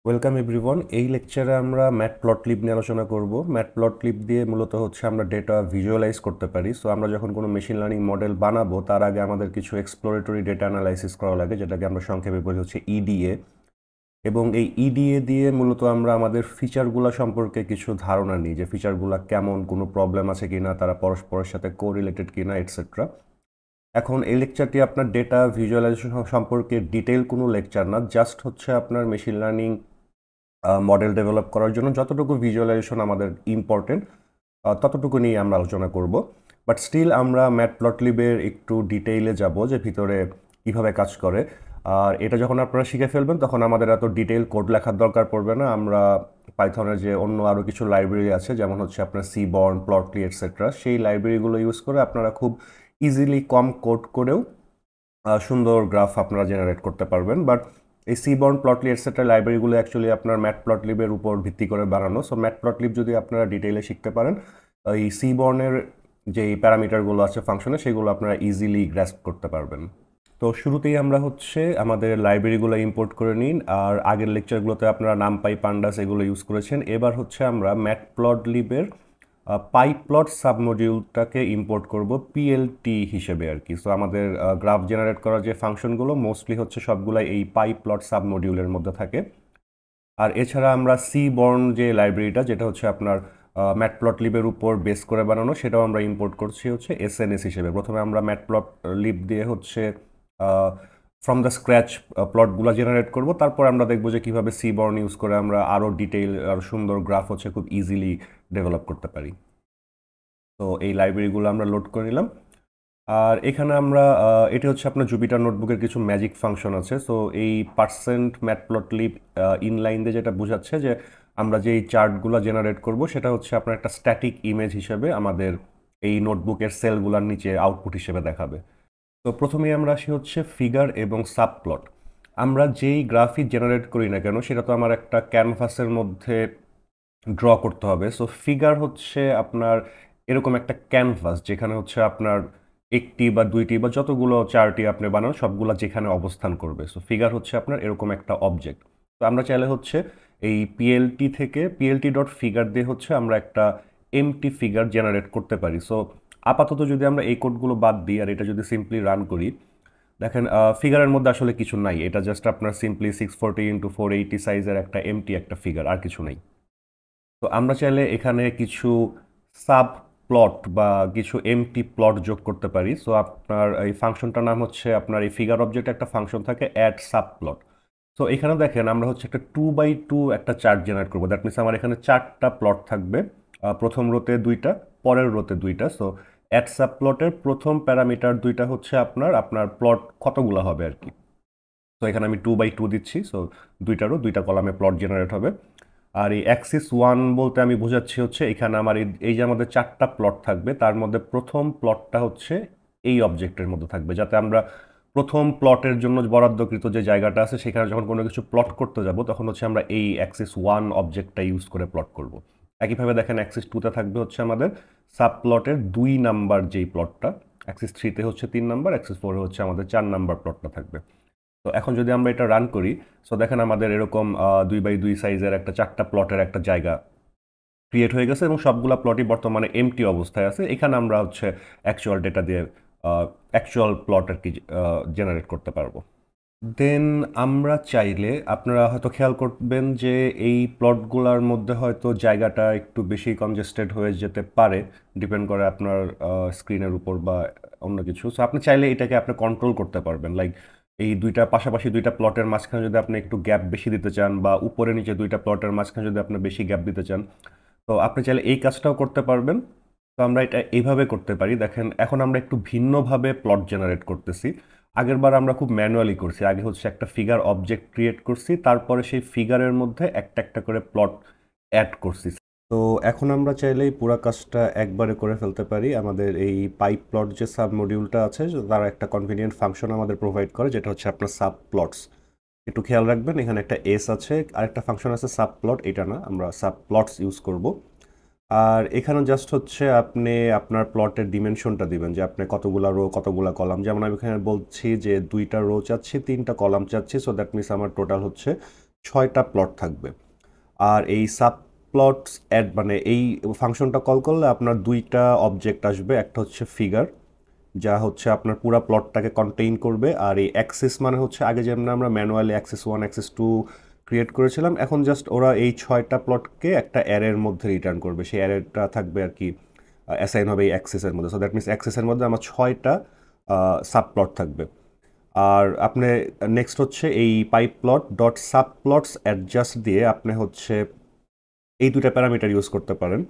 Welcome everyone. এই লেকচারে আমরা ম্যাটপ্লটলিব নিয়ে আলোচনা করব। ম্যাটপ্লটলিব দিয়ে মূলত হচ্ছে আমরা ডেটা ভিজুয়ালাইজ করতে পারি। সো আমরা যখন কোনো মেশিন লার্নিং মডেল বানাবো তার আগে আমাদের কিছু এক্সপ্লোরেটরি ডেটা অ্যানালাইসিস করা লাগে, যেটাকে আমরা সংক্ষেপে বলি হচ্ছে ইডিএ। এবং এই ইডিএ দিয়ে মূলত আমরা আমাদের ফিচারগুলো সম্পর্কে কিছু ধারণা নিই, যে ফিচারগুলো কেমন, কোনো প্রবলেম আছে কিনা, তারা পরস্পরের সাথে কোরিলেটেড কিনা, এটসেট্রা। এখন এই লেকচারটি আপনার ডেটা ভিজুয়ালাইজেশন সম্পর্কে ডিটেইল কোনো লেকচার না, জাস্ট হচ্ছে আপনার মেশিন লার্নিং মডেল ডেভেলপ করার জন্য যতটুকু ভিজুয়ালাইজেশন আমাদের ইম্পর্টেন্ট ততটুকু নিয়ে আমরা আলোচনা করব। বাট স্টিল আমরা ম্যাটপ্লটলিবের একটু ডিটেইলে যাব, যে ভিতরে কীভাবে কাজ করে। আর এটা যখন আপনারা শিখে ফেলবেন তখন আমাদের এত ডিটেইল কোড লেখার দরকার পড়বে না। আমরা পাইথনের যে অন্য আরও কিছু লাইব্রেরি আছে, যেমন হচ্ছে আপনার সিবর্ন, প্লটলি এটসেট্রা, সেই লাইব্রেরিগুলো ইউজ করে আপনারা খুব ইজিলি কম কোড করেও সুন্দর গ্রাফ আপনারা জেনারেট করতে পারবেন। বাট এই সিবর্ন, প্লটলি এটসেট্রা লাইব্রেরিগুলো অ্যাকচুয়ালি আপনার ম্যাটপ্লটলিবের উপর ভিত্তি করে বানানো। সো ম্যাটপ্লটলিব যদি আপনারা ডিটেইলে শিখতে পারেন, এই সিবর্নের যেই প্যারামিটারগুলো আছে ফাংশনে, সেগুলো আপনারা ইজিলি গ্র্যাস্প করতে পারবেন। তো শুরুতেই আমরা হচ্ছে আমাদের লাইব্রেরিগুলো ইম্পোর্ট করে নিন। আর আগের লেকচারগুলোতে আপনারা নামপাই, পান্ডাস এগুলো ইউজ করেছেন। এবার হচ্ছে আমরা ম্যাটপ্লটলিবের পাইপ্লট সাবমডিউলটাকে ইম্পোর্ট করব পিএলটি হিসেবে আর কি। সো আমাদের গ্রাফ জেনারেট করার যে ফাংশনগুলো মোস্টলি হচ্ছে সবগুলাই এই পাইপ্লট সাবমডিউলের মধ্যে থাকে। আর এছাড়া আমরা সিবর্ন যে লাইব্রেরিটা, যেটা হচ্ছে আপনার ম্যাটপ্লটলিবের উপর বেস করে বানানো, সেটাও আমরা ইম্পোর্ট করছি হচ্ছে এসএনএস হিসেবে। প্রথমে আমরা ম্যাটপ্লটলিব দিয়ে হচ্ছে ফ্রম দ্য স্ক্র্যাচ প্লটগুলো জেনারেট করব, তারপর আমরা দেখবো যে কীভাবে সিবর্ন ইউজ করে আমরা আরও ডিটেইল আর সুন্দর গ্রাফ হচ্ছে খুব ইজিলি ডেভেলপ করতে পারি। তো এই লাইব্রেরিগুলো আমরা লোড করে নিলাম। আর এখানে আমরা এটি হচ্ছে আপনার জুপিটার নোটবুকের কিছু ম্যাজিক ফাংশন আছে। সো এই পার্সেন্ট ম্যাটপ্লটলিব ইনলাইন দিয়ে যেটা বোঝাচ্ছে যে আমরা যেই চার্টগুলো জেনারেট করব সেটা হচ্ছে আপনার একটা স্ট্যাটিক ইমেজ হিসেবে আমাদের এই নোটবুকের সেলগুলোর নিচে আউটপুট হিসেবে দেখাবে। তো প্রথমেই আমরা আসি হচ্ছে ফিগার এবং সাবপ্লট। আমরা যেই গ্রাফিক জেনারেট করি না কেন, সেটা তো আমার একটা ক্যানভাসের মধ্যে ড্র করতে হবে। সো ফিগার হচ্ছে আপনার এরকম একটা ক্যানভাস, যেখানে হচ্ছে আপনার একটি বা দুইটি বা যতগুলো চারটি আপনি বানান সবগুলো যেখানে অবস্থান করবে। সো ফিগার হচ্ছে আপনার এরকম একটা অবজেক্ট। তো আমরা চাইলে হচ্ছে এই পিএলটি থেকে পিএলটি ডট ফিগার দিয়ে হচ্ছে আমরা একটা এমটি ফিগার জেনারেট করতে পারি। সো আপাতত যদি আমরা এই কোডগুলো বাদ দিই আর এটা যদি সিম্পলি রান করি, দেখেন ফিগারের মধ্যে আসলে কিছু নাই। এটা জাস্ট আপনার সিম্পলি 640x480 সাইজের একটা এমটি একটা ফিগার, আর কিছু নেই। তো আমরা চাইলে এখানে কিছু সাব প্লট বা কিছু এমটি প্লট যোগ করতে পারি। সো আপনার এই ফাংশনটার নাম হচ্ছে, আপনার এই ফিগার অবজেক্টে একটা ফাংশন থাকে অ্যাড সাব প্লট। সো এখানে দেখেন আমরা হচ্ছে একটা 2x2 একটা চার্ট জেনারেট করবো। দ্যাট মিনস আমার এখানে 4টা প্লট থাকবে, প্রথম রোতে 2টা, পরের রোতে 2টা। সো অ্যাড সাব প্লটের প্রথম প্যারামিটার 2টা হচ্ছে আপনার আপনার প্লট কতগুলো হবে আর কি। তো এখানে আমি 2x2 দিচ্ছি। সো 2টা রো, 2টা কলামে প্লট জেনারেট হবে। আর এই অ্যাক্সিস 1 বলতে আমি বোঝাচ্ছি হচ্ছে এখানে আমার এই যে আমাদের 4টা প্লট থাকবে, তার মধ্যে প্রথম প্লটটা হচ্ছে এই অবজেক্টের মধ্যে থাকবে, যাতে আমরা প্রথম প্লটের জন্য বরাদ্দকৃত যে জায়গাটা আছে সেখানে যখন কোনো কিছু প্লট করতে যাব তখন হচ্ছে আমরা এই অ্যাক্সিস 1 অবজেক্টটা ইউজ করে প্লট করব। একইভাবে দেখেন অ্যাক্সিস 2তে থাকবে হচ্ছে আমাদের সাব প্লটের 2 নাম্বার যেই প্লটটা, অ্যাক্সিস 3তে হচ্ছে 3 নাম্বার, অ্যাক্সিস 4 হচ্ছে আমাদের 4 নাম্বার প্লটটা থাকবে। তো এখন যদি আমরা এটা রান করি, সো দেখেন আমাদের এরকম 2x2 সাইজের একটা 4টা প্লটের একটা জায়গা ক্রিয়েট হয়ে গেছে এবং সবগুলা প্লটই বর্তমানে এমটি অবস্থায় আছে। এখানে আমরা হচ্ছে অ্যাকচুয়াল ডেটা দিয়ে অ্যাকচুয়াল প্লট আর কি জেনারেট করতে পারবো। দেন আমরা চাইলে, আপনারা হয়তো খেয়াল করবেন যে এই প্লটগুলোর মধ্যে হয়তো জায়গাটা একটু বেশি কনজেস্টেড হয়ে যেতে পারে, ডিপেন্ড করে আপনার স্ক্রিনের উপর বা অন্য কিছু। সো আপনি চাইলে এটাকে আপনি কন্ট্রোল করতে পারবেন। লাইক এই পাশাপাশি দুইটা প্লটের মাঝখানে যদি আপনি একটু গ্যাপ বেশি দিতে চান, বা উপরে নিচে দুইটা প্লটের মাঝখানে যদি আপনি বেশি গ্যাপ দিতে চান, তো আপনি চাইলে এই কাজটাও করতে পারবেন। তো আমরা এটা এইভাবে করতে পারি। দেখেন এখন আমরা একটু ভিন্নভাবে প্লট জেনারেট করতেছি। আগেরবার আমরা খুব ম্যানুয়ালি করছি। আগে হচ্ছে একটা ফিগার অবজেক্ট ক্রিয়েট করছি, তারপরে সেই ফিগারের মধ্যে একটা একটা করে প্লট অ্যাড করছি। তো এখন আমরা চাইলেই পুরো কাজটা একবারে করে ফেলতে পারি। আমাদের এই পাইপ প্লট যে সাব মডিউলটা আছে, তারা একটা কনভিনিয়েন্ট ফাংশন আমাদের প্রোভাইড করে, যেটা হচ্ছে আপনার সাব প্লটস। একটু খেয়াল রাখবেন, এখানে একটা এস আছে, আরেকটা ফাংশন আছে সাব প্লট, এটা না, আমরা সাব প্লটস ইউজ করব। আর এখানে জাস্ট হচ্ছে আপনি আপনার প্লটের ডিমেনশনটা দিবেন, যে আপনি কতগুলা রো কতগুলা কলাম। যেমন আমি এখানে বলছি যে 2টা রো চাচ্ছি, 3টা কলাম চাচ্ছি। সো দ্যাট মিনস আমার টোটাল হচ্ছে 6টা প্লট থাকবে। আর এই সাব প্লটস অ্যাড মানে এই ফাংশনটা কল করলে আপনার 2টা অবজেক্ট আসবে, একটা হচ্ছে ফিগার যা হচ্ছে আপনার পুরো প্লটটাকে কন্টেইন করবে, আর এই অ্যাক্সিস মানে হচ্ছে আগে যেমন আমরা ম্যানুয়ালি অ্যাক্সিস 1 অ্যাক্সিস 2 ক্রিয়েট করেছিলাম, এখন জাস্ট ওরা এই 6টা প্লটকে একটা অ্যারের মধ্যে রিটার্ন করবে, সেই অ্যারেটা থাকবে আর কি অ্যাসাইন হবে এই অ্যাক্সিসের মধ্যে। সো দ্যাট মিনস অ্যাক্সিসের মধ্যে আমার 6টা সাব প্লট থাকবে। আর আপনি নেক্সট হচ্ছে এই pipe plot dot sub plots adjust দিয়ে আপনি হচ্ছে এই 2টা প্যারামিটার ইউজ করতে পারেন।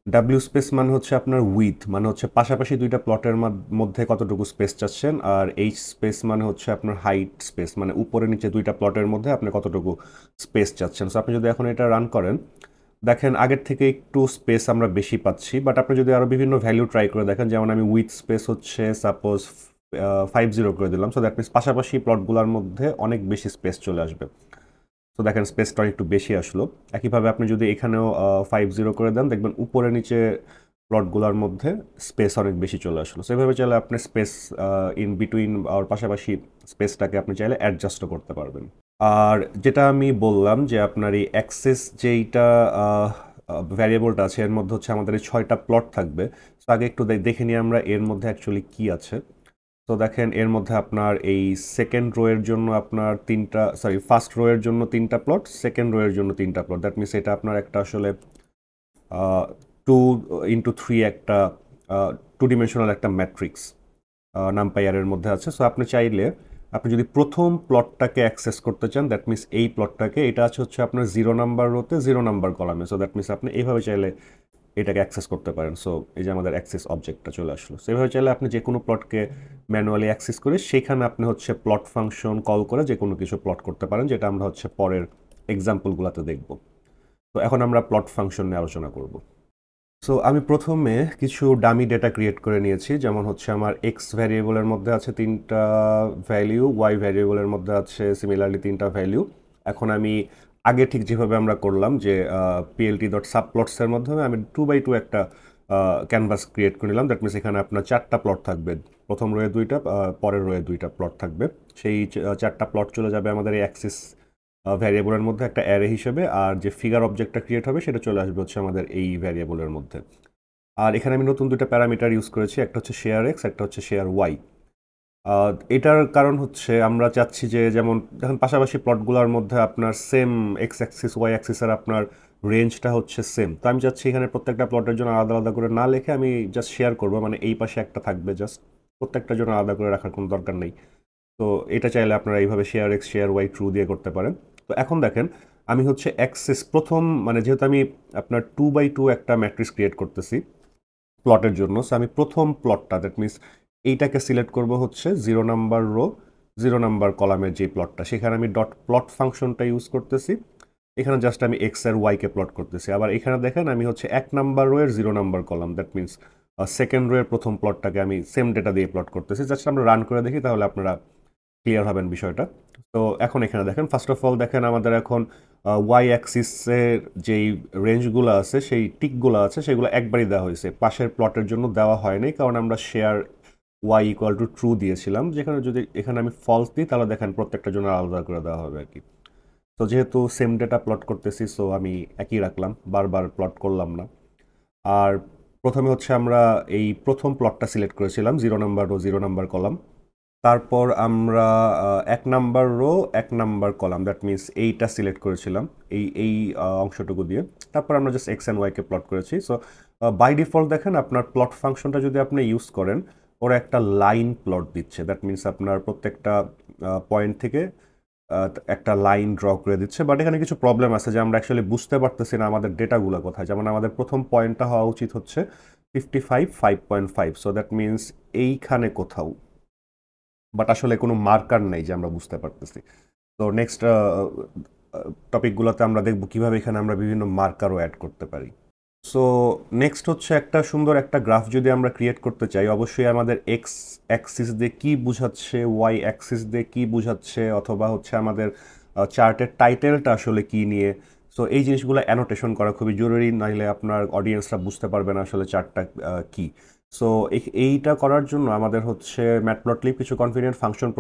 ডাব্লিউ স্পেস মানে হচ্ছে আপনার উইথ, মানে হচ্ছে পাশাপাশি 2টা প্লটের মধ্যে কতটুকু স্পেস চাচ্ছেন, আর এইচ স্পেস মানে হচ্ছে আপনার হাইট স্পেস, মানে উপরে নিচে 2টা প্লটের মধ্যে আপনি কতটুকু স্পেস চাচ্ছেন। সো আপনি যদি এখন এটা রান করেন, দেখেন আগের থেকে একটু স্পেস আমরা বেশি পাচ্ছি, বাট আপনি যদি আরও বিভিন্ন ভ্যালু ট্রাই করে দেখেন, যেমন আমি উইথ স্পেস হচ্ছে সাপোজ 50 করে দিলাম, সো দ্যাট মিনস পাশাপাশি প্লটগুলোর মধ্যে অনেক বেশি স্পেস চলে আসবে। তো দেখেন স্পেসটা একটু বেশি আসলো। একইভাবে আপনি যদি এখানেও 50 করে দেন, দেখবেন উপরে নিচে প্লটগুলোর মধ্যে স্পেস অনেক বেশি চলে আসলো। সো এইভাবে চাইলে আপনি স্পেস ইন বিটুইন আর পাশাপাশি স্পেসটাকে আপনি চাইলে অ্যাডজাস্টও করতে পারবেন। আর যেটা আমি বললাম যে আপনার এই অ্যাক্সেস যেইটা ভ্যারিয়েবলটা আছে এর মধ্যে হচ্ছে আমাদের এই 6টা প্লট থাকবে। তো আগে একটু দেখে নিই আমরা এর মধ্যে অ্যাকচুয়ালি কি আছে। তো দেখেন এর মধ্যে আপনার এই সেকেন্ড রো এর জন্য আপনার ফার্স্ট রো এর জন্য 3টা প্লট, সেকেন্ড রো এর জন্য 3টা প্লট। দ্যাট মিনস এটা আপনার একটা আসলে 2x3 একটা 2 ডিমেনশনাল একটা ম্যাট্রিক্স নামপাই এর মধ্যে আছে। সো আপনি চাইলে আপনি যদি প্রথম প্লটটাকে অ্যাক্সেস করতে চান, দ্যাট মিনস এই প্লটটাকে, এটা আছে হচ্ছে আপনার 0 নাম্বার রোতে 0 নাম্বার কলামে। সো দ্যাট মিনস আপনি এইভাবে চাইলে এটাকে অ্যাক্সেস করতে পারেন। সো এই যে আমাদের অ্যাক্সেস অবজেক্টটা চলে আসলো। সেভাবে চাইলে আপনি যে কোনো প্লটকে ম্যানুয়ালি অ্যাক্সেস করে সেইখানে আপনি হচ্ছে প্লট ফাংশন কল করে যে কোনো কিছু প্লট করতে পারেন, যেটা আমরা হচ্ছে পরের এক্সাম্পলগুলোতে দেখব। তো এখন আমরা প্লট ফাংশন নিয়ে আলোচনা করব। সো আমি প্রথমে কিছু ডামি ডেটা ক্রিয়েট করে নিয়েছি, যেমন হচ্ছে আমার এক্স ভ্যারিয়েবলের মধ্যে আছে 3টা ভ্যালিউ, ওয়াই ভ্যারিয়েবলের মধ্যে আছে সিমিলারলি 3টা ভ্যালিউ। এখন আমি আগে ঠিক যেভাবে আমরা করলাম যে পিএলটি ডট সাবপ্লটসের মাধ্যমে আমি 2x2 একটা ক্যানভাস ক্রিয়েট করে নিলাম। দ্যাট মিনস এখানে আপনার 4টা প্লট থাকবে, প্রথম রোয়ে 2টা, পরের রোয়ে 2টা প্লট থাকবে। সেই 4টা প্লট চলে যাবে আমাদের এই অ্যাক্সিস ভ্যারিয়েবলের মধ্যে একটা অ্যারে হিসেবে, আর যে ফিগার অবজেক্টটা ক্রিয়েট হবে সেটা চলে আসবে হচ্ছে আমাদের এই ভ্যারিয়েবলের মধ্যে। আর এখানে আমি নতুন 2টা প্যারামিটার ইউজ করেছি, একটা হচ্ছে শেয়ার এক্স, একটা হচ্ছে শেয়ার ওয়াই। এটার কারণ হচ্ছে আমরা চাচ্ছি যে যেমন দেখেন পাশাপাশি প্লটগুলোর মধ্যে আপনার সেম এক্স অ্যাক্সিস ওয়াই অ্যাক্সিসের আপনার রেঞ্জটা হচ্ছে সেম। তো আমি চাচ্ছি এখানে প্রত্যেকটা প্লটের জন্য আলাদা আলাদা করে না লিখে আমি জাস্ট শেয়ার করবো, মানে এই পাশে একটা থাকবে, জাস্ট প্রত্যেকটার জন্য আলাদা করে রাখার কোনো দরকার নেই। তো এটা চাইলে আপনারা এইভাবে share x share y true দিয়ে করতে পারেন। তো এখন দেখেন আমি হচ্ছে অ্যাক্সেস প্রথম, মানে যেহেতু আমি আপনার 2x2 একটা ম্যাট্রিক্স ক্রিয়েট করতেছি প্লটের জন্য, সো আমি প্রথম প্লটটা দ্যাট মিনস এইটাকে সিলেক্ট করব হচ্ছে 0 নাম্বার রো 0 নাম্বার কলামের যে প্লটটা, সেখানে আমি ডট প্লট ফাংশনটা ইউজ করতেছি। এখানে জাস্ট আমি এক্স আর ওয়াইকে প্লট করতেছি। আবার এখানে দেখেন আমি হচ্ছে 1 নাম্বার রো এর 0 number column, that means second rho এর প্রথম প্লটটাকে আমি সেম ডেটা দিয়ে প্লট করতেছি। জাস্ট আমরা রান করে দেখি, তাহলে আপনারা ক্লিয়ার হবেন বিষয়টা। তো এখন এখানে দেখেন ফার্স্ট অফ অল দেখেন আমাদের এখন ওয়াই অ্যাক্সিসের যেই রেঞ্জগুলো আছে, সেই টিকগুলো আছে, সেগুলো একবারই দেওয়া হয়েছে, পাশের প্লটের জন্য দেওয়া হয়নি, কারণ আমরা share y equal to true দিয়েছিলাম। যেখানে যদি এখানে আমি ফলস দিই তাহলে দেখেন প্রত্যেকটার জন্য আলাদা করে দেওয়া হবে আর কি। তো যেহেতু সেম ডেটা প্লট করতেছি, সো আমি একই রাখলাম, বারবার প্লট করলাম না। আর প্রথমে হচ্ছে আমরা এই প্রথম প্লটটা সিলেক্ট করেছিলাম 0 নাম্বার রো 0 নাম্বার কলাম। তারপর আমরা 1 number rho 1 number column, that means এইটা সিলেক্ট করেছিলাম এই অংশটুকু দিয়ে। তারপর আমরা জাস্ট এক্স অ্যান্ড ওয়াইকে প্লট করেছি। সো বাই ডিফল্ট দেখেন আপনার প্লট ফাংশনটা যদি আপনি ইউজ করেন, ওরা একটা লাইন প্লট দিচ্ছে। দ্যাট মিনস আপনার প্রত্যেকটা পয়েন্ট থেকে একটা লাইন ড্র করে দিচ্ছে। বাট এখানে কিছু প্রবলেম আছে যে আমরা অ্যাকচুয়ালি বুঝতে পারতেছি না আমাদের ডেটাগুলো কোথায়। যেমন আমাদের প্রথম পয়েন্টটা হওয়া উচিত হচ্ছে 55.5, সো দ্যাট মিনস এইখানে কোথাও, বাট আসলে কোনো মার্কার নেই যে আমরা বুঝতে পারতেছি। তো নেক্সট টপিকগুলোতে আমরা দেখব কিভাবে এখানে আমরা বিভিন্ন মার্কারও অ্যাড করতে পারি। সো নেক্সট হচ্ছে একটা সুন্দর একটা গ্রাফ যদি আমরা ক্রিয়েট করতে চাই, অবশ্যই আমাদের এক্স অ্যাক্সিস দিয়ে কী বুঝাচ্ছে, ওয়াই অ্যাক্সিস দিয়ে কী বুঝাচ্ছে, অথবা হচ্ছে আমাদের চার্টের টাইটেলটা আসলে কী নিয়ে, সো এই জিনিসগুলো অ্যানোটেশন করা খুবই জরুরি, নাহলে আপনার অডিয়েন্সরা বুঝতে পারবে না আসলে চার্টটা কী। সো এইটা করার জন্য আমাদের হচ্ছে ম্যাটপ্লটলিব কিছু কনভিনিয়েন্ট ফাংশন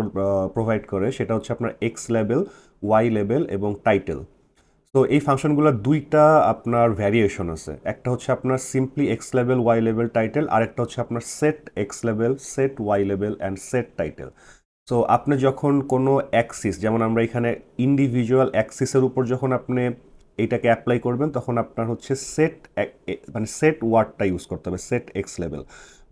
প্রোভাইড করে, সেটা হচ্ছে আপনার এক্স লেবেল, ওয়াই লেভেল এবং টাইটেল। তো এই ফাংশনগুলোর দুইটা আপনার ভ্যারিয়েশন আছে, একটা হচ্ছে আপনার simply X level Y level title, আর একটা হচ্ছে আপনার set X level set Y level and set title. So আপনি যখন কোনো অ্যাক্সিস, যেমন আমরা এখানে ইন্ডিভিজুয়াল অ্যাক্সিসের উপর যখন আপনি এইটাকে অ্যাপ্লাই করবেন তখন আপনার হচ্ছে সেট, মানে সেট ওয়ার্ডটা ইউজ করতে হবে, সেট এক্স লেভেল।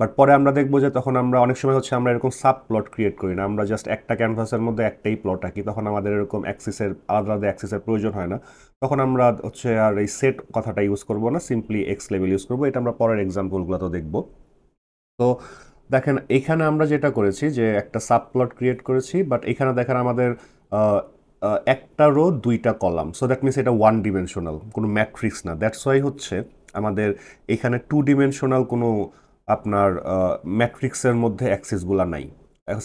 বাট পরে আমরা দেখবো যে তখন আমরা অনেক সময় হচ্ছে আমরা এরকম সাব প্লট ক্রিয়েট করি না, আমরা জাস্ট একটা ক্যানভাসের মধ্যে একটাই প্লট আঁকি, তখন আমাদের এরকম অ্যাক্সিসের আলাদা আলাদা অ্যাক্সিসের প্রয়োজন হয় না। তখন আমরা হচ্ছে আর এই সেট কথাটা ইউজ করবো না, সিম্পলি এক্স লেভেল ইউজ করবো। এটা আমরা পরের এক্সাম্পলগুলোতে দেখবো। তো দেখেন এখানে আমরা যেটা করেছি যে একটা সাবপ্লট ক্রিয়েট করেছি, বাট এখানে দেখেন আমাদের একটা রো দুইটা কলাম, সো দ্যাট মিনস এটা ওয়ান ডিমেনশনাল, কোনো ম্যাট্রিক্স না। দ্যাটস ওয়াই হচ্ছে আমাদের এখানে টু ডিমেনশনাল কোনো আপনার ম্যাট্রিক্সের মধ্যে অ্যাক্সিসগুলো নাই।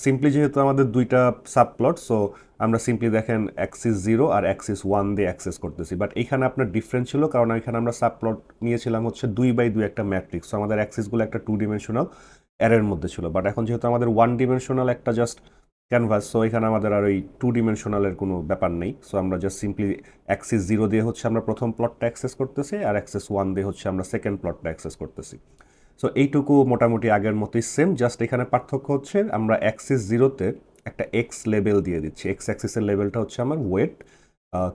সিম্পলি যেহেতু আমাদের দুইটা সাবপ্লট, সো আমরা সিম্পলি দেখেন অ্যাক্সিস 0 আর অ্যাক্সিস 1 দিয়ে অ্যাক্সেস করতেছি। বাট এখানে আপনার ডিফারেন্স ছিল, কারণ এখানে আমরা সাবপ্লট নিয়েছিলাম হচ্ছে 2x2 একটা ম্যাট্রিক্স, সো আমাদের অ্যাক্সিসগুলো একটা টু ডিমেনশনাল অ্যারের মধ্যে ছিল। বাট এখন যেহেতু আমাদের ওয়ান ডিমেনশনাল একটা জাস্ট ক্যানভাস, সো এখানে আমাদের আর ওই টু ডিমেনশনালের কোনো ব্যাপার নেই। সো আমরা জাস্ট সিম্পলি অ্যাক্সিস 0 দিয়ে হচ্ছে আমরা প্রথম প্লটটা অ্যাক্সেস করতেছি, আর অ্যাক্সেস 1 দিয়ে হচ্ছে আমরা সেকেন্ড প্লটটা অ্যাক্সেস করতেছি। সো এইটুকু মোটামুটি আগের মতোই সেম, জাস্ট এখানে পার্থক্য হচ্ছে আমরা অ্যাক্সিস 0-তে একটা এক্স লেভেল দিয়ে দিচ্ছি। এক্স অ্যাক্সিসের লেভেলটা হচ্ছে আমার ওয়েট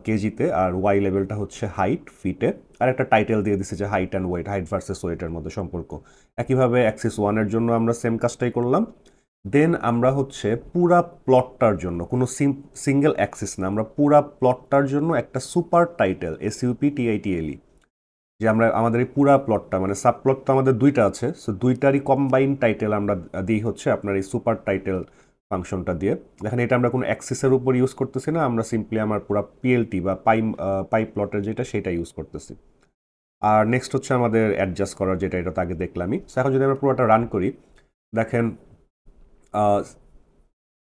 কেজিতে, আর ওয়াই লেভেলটা হচ্ছে হাইট ফিটে, আর একটা টাইটেল দিয়ে দিচ্ছি যে height and weight, height versus ওয়েটের মধ্যে সম্পর্ক। একইভাবে অ্যাক্সিস 1-এর জন্য আমরা সেম কাজটাই করলাম। দেন আমরা হচ্ছে পুরা প্লটটার জন্য কোনো সিঙ্গেল অ্যাক্সিস না, আমরা পুরা প্লটটার জন্য একটা সুপার টাইটেল SUPTITLE, যে আমরা আমাদের এই পুরা প্লটটা মানে সাবপ্লট তো আমাদের দুইটা আছে, সো দুইটারই কম্বাইন টাইটেল আমরা দিই হচ্ছে আপনার এই সুপার টাইটেল ফাংশনটা দিয়ে। দেখেন এটা আমরা কোনো অ্যাক্সিসের উপর ইউজ করতেছি না, আমরা সিম্পলি আমার পুরো PLT বা পাই প্লটের যেটা সেটা ইউজ করতেছি। আর নেক্সট হচ্ছে আমাদের অ্যাডজাস্ট করার, যেটা এটা তো আগে দেখলামই। সো এখন যদি আমরা পুরোটা রান করি, দেখেন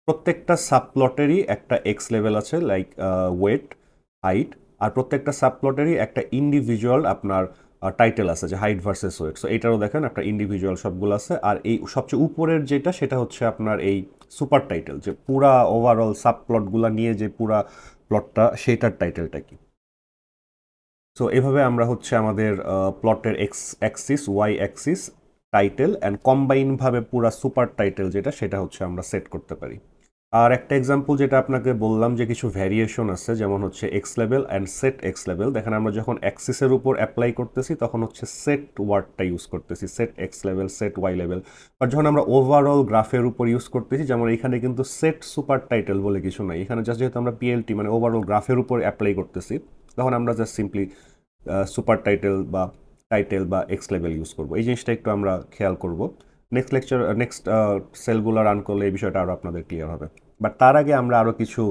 প্রত্যেকটা সাবপ্লটেরই একটা এক্স লেভেল আছে, লাইক ওয়েট হাইট, আর প্রত্যেকটা সাবপ্লটেরই একটা ইন্ডিভিজুয়াল আপনার টাইটেল আছে, যে হাইট ভার্সেস ওয়েট। সো এটারও দেখেন একটা ইন্ডিভিজুয়াল সবগুলো আছে, আর এই সবচেয়ে উপরের যেটা সেটা হচ্ছে আপনার এই সুপার টাইটেল, যে পুরা ওভারঅল সাবপ্লটগুলো নিয়ে যে পুরা প্লটটা সেটার টাইটেলটা কি। সো এভাবে আমরা হচ্ছে আমাদের প্লটের x axis y axis title and কম্বাইনভাবে পুরা সুপার টাইটেল যেটা সেটা হচ্ছে আমরা সেট করতে পারি। আর একটা এক্সাম্পল যেটা আপনাকে বললাম যে কিছু ভ্যারিয়েশন আছে, যেমন হচ্ছে x level and set X level. দেখেন আমরা যখন অ্যাক্সিসের উপর অ্যাপ্লাই করতেছি তখন হচ্ছে সেট ওয়ার্ডটা ইউজ করতেছি, set X level set Y level. আর যখন আমরা ওভারঅল গ্রাফের উপর ইউজ করতেছি, যেমন এখানে কিন্তু সেট সুপার টাইটেল বলে কিছু নাই, এখানে জাস্ট যেহেতু আমরা PLT মানে ওভারঅল গ্রাফের উপর অ্যাপ্লাই করতেছি, তখন আমরা জাস্ট সিম্পলি সুপার টাইটেল বা এক্স লেভেল ইউজ করবো। এই জিনিসটা একটু আমরা খেয়াল করব। নেক্সট সেলগুলো রান করলে এই বিষয়টা আরও আপনাদের ক্লিয়ার হবে। বাট তার আগে আমরা আরও কিছু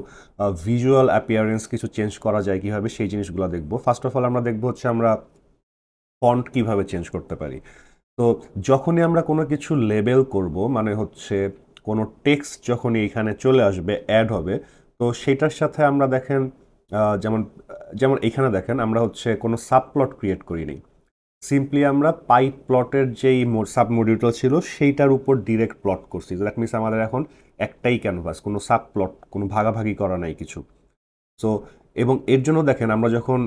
ভিজুয়াল অ্যাপিয়ারেন্স কিছু চেঞ্জ করা যায় কীভাবে, সেই জিনিসগুলো দেখব। ফার্স্ট অফ অল আমরা দেখব হচ্ছে আমরা ফন্ট কিভাবে চেঞ্জ করতে পারি। তো যখনই আমরা কোনো কিছু লেবেল করব, মানে হচ্ছে কোনো টেক্সট যখনই এখানে চলে আসবে অ্যাড হবে, তো সেটার সাথে আমরা দেখেন যেমন যেমন এখানে দেখেন আমরা হচ্ছে কোনো সাবপ্লট ক্রিয়েট করিনি, সিম্পলি আমরা পাইপ প্লটের যেই সাব মডিউলটা ছিল সেইটার উপর ডিরেক্ট প্লট করছি। দ্যাট মিনস আমাদের এখন একটাই ক্যানভাস, কোনো সাব প্লট, কোনো ভাগাভাগি করা নাই কিছু। সো এবং এর জন্য দেখেন আমরা যখন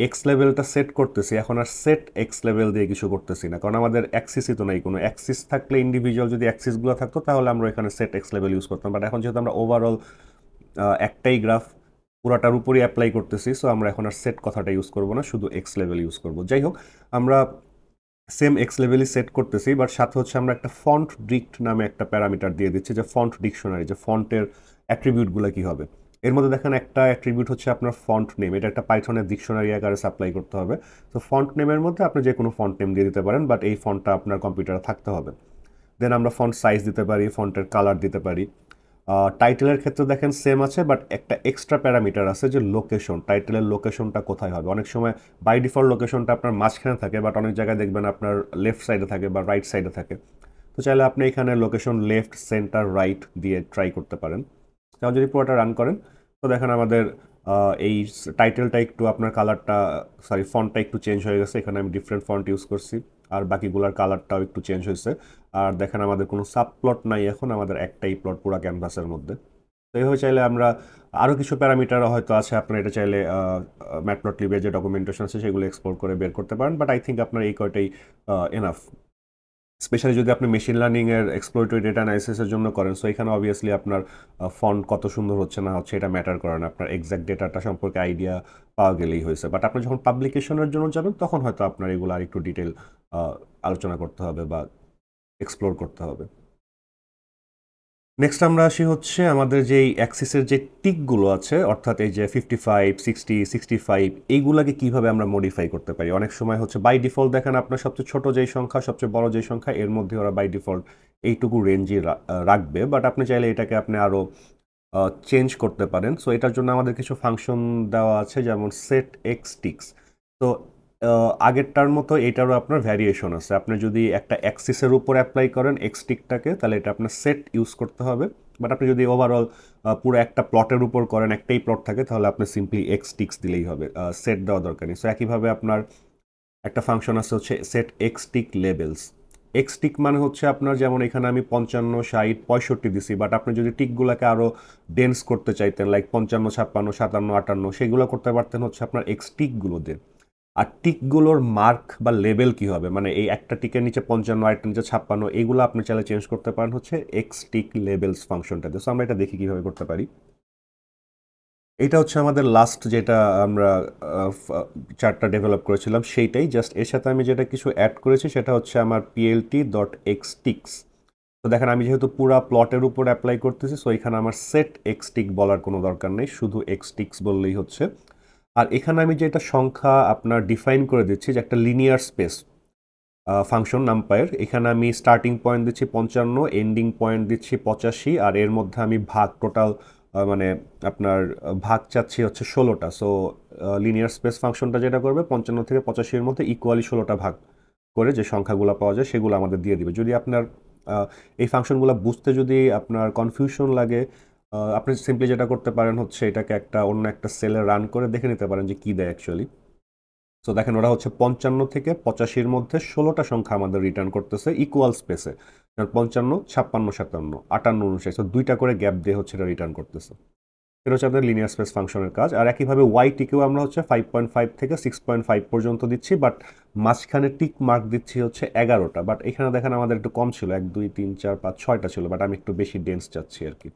এক্স লেভেলটা সেট করতেছি, এখন আর সেট এক্স লেভেল দিয়ে কিছু করতেছি না, কারণ আমাদের অ্যাক্সিসই তো নাই। কোনো অ্যাক্সিস থাকলে ইন্ডিভিজুয়াল যদি অ্যাক্সিসগুলো থাকতো তাহলে আমরা এখানে সেট এক্স লেভেল ইউজ করতাম। বাট এখন যেহেতু আমরা ওভারঅল একটাই গ্রাফ পুরাটার উপরই অ্যাপ্লাই করতেছি, সো আমরা এখন আর সেট কথাটা ইউজ করবো না, শুধু এক্স লেভেল ইউজ করবো। যাই হোক, আমরা সেম এক্স লেভেলই সেট করতেছি, বাট সাথে হচ্ছে আমরা একটা ফন্ট ডিক্ট নামে একটা প্যারামিটার দিয়ে দিচ্ছি, যে ফন্ট ডিকশনারি, যে ফন্টের অ্যাট্রিবিউটগুলো কী হবে। এর মধ্যে দেখেন একটা অ্যাট্রিবিউট হচ্ছে আপনার ফন্ট নেম, এটা একটা পাইথনের ডিকশনারি আকারে সাপ্লাই করতে হবে। তো ফন্ট নেমের মধ্যে আপনি যে কোনো ফন্ট নেম দিয়ে দিতে পারেন, বাট এই ফন্টটা আপনার কম্পিউটারে থাকতে হবে। দেন আমরা ফন্ট সাইজ দিতে পারি, ফন্টের কালার দিতে পারি। টাইটেলের ক্ষেত্রে দেখেন সেম আছে, বাট একটা এক্সট্রা প্যারামিটার আছে যে লোকেশন, টাইটেলের লোকেশনটা কোথায় হবে। অনেক সময় বাই ডিফল্ট লোকেশনটা আপনার মাঝখানে থাকে, বাট অনেক জায়গায় দেখবেন আপনার লেফট সাইডে থাকে বা রাইট সাইডে থাকে। তো চাইলে আপনি এখানে লোকেশন লেফট সেন্টার রাইট দিয়ে ট্রাই করতে পারেন। তাহলে যদি পুরোটা রান করেন, তো দেখেন আমাদের এই টাইটেলটা একটু আপনার কালারটা, সরি ফন্টটা একটু চেঞ্জ হয়ে গেছে, এখানে আমি ডিফারেন্ট ফন্ট ইউজ করছি, আর বাকিগুলোর কালারটাও একটু চেঞ্জ হয়েছে। আর দেখেন আমাদের কোনো সাব প্লট নাই, এখন আমাদের একটাই প্লট পুরো ক্যানভাসের মধ্যে। তো এইভাবে চাইলে আমরা আরও কিছু প্যারামিটার হয়তো আছে, আপনার এটা চাইলে ম্যাটপ্লটলিবের যে ডকুমেন্টেশন আছে সেগুলো এক্সপ্লোর করে বের করতে পারেন, বাট আই থিঙ্ক আপনার এই কয়টাই এনাফ। স্পেশালি যদি আপনি মেশিন লার্নিংয়ের এক্সপ্লোরেটরি ডেটা অ্যানালাইসিসের জন্য করেন, সো এখানে অবভিয়াসলি আপনার ফন্ট কত সুন্দর হচ্ছে না হচ্ছে এটা ম্যাটার করে না, আপনার এক্সাক্ট ডেটাটা সম্পর্কে আইডিয়া পাওয়া গেলেই হয়েছে। বাট আপনি যখন পাবলিকেশনের জন্য যাবেন তখন হয়তো আপনার এগুলো আর একটু ডিটেল আলোচনা করতে হবে বা এক্সপ্লোর করতে হবে। নেক্সট আমরা আসি হচ্ছে আমাদের যেই অ্যাক্সিসের যে টিকগুলো আছে, অর্থাৎ এই যে 55, 60, 65 এইগুলাকে কিভাবে আমরা মডিফাই করতে পারি। অনেক সময় হচ্ছে বাই ডিফল্ট দেখেন আপনার সবচেয়ে ছোট যেই সংখ্যা সবচেয়ে বড় যেই সংখ্যা এর মধ্যে ওরা বাই ডিফল্ট এইটুকু রেঞ্জই রাখবে, বাট আপনি চাইলে এটাকে আপনি আরও চেঞ্জ করতে পারেন। সো এটার জন্য আমাদের কিছু ফাংশন দেওয়া আছে, যেমন সেট এক্স টিক্স। তো আগেরটার মতো এটারও আপনার ভ্যারিয়েশন আছে। আপনি যদি একটা অ্যাক্সিসের উপর অ্যাপ্লাই করেন এক্স টিকটাকে, তাহলে এটা আপনার সেট ইউজ করতে হবে। বাট আপনি যদি ওভারঅল পুরো একটা প্লটের উপর করেন, একটাই প্লট থাকে, তাহলে আপনি সিম্পলি এক্স টিক্স দিলেই হবে, সেট দেওয়া দরকার নেই। সো একইভাবে আপনার একটা ফাংশন আছে হচ্ছে set x tick labels. X tick মানে হচ্ছে আপনার, যেমন এখানে আমি 55, 60, 65 দিছি, বাট আপনি যদি টিকগুলোকে আরও ডেন্স করতে চাইতেন, লাইক 55, 56, 57, 58, সেগুলো করতে পারতেন হচ্ছে আপনার এক্স টিকগুলো দিয়ে। আর টিকগুলোর মার্ক বা লেবেল কি হবে, মানে এই একটা টিকের নিচে 55, আরেকটা নিচে 56, এগুলো আপনি চাইলে চেঞ্জ করতে পারেন হচ্ছে এক্স টিক লেবেলস ফাংশনটাতে। সো আমরা এটা দেখি কীভাবে করতে পারি। এটা হচ্ছে আমাদের লাস্ট যেটা আমরা চার্টটা ডেভেলপ করেছিলাম সেইটাই, জাস্ট এর সাথে আমি যেটা কিছু অ্যাড করেছি সেটা হচ্ছে আমার plt.xticks। তো দেখেন আমি যেহেতু পুরো প্লটের উপর অ্যাপ্লাই করতেছি, সো এখানে আমার সেট xtick বলার কোনো দরকার নেই, শুধু xticks বললেই হচ্ছে। আর এখানে আমি যেটা সংখ্যা আপনার ডিফাইন করে দিচ্ছি যে একটা লিনিয়ার স্পেস ফাংশন নাম্পায়ের, এখানে আমি স্টার্টিং পয়েন্ট দিচ্ছি 55, এন্ডিং পয়েন্ট দিচ্ছি 85, আর এর মধ্যে আমি ভাগ টোটাল মানে আপনার ভাগ চাচ্ছি হচ্ছে 16টা। সো লিনিয়ার স্পেস ফাংশনটা যেটা করবে 55 থেকে 85-এর মধ্যে ইকুয়ালি 16টা ভাগ করে যে সংখ্যাগুলো পাওয়া যায় সেগুলো আমাদের দিয়ে দিবে। যদি আপনার এই ফাংশনগুলো বুঝতে যদি আপনার কনফিউশন লাগে, আপনি সিম্পলি যেটা করতে পারেন হচ্ছে এটাকে একটা অন্য একটা সেলে রান করে দেখে নিতে পারেন যে কী দেয় অ্যাকচুয়ালি। সো দেখেন ওরা হচ্ছে 55 থেকে 85-এর মধ্যে 16টা সংখ্যা আমাদের রিটার্ন করতেছে ইকুয়াল স্পেসে। 55, 56, 57, 58, 59, সো দুইটা করে গ্যাপ দিয়ে হচ্ছে এটা রিটার্ন করতেছে। এটা হচ্ছে আমাদের লিনিয়ার স্পেস ফাংশনের কাজ। আর একইভাবে ওয়াইটিকেও আমরা হচ্ছে 5.5 থেকে 6.5 পর্যন্ত দিচ্ছি, বাট মাঝখানে টিক মার্ক দিচ্ছি হচ্ছে 11টা। বাট এখানে দেখেন আমাদের একটু কম ছিল, 1, 2, 3, 4, 5, 6টা ছিল, বাট আমি একটু বেশি ডেন্স চাচ্ছি আর কি।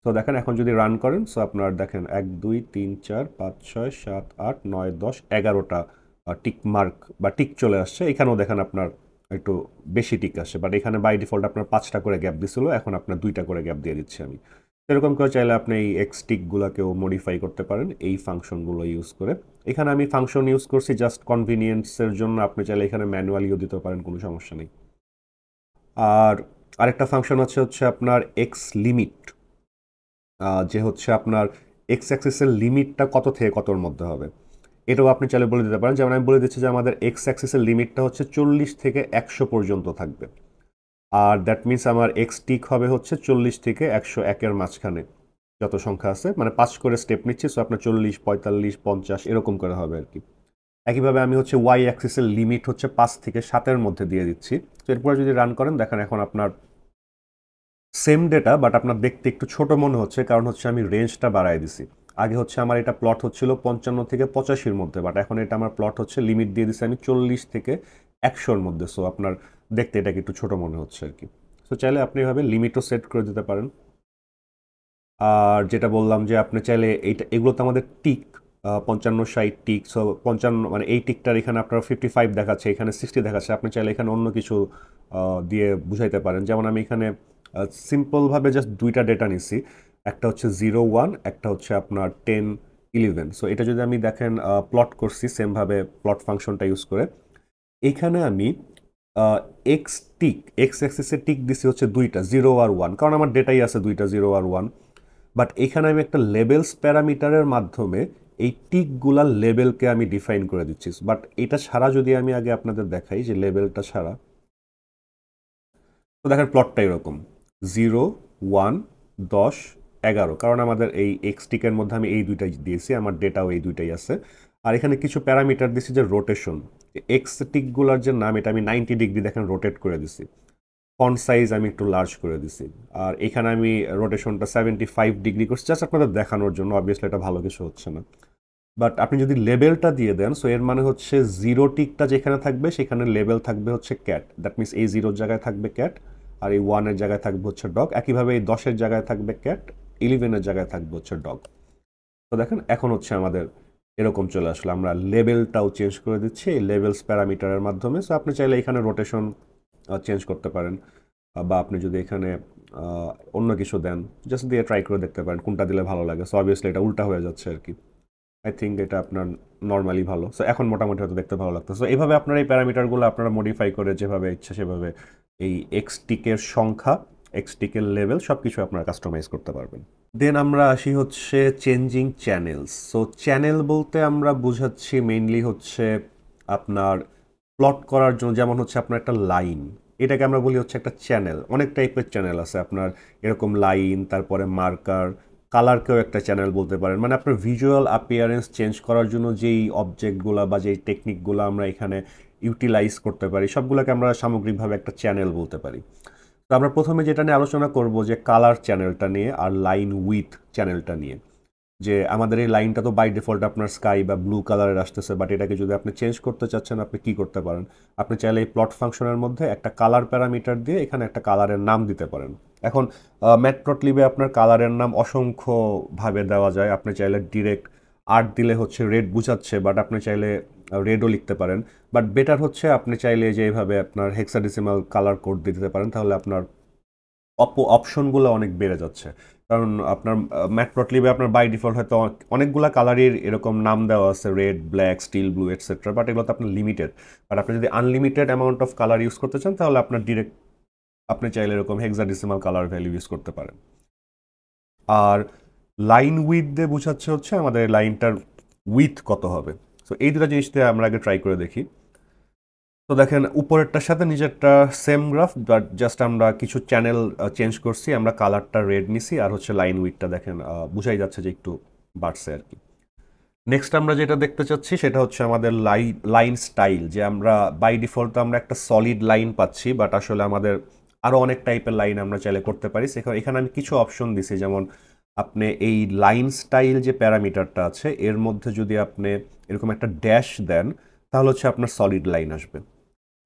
তো দেখেন এখন যদি রান করেন, সো আপনার দেখেন 1, 2, 3, 4, 5, 6, 7, 8, 9, 10, 11টা টিক মার্ক বা টিক চলে আসছে। এখানেও দেখেন আপনার একটু বেশি টিক আসছে, বাট এখানে বাই ডিফল্ট আপনার 5টা করে গ্যাপ দিছিল, এখন আপনার 2টা করে গ্যাপ দিয়ে দিচ্ছি আমি। এরকম করে চাইলে আপনি এই এক্স টিকগুলোকেও মডিফাই করতে পারেন এই ফাংশনগুলো ইউজ করে। এখানে আমি ফাংশন ইউজ করছি জাস্ট কনভিনিয়েন্সের জন্য, আপনি চাইলে এখানে ম্যানুয়ালিও দিতে পারেন, কোনো সমস্যা নেই। আর আরেকটা ফাংশন হচ্ছে আপনার এক্স লিমিট, যে হচ্ছে আপনার এক্স অ্যাক্সিসের লিমিটটা কত থেকে কতর মধ্যে হবে, এটাও আপনি চাইলে বলে দিতে পারেন। যেমন আমি বলে দিচ্ছি যে আমাদের এক্স অ্যাক্সিসের লিমিটটা হচ্ছে 40 থেকে 100 পর্যন্ত থাকবে, আর দ্যাট মিনস আমার এক্স টিক হবে হচ্ছে 40 থেকে 101-এর মাঝখানে যত সংখ্যা আছে, মানে 5 করে স্টেপ নিচ্ছি, সো আপনার 40, 45, 50 এরকম করে হবে আর কি। একইভাবে আমি হচ্ছে ওয়াই অ্যাক্সিসের লিমিট হচ্ছে 5 থেকে 7-এর মধ্যে দিয়ে দিচ্ছি। তো এরপরে যদি রান করেন দেখেন এখন আপনার সেম ডেটা, বাট আপনার দেখতে একটু ছোট মনে হচ্ছে, কারণ হচ্ছে আমি রেঞ্জটা বাড়াই দিছি। আগে হচ্ছে আমার এটা প্লট হচ্ছিল 55 থেকে 85-এর মধ্যে, বাট এখন এটা আমার প্লট হচ্ছে লিমিট দিয়ে দিছি আমি 40 থেকে 100-এর মধ্যে। সো আপনার দেখতে এটাকে একটু ছোট মনে হচ্ছে আর কি। সো চাইলে আপনি এভাবে লিমিটও সেট করে দিতে পারেন। আর যেটা বললাম যে আপনি চাইলে এগুলো তো আমাদের টিক 55, 60 টিক। সো 55 মানে এই টিকটার এখানে আপনার 55 দেখাচ্ছে, এখানে 60 দেখাচ্ছে, আপনি চাইলে এখানে অন্য কিছু দিয়ে বুঝাইতে পারেন। যেমন আমি এখানে সিম্পলভাবে জাস্ট দুইটা ডেটা নিচ্ছি, একটা হচ্ছে 0, 1, একটা হচ্ছে আপনার 10, 11। সো এটা যদি আমি দেখেন প্লট করছি সেমভাবে প্লট ফাংশনটা ইউজ করে, এইখানে আমি এক্স টিক এক্স অ্যাক্সিসের টিক দিছি হচ্ছে দুইটা 0 আর 1, কারণ আমার ডেটাই আছে দুইটা 0 আর 1। বাট এখানে আমি একটা লেবেলস প্যারামিটারের মাধ্যমে এই টিকগুলার লেবেলকে আমি ডিফাইন করে দিচ্ছি। বাট এটা ছাড়া যদি আমি আগে আপনাদের দেখাই যে লেবেলটা ছাড়া, তো দেখেন প্লটটা এরকম 0, 1, 10, 11, কারণ আমাদের এই এক্স টিকের মধ্যে আমি এই দুইটাই দিয়েছি, আমার ডেটাও এই দুইটাই আছে। আর এখানে কিছু প্যারামিটার দিছি যে রোটেশন, এক্স টিকগুলার যে নাম এটা আমি 90 ডিগ্রি দেখেন রোটেট করে দিছি। ফন্ট সাইজ আমি একটু লার্জ করে দিছি, আর এখানে আমি রোটেশনটা 75 ডিগ্রি করছি, জাস্ট আপনাদের দেখানোর জন্য। অবভিয়াসলি এটা ভালো কিছু হচ্ছে না, বাট আপনি যদি লেবেলটা দিয়ে দেন, সো এর মানে হচ্ছে জিরো টিকটা যেখানে থাকবে সেখানে লেবেল থাকবে হচ্ছে ক্যাট, দ্যাট মিনস এই জিরোর জায়গায় থাকবে ক্যাট, আর এই 1-এর জায়গায় থাকবে হচ্ছে ডগ। একইভাবে এই 10-এর জায়গায় থাকবে ক্যাট, 11-এর জায়গায় থাকবে হচ্ছে ডগ। তো দেখেন এখন হচ্ছে আমাদের এরকম চলে আসলো, আমরা লেবেলটাও চেঞ্জ করে দিচ্ছি এই লেবেলস প্যারামিটারের মাধ্যমে। সো আপনি চাইলে এখানে রোটেশন চেঞ্জ করতে পারেন, বা আপনি যদি এখানে অন্য কিছু দেন, জাস্ট দিয়ে ট্রাই করে দেখতে পারেন কোনটা দিলে ভালো লাগে। সো অবভিয়াসলি এটা উল্টা হয়ে যাচ্ছে আর কি, আই থিঙ্ক এটা আপনার নর্মালি ভালো। সো এখন মোটামুটি হয়তো দেখতে ভালো লাগতো। সো এইভাবে আপনার এই প্যারামিটারগুলো আপনারা মডিফাই করে যেভাবে ইচ্ছা সেভাবে এই এক্স টিকের সংখ্যা, এক্স টিকের লেভেল সব কিছু আপনারা কাস্টমাইজ করতে পারবেন। দেন আমরা আসি হচ্ছে চেঞ্জিং চ্যানেলস। সো চ্যানেল বলতে আমরা বুঝাচ্ছি মেইনলি হচ্ছে আপনার প্লট করার জন্য, যেমন হচ্ছে আপনার একটা লাইন, এটাকে আমরা বলি হচ্ছে একটা চ্যানেল। অনেক টাইপের চ্যানেল আছে আপনার, এরকম লাইন, তারপরে মার্কার, কালারকেও একটা চ্যানেল বলতে পারেন। মানে আপনার ভিজুয়াল অ্যাপিয়ারেন্স চেঞ্জ করার জন্য যেই অবজেক্টগুলো বা যেই টেকনিকগুলো আমরা এখানে ইউটিলাইজ করতে পারি সবগুলোকে আমরা সামগ্রিকভাবে একটা চ্যানেল বলতে পারি। তো আমরা প্রথমে যেটা নিয়ে আলোচনা করব যে কালার চ্যানেলটা নিয়ে আর লাইন উইথ চ্যানেলটা নিয়ে। যে আমাদের এই লাইনটা তো বাই ডিফল্ট আপনার স্কাই বা ব্লু কালারের আসতেছে, বাট এটাকে যদি আপনি চেঞ্জ করতে চাচ্ছেন আপনি কি করতে পারেন, আপনি চাইলে এই প্লট ফাংশনের মধ্যে একটা কালার প্যারামিটার দিয়ে এখানে একটা কালারের নাম দিতে পারেন। এখন ম্যাটপ্লটলিবে আপনার কালারের নাম অসংখ্যভাবে দেওয়া যায়। আপনি চাইলে ডিরেক্ট আর্ট দিলে হচ্ছে রেড বুঝাচ্ছে, বাট আপনি চাইলে রেডও লিখতে পারেন। বাট বেটার হচ্ছে আপনি চাইলে যে এইভাবে আপনার হেক্সাডেসিমাল কালার কোড দিতে পারেন, তাহলে আপনার অপশনগুলো অনেক বেড়ে যাচ্ছে। কারণ আপনার ম্যাটপ্লটলিবে আপনার বাই ডিফল্ট হয়তো অনেকগুলো কালারের এরকম নাম দেওয়া আছে, red, black, steel blue etcetera, but এগুলো তো আপনার লিমিটেড। বাট আপনি যদি unlimited amount of colour use করতে চান তাহলে আপনার ডিরেক্ট আপনি চাইলে এরকম হেক্সাডেসিমাল কালার ভ্যালু ইউজ করতে পারেন। আর লাইন উইথ দিয়ে বোঝাচ্ছে হচ্ছে আমাদের লাইনটার উইথ কত হবে। সো এই দুটো জিনিস দিয়ে আমরা আগে ট্রাই করে দেখি। তো দেখেন উপরেরটার সাথে নিচেরটা সেম গ্রাফ, বাট জাস্ট আমরা কিছু চ্যানেল চেঞ্জ করছি। আমরা কালারটা রেড নিছি, আর হচ্ছে লাইন উইথটা দেখেন বুঝাই যাচ্ছে যে একটু বাড়ছে আর কি। নেক্সট আমরা যেটা দেখতে চাচ্ছি সেটা হচ্ছে আমাদের লাইন স্টাইল। যে আমরা বাই ডিফল্ট আমরা একটা সলিড লাইন পাচ্ছি, বাট আসলে আমাদের আরও অনেক টাইপের লাইন আমরা চাইলে করতে পারি। এখানে আমি কিছু অপশন দিছি, যেমন আপনি এই লাইন স্টাইল যে প্যারামিটারটা আছে এর মধ্যে যদি আপনি এরকম একটা ড্যাশ দেন তাহলে হচ্ছে আপনার সলিড লাইন আসবে।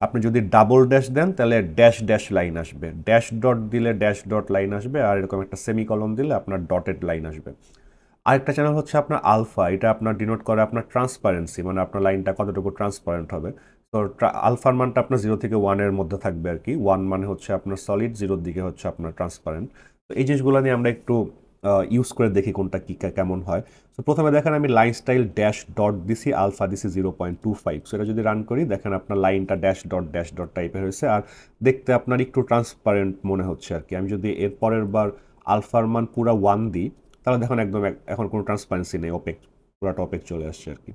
আপনি যদি ডাবল ড্যাশ দেন তাহলে ড্যাশ ড্যাশ লাইন আসবে, ড্যাশ ডট দিলে ড্যাশ ডট লাইন আসবে, আর এরকম একটা সেমিকলন দিলে আপনার ডটেড লাইন আসবে। আরেকটা চ্যানেল হচ্ছে আপনার আলফা, এটা আপনার ডিনোট করে আপনার ট্রান্সপারেন্সি, মানে আপনার লাইনটা কতটুকু ট্রান্সপারেন্ট হবে। তো আলফার মানটা আপনার 0 থেকে 1-এর মধ্যে থাকবে আর কি। 1 মানে হচ্ছে আপনার সলিড, 0-র দিকে হচ্ছে আপনার ট্রান্সপারেন্ট। তো এই জিনিসগুলো নিয়ে আমরা একটু ইউজ করে দেখি কোনটা কী কেমন হয়। তো প্রথমে দেখেন আমি লাইন স্টাইল ড্যাশ ডট দিছি, আলফা দিছি 0.25। সো এটা যদি রান করি দেখেন আপনার লাইনটা ড্যাশ ডট টাইপের হয়েছে, আর দেখতে আপনার একটু ট্রান্সপারেন্ট মনে হচ্ছে আর কি। আমি যদি এর পরের বার আলফার মান পুরা 1 দিই তাহলে দেখুন একদম এখন কোনো ট্রান্সপারেন্সি নেই, ওপেক, পুরাটা ওপেক চলে আসছে আর কি।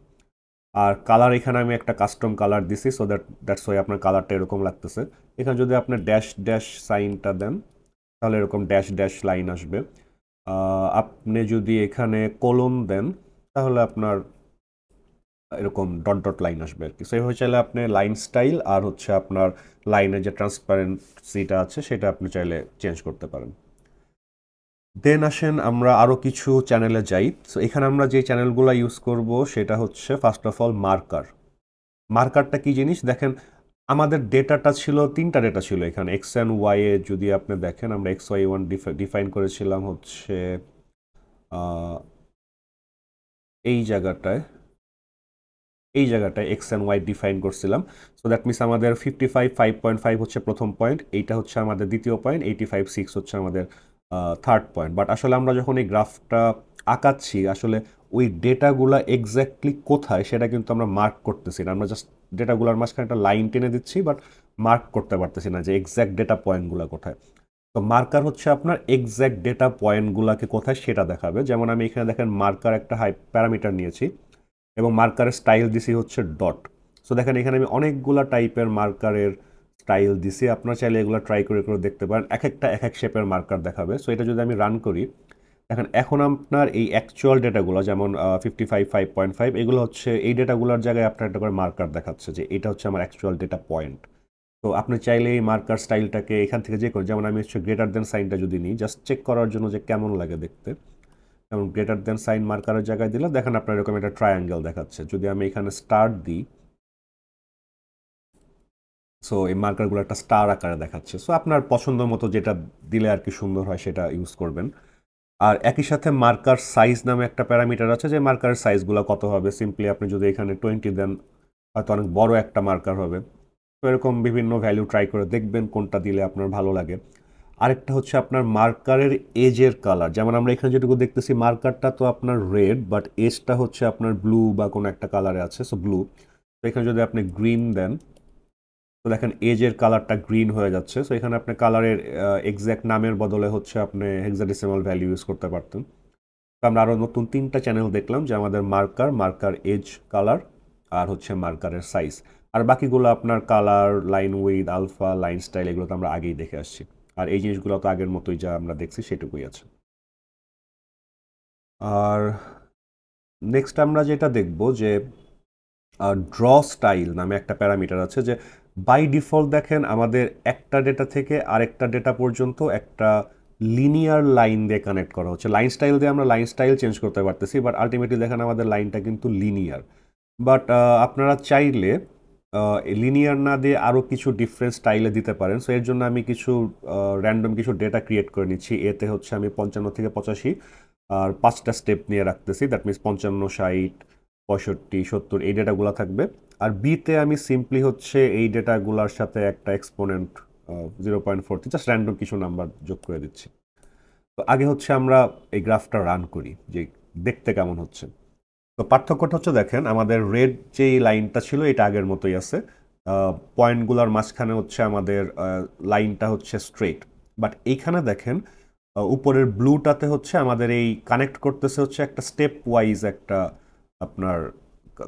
আর কালার এখানে আমি একটা কাস্টম কালার দিছি, সো দ্যাটস ওয়াই আপনার কালারটা এরকম লাগতেছে। এখানে যদি আপনি ড্যাশ ড্যাশ সাইনটা দেন তাহলে এরকম ড্যাশ ড্যাশ লাইন আসবে। আপনি যদি এখানে কোলন দেন তাহলে আপনার এরকম ডট ডট লাইন আসবে আর কি। সো এইভাবে চাইলে আপনি লাইন স্টাইল আর হচ্ছে আপনার লাইনের যে ট্রান্সপারেন্সিটা আছে সেটা আপনি চাইলে চেঞ্জ করতে পারেন। দেন আসেন আমরা আরও কিছু চ্যানেলে যাই। সো এখানে আমরা যে চ্যানেলগুলো ইউজ করব সেটা হচ্ছে ফার্স্ট অফ অল মার্কার। মার্কারটা কি জিনিস দেখেন, আমাদের ডেটাটা ছিল 3টা ডেটা ছিল এখানে এক্স অ্যান্ড ওয়াই এ। যদি আপনি দেখেন আমরা এক্স ওয়াই ওয়ান ডিফাইন করেছিলাম হচ্ছে এই জায়গাটায়, এক্স অ্যান্ড ওয়াই ডিফাইন করছিলাম। সো দ্যাট মিনস আমাদের 55.5 হচ্ছে প্রথম পয়েন্ট, এইটা হচ্ছে আমাদের দ্বিতীয় পয়েন্ট, 85.6 হচ্ছে আমাদের থার্ড পয়েন্ট। বাট আসলে আমরা যখন এই গ্রাফটা আঁকাচ্ছি আসলে ওই ডেটাগুলো এক্স্যাক্টলি কোথায় সেটা কিন্তু আমরা মার্ক করতেছি না, আমরা জাস্ট ডেটাগুলোর মাঝখানে একটা লাইন টেনে দিচ্ছি, বাট মার্ক করতে পারতেছি না যে এক্স্যাক্ট ডেটা পয়েন্টগুলো কোথায়। তো মার্কার হচ্ছে আপনার এক্স্যাক্ট ডেটা পয়েন্টগুলোকে কোথায় সেটা দেখাবে। যেমন আমি এখানে দেখেন মার্কার একটা হাই প্যারামিটার নিয়েছি এবং মার্কারের স্টাইল দিছি হচ্ছে ডট। সো দেখেন এখানে আমি অনেকগুলা টাইপের মার্কারের স্টাইল দিছি, আপনারা চাইলে এগুলো ট্রাই করে করে দেখতে পারেন, এক একটা এক এক শেপের মার্কার দেখাবে। সো এটা যদি আমি রান করি দেখেন এখন আপনার এই অ্যাকচুয়াল ডেটাগুলো যেমন 55.5 এগুলো হচ্ছে এই ডেটাগুলোর জায়গায় আপনার একটা করে মার্কার দেখাচ্ছে যে এটা হচ্ছে আমার অ্যাকচুয়াল ডেটা পয়েন্ট। তো আপনি চাইলে এই মার্কার স্টাইলটাকে এখান থেকে যে করে, যেমন আমি হচ্ছে গ্রেটার দেন সাইনটা যদি নিই জাস্ট চেক করার জন্য যে কেমন লাগে দেখতে, যেমন গ্রেটার দেন সাইন মার্কারের জায়গায় দিলে দেখেন আপনার এরকম একটা ট্রায়াঙ্গেল দেখাচ্ছে। যদি আমি এখানে স্টার্ট দিই, সো এই মার্কারগুলো একটা স্টার আকারে দেখাচ্ছে। সো আপনার পছন্দ মতো যেটা দিলে আর কি সুন্দর হয় সেটা ইউজ করবেন। আর একই সাথে মার্কার সাইজ নামে একটা প্যারামিটার আছে, যে মার্কারের সাইজগুলো কত হবে। সিম্পলি আপনি যদি এখানে 20 দেন হয়তো অনেক বড় একটা মার্কার হবে। তো এরকম বিভিন্ন ভ্যালু ট্রাই করে দেখবেন কোনটা দিলে আপনার ভালো লাগে। আরেকটা হচ্ছে আপনার মার্কারের এজের কালার, যেমন আমরা এখানে যেটুকু দেখতেছি মার্কারটা তো আপনার রেড, বাট এজটা হচ্ছে আপনার ব্লু বা কোনো একটা কালারে আছে, সো ব্লু। তো এখানে যদি আপনি গ্রিন দেন, তো দেখেন এজের কালারটা গ্রিন হয়ে যাচ্ছে। সো এখানে আপনি কালারের এক্স্যাক্ট নামের বদলে হচ্ছে আপনি হেক্সাডেসিমাল ভ্যালু ইউজ করতে পারতেন। তো আমরা আরও নতুন 3টা চ্যানেল দেখলাম, যে আমাদের মার্কার এজ, কালার আর হচ্ছে মার্কারের সাইজ। আর বাকিগুলো আপনার colour, line width, alpha, line style, এগুলো তো আমরা আগেই দেখে আসছি। আর এই জিনিসগুলো তো আগের মতোই যা আমরা দেখছি সেটুকুই আছে। আর নেক্সট আমরা যেটা দেখব যে ড্র স্টাইল নামে একটা প্যারামিটার আছে, যে বাই ডিফল্ট দেখেন আমাদের একটা ডেটা থেকে আরেকটা ডেটা পর্যন্ত একটা লিনিয়ার লাইন দিয়ে কানেক্ট করা হচ্ছে। লাইন স্টাইল দিয়ে আমরা লাইন স্টাইল চেঞ্জ করতে পারতেছি, বাট আলটিমেটলি দেখেন আমাদের লাইনটা কিন্তু লিনিয়ার। বাট আপনারা চাইলে লিনিয়ার না দিয়ে আরও কিছু ডিফারেন্ট স্টাইলে দিতে পারেন। সো এর জন্য আমি কিছু র্যান্ডম কিছু ডেটা ক্রিয়েট করে নিচ্ছি। এতে হচ্ছে আমি 55 থেকে 85 আর 5টা স্টেপ নিয়ে রাখতেছি, দ্যাট মিনস 55, 60, 65, 70 এই ডেটাগুলো থাকবে। আর বিতে আমি সিম্পলি হচ্ছে এই ডেটাগুলোর সাথে একটা এক্সপোনেন্ট 0.4 জাস্ট র্যান্ডম কিছু নাম্বার যোগ করে দিচ্ছি। তো আগে হচ্ছে আমরা এই গ্রাফটা রান করি যে দেখতে কেমন হচ্ছে। তো পার্থক্যটা হচ্ছে দেখেন আমাদের রেড যেই লাইনটা ছিল এটা আগের মতোই আছে, পয়েন্টগুলোর মাঝখানে হচ্ছে আমাদের লাইনটা হচ্ছে স্ট্রেট। বাট এইখানে দেখেন উপরের ব্লুটাতে হচ্ছে আমাদের এই কানেক্ট করতেছে হচ্ছে একটা স্টেপ ওয়াইজ একটা আপনার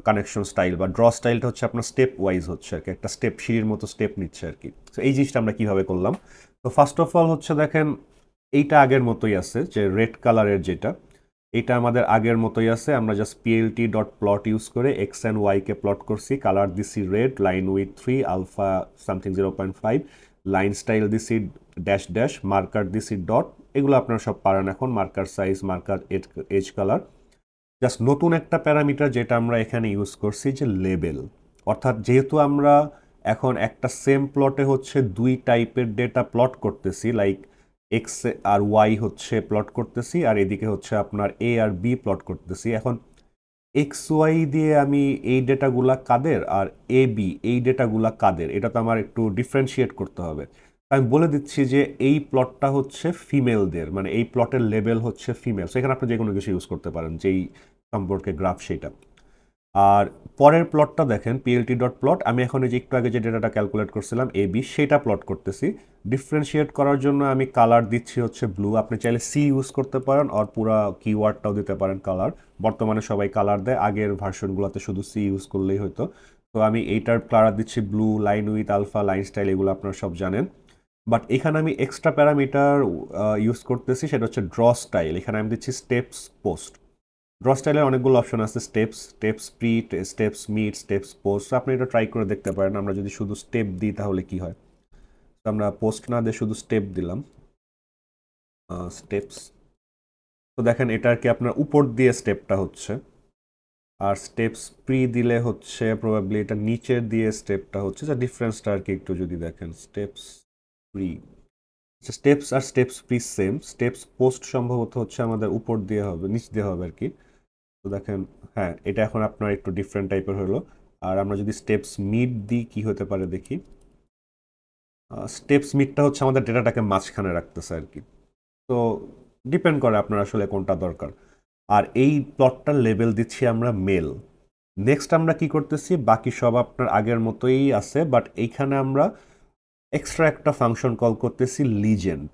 কানেকশন স্টাইল বা ড্র স্টাইলটা হচ্ছে আপনার স্টেপ ওয়াইজ হচ্ছে আর কি, একটা স্টেপ সিঁড়ির মতো স্টেপ নিচ্ছে আর কি। তো এই জিনিসটা আমরা কিভাবে করলাম, তো ফার্স্ট অফ অল হচ্ছে দেখেন এইটা আগের মতোই আছে, যে রেড কালারের যেটা এটা আমাদের আগের মতোই আছে। আমরা just PLT dot plot use করে এক্স অ্যান্ড ওয়াইকে প্লট করছি। কালার দিছি red, line width 3, alpha something 0.5, line style দিছি ড্যাশ ড্যাশ, মার্কার দিছি ডট। এগুলো আপনারা সব পারেন এখন, marker size, marker edge, colour. Just নতুন একটা প্যারামিটার যেটা আমরা এখানে ইউজ করছি যে লেবেল। অর্থাৎ যেহেতু আমরা এখন একটা সেম প্লটে হচ্ছে দুই টাইপের ডেটা প্লট করতেছি, লাইক এক্স আর ওয়াই হচ্ছে প্লট করতেছি, আর এদিকে হচ্ছে আপনার এ আর বি প্লট করতেছি। এখন এক্স ওয়াই দিয়ে আমি এই ডেটাগুলা কাদের আর এ বি এই ডেটাগুলা কাদের, এটা তো আমার একটু ডিফারেন্সিয়েট করতে হবে। আমি বলে দিচ্ছি যে এই প্লটটা হচ্ছে ফিমেলদের, মানে এই প্লটের লেভেল হচ্ছে ফিমেল। সেখানে আপনি যে কোনো কিছু ইউজ করতে পারেন যেই সম্পর্কে গ্রাফ সেটা। আর পরের প্লটটা দেখেন পিএলটি ডট প্লট, আমি এখন এই যে একটু আগে যে ডেটাটা ক্যালকুলেট করছিলাম এ বি, সেটা প্লট করতেছি। ডিফারেন্সিয়েট করার জন্য আমি কালার দিচ্ছি হচ্ছে ব্লু। আপনি চাইলে সি ইউজ করতে পারেন আর পুরা কিওয়ার্ডটাও দিতে পারেন কালার। বর্তমানে সবাই কালার দেয়, আগের ভার্সনগুলোতে শুধু সি ইউজ করলেই হতো। তো আমি এইটার কালার দিচ্ছি blue, line width, alpha, line style, এগুলো আপনারা সব জানেন। বাট এখানে আমি এক্সট্রা প্যারামিটার ইউজ করতেছি, সেটা হচ্ছে ড্র স্টাইল। এখানে আমি দিচ্ছি স্টেপস পোস্ট। ড্র স্টাইলের অনেকগুলো অপশন আছে, steps pre, steps mid, steps post. আপনি এটা ট্রাই করে দেখতে পারেন। আমরা যদি শুধু স্টেপ দিই তাহলে কি হয়, তো আমরা পোস্ট না দিয়ে শুধু স্টেপ দিলাম, স্টেপস। তো দেখেন এটা আর কি আপনার উপর দিয়ে স্টেপটা হচ্ছে, আর স্টেপস প্রি দিলে হচ্ছে প্রবাবলি এটা নিচের দিয়ে স্টেপটা হচ্ছে। যা ডিফারেন্সটা আর কি একটু যদি দেখেন, স্টেপস প্রি, স্টেপস আর steps pre same. Steps post সম্ভবত হচ্ছে আমাদের উপর দিয়ে হবে, নিচ দিয়ে হবে আর কি। তো দেখেন হ্যাঁ এটা এখন আপনার একটু ডিফারেন্ট টাইপের হলো। আর আমরা যদি স্টেপস মিড দিই কি হতে পারে দেখি, স্টেপস মিডটা হচ্ছে আমাদের ডেটাটাকে মাঝখানে রাখতেছে আর কি। তো ডিপেন্ড করে আপনার আসলে কোনটা দরকার। আর এই প্লটটার লেভেল দিচ্ছি আমরা মেল। নেক্সট আমরা কি করতেছি, বাকি সব আপনার আগের মতোই আছে, বাট এইখানে আমরা এক্সট্রা একটা ফাংশন কল করতেছি লিজেন্ড।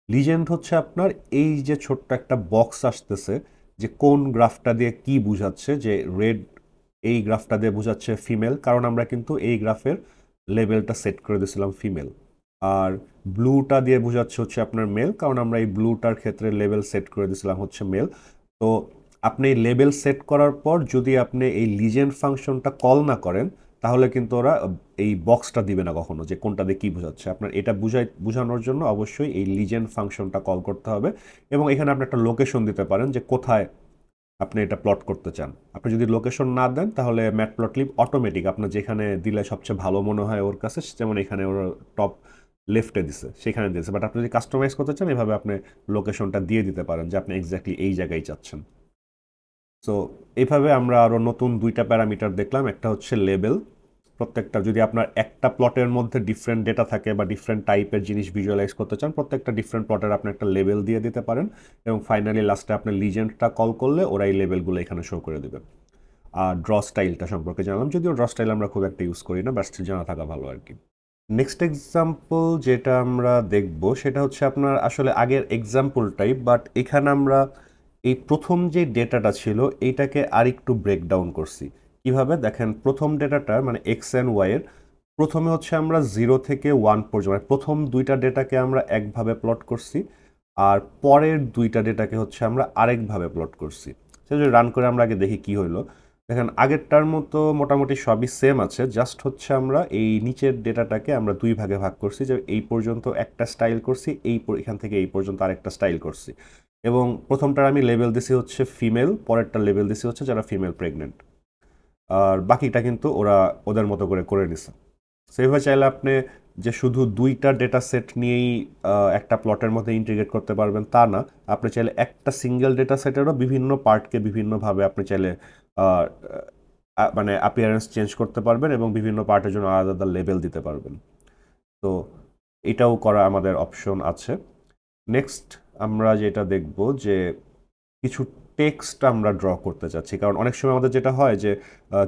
লিজেন্ড হচ্ছে আপনার এই যে ছোট্ট একটা বক্স আসতেছে, যে কোন গ্রাফটা দিয়ে কি বুঝাচ্ছে, যে রেড এই গ্রাফটা দিয়ে বোঝাচ্ছে ফিমেল, কারণ আমরা কিন্তু এই গ্রাফের লেভেলটা সেট করে দিয়েছিলাম ফিমেল। আর ব্লুটা দিয়ে বোঝাচ্ছে হচ্ছে আপনার মেল, কারণ আমরা এই ব্লুটার ক্ষেত্রে লেভেল সেট করে দিয়েছিলাম হচ্ছে মেল। তো আপনি লেভেল সেট করার পর যদি আপনি এই লিজেন্ড ফাংশনটা কল না করেন, তাহলে কিন্তু ওরা এই বক্সটা দিবে না কখনো যে কোনটা দিয়ে কী বোঝাচ্ছে। আপনার এটা বোঝানোর জন্য অবশ্যই এই লিজেন্ড ফাংশনটা কল করতে হবে, এবং এখানে আপনি একটা লোকেশন দিতে পারেন যে কোথায় আপনি এটা প্লট করতে চান। আপনি যদি লোকেশন না দেন তাহলে ম্যাটপ্লটলিব অটোমেটিক আপনার যেখানে দিলে সবচেয়ে ভালো মনে হয় ওর কাছে, যেমন এখানে ওর টপ লেফটে দিছে সেখানে দিয়েছে, বাট আপনি যদি কাস্টমাইজ করতে চান এভাবে আপনি লোকেশনটা দিয়ে দিতে পারেন যে আপনি এক্স্যাক্টলি এই জায়গায় চাচ্ছেন। সো এইভাবে আমরা আরও নতুন দুইটা প্যারামিটার দেখলাম। একটা হচ্ছে লেবেল, প্রত্যেকটা যদি আপনার একটা প্লটের মধ্যে ডিফারেন্ট ডেটা থাকে বা ডিফারেন্ট টাইপের জিনিস ভিজুয়ালাইজ করতে চান, প্রত্যেকটা ডিফারেন্ট প্লটের আপনি একটা লেবেল দিয়ে দিতে পারেন, এবং ফাইনালি লাস্টে আপনি লিজেন্ডটা কল করলে ওরা এই লেবেলগুলো এখানে শো করে দেবে। আর ড্র স্টাইলটা সম্পর্কে জানলাম, যদিও ড্র স্টাইল আমরা খুব একটা ইউজ করি না, বাট স্টিল জানা থাকা ভালো আর কি। নেক্সট এক্সাম্পল যেটা আমরা দেখব সেটা হচ্ছে আপনার আসলে আগের এক্সাম্পলটাই, বাট এখানে আমরা এই প্রথম যে ডেটাটা ছিল এইটাকে আরেকটু ব্রেকডাউন করছি। কিভাবে দেখেন, প্রথম ডেটাটা মানে এক্স অ্যান্ড ওয়াইয়ের প্রথমে হচ্ছে আমরা 0 থেকে 1 পর্যন্ত, মানে প্রথম দুইটা ডেটাকে আমরা একভাবে প্লট করছি, আর পরের দুইটা ডেটাকে হচ্ছে আমরা আরেকভাবে প্লট করছি। সেটা যদি রান করে আমরা আগে দেখি কি হইলো। দেখেন আগেরটার মতো মোটামুটি সবই সেম আছে, জাস্ট হচ্ছে আমরা এই নিচের ডেটাটাকে আমরা দুই ভাগে ভাগ করছি, যে এই পর্যন্ত একটা স্টাইল করছি, এখান থেকে এই পর্যন্ত আরেকটা স্টাইল করছি, এবং প্রথমটার আমি লেবেল দিছি হচ্ছে ফিমেল, পরেরটা লেবেল দিছি হচ্ছে যারা ফিমেল প্রেগনেন্ট, আর বাকিটা কিন্তু ওরা ওদের মতো করে করে নিছে। সেইভাবে চাইলে আপনি যে শুধু দুইটা ডেটা সেট নিয়েই একটা প্লটের মধ্যে ইন্টিগ্রেট করতে পারবেন তা না, আপনি চাইলে একটা সিঙ্গেল ডেটা সেটেরও বিভিন্ন পার্টকে বিভিন্নভাবে আপনি চাইলে মানে অ্যাপিয়ারেন্স চেঞ্জ করতে পারবেন এবং বিভিন্ন পার্টের জন্য আলাদা আলাদা লেবেল দিতে পারবেন। তো এটাও করা আমাদের অপশন আছে। নেক্সট আমরা যেটা দেখব যে কিছু টেক্সট আমরা ড্র করতে চাচ্ছি, কারণ অনেক সময় আমাদের যেটা হয় যে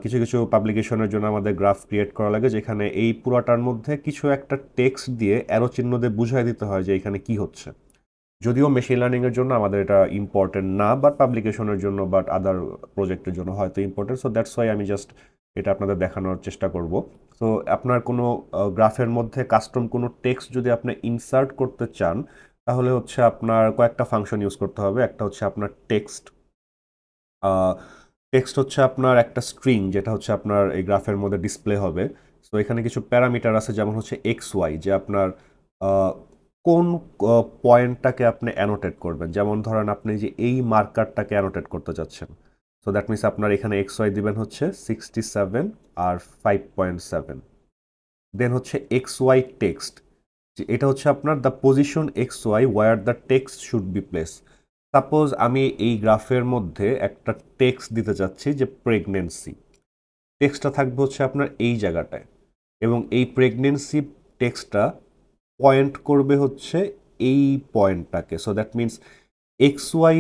কিছু কিছু পাবলিকেশনের জন্য আমাদের গ্রাফ ক্রিয়েট করা লাগে, যেখানে এই পুরাটার মধ্যে কিছু একটা টেক্সট দিয়ে অ্যারো চিহ্ন দিয়ে বুঝাই দিতে হয় যে এখানে কি হচ্ছে। যদিও মেশিন লার্নিংয়ের জন্য আমাদের এটা ইম্পর্টেন্ট না, বাট পাবলিকেশনের জন্য বাট আদার প্রজেক্টের জন্য হয়তো ইম্পর্টেন্ট। সো দ্যাটস ওয়াই আমি জাস্ট এটা আপনাদের দেখানোর চেষ্টা করব। তো আপনার কোনো গ্রাফের মধ্যে কাস্টম কোনো টেক্সট যদি আপনি ইনসার্ট করতে চান, তাহলে হচ্ছে আপনার কয়েকটা ফাংশন ইউজ করতে হবে। একটা হচ্ছে আপনার টেক্সট টেক্সট হচ্ছে আপনার একটা স্ট্রিং, যেটা হচ্ছে আপনার এই গ্রাফের মধ্যে ডিসপ্লে হবে। সো এখানে কিছু প্যারামিটার আছে, যেমন হচ্ছে এক্স ওয়াই, যে আপনার কোন পয়েন্টটাকে আপনি অ্যানোটেট করবেন। যেমন ধরেন আপনি যে এই মার্কারটাকে অ্যানোটেট করতে চাচ্ছেন, সো দ্যাট মিনস আপনার এখানে এক্স ওয়াই দিবেন হচ্ছে 67 আর 5.7। দেন হচ্ছে এক্স ওয়াই টেক্সট, যে এটা হচ্ছে আপনার the position X Y where the text should be place. Suppose আমি এই গ্রাফের মধ্যে একটা টেক্সট দিতে চাচ্ছি যে প্রেগনেন্সি, টেক্সটটা থাকবে হচ্ছে আপনার এই জায়গাটায়, এবং এই প্রেগনেন্সি টেক্সটটা পয়েন্ট করবে হচ্ছে এই পয়েন্টটাকে। So that means x y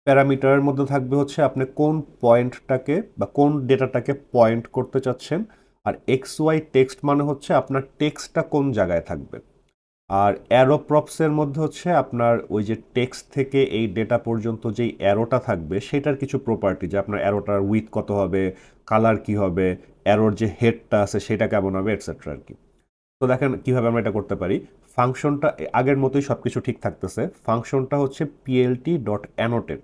প্যারামিটারের মধ্যে থাকবে হচ্ছে আপনি কোন পয়েন্টটাকে বা কোন ডেটাটাকে পয়েন্ট করতে চাচ্ছেন, আর এক্স ওয়াই টেক্সট মানে হচ্ছে আপনার টেক্সটটা কোন জায়গায় থাকবে। আর অ্যারো প্রপসের মধ্যে হচ্ছে আপনার ওই যে টেক্সট থেকে এই ডেটা পর্যন্ত যেই অ্যারোটা থাকবে সেটার কিছু প্রপার্টি, যে আপনার অ্যারোটার উইথ কত হবে, কালার কি হবে, অ্যারোর যে হেডটা আছে সেটা কেমন হবে, এটসেট্রা আর কি। তো দেখেন কীভাবে আমরা এটা করতে পারি। ফাংশনটা আগের মতোই সব কিছু ঠিক থাকতেছে। ফাংশনটা হচ্ছে পিএলটি ডট অ্যানোটেট।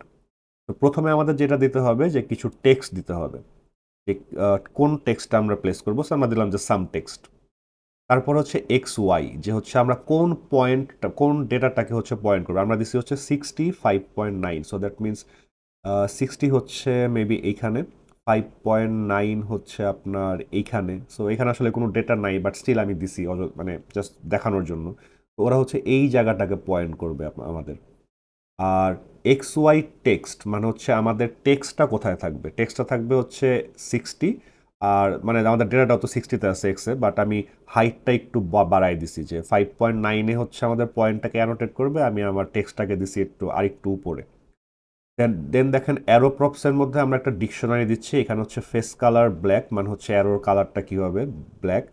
তো প্রথমে আমাদের যেটা দিতে হবে যে কিছু টেক্সট দিতে হবে, যে কোন টেক্সটটা আমরা প্লেস করবো। সো আমরা দিলাম যে সাম টেক্সট। তারপর হচ্ছে এক্স ওয়াই, যে হচ্ছে আমরা কোন পয়েন্টটা কোন ডেটাটাকে হচ্ছে পয়েন্ট করবো। আমরা দিচ্ছি হচ্ছে 65.9। সো দ্যাট মিনস 60 হচ্ছে মেবি এইখানে, 5.9 হচ্ছে আপনার এইখানে। সো এখানে আসলে কোনো ডেটা নাই, বাট স্টিল আমি দিছি মানে জাস্ট দেখানোর জন্য। তো ওরা হচ্ছে এই জায়গাটাকে পয়েন্ট করবে আমাদের। আর এক্স ওয়াই টেক্সট মানে হচ্ছে আমাদের টেক্সটটা কোথায় থাকবে। টেক্সটটা থাকবে হচ্ছে 60, আর মানে আমাদের ডেটাটাও তো 60-তে আছে এক্সে, বাট আমি হাইটটা একটু বাড়াই দিছি, যে 5.9-এ হচ্ছে আমাদের পয়েন্টটাকে অ্যানোটেট করবে, আমি আমার টেক্সটটাকে দিছি একটু আরেকটু উপরে। দেন দেখেন অ্যারো প্রপসের মধ্যে আমরা একটা ডিকশনারি দিচ্ছি। এখানে হচ্ছে ফেস কালার ব্ল্যাক, মানে হচ্ছে অ্যারোর কালারটা কী হবে, ব্ল্যাক।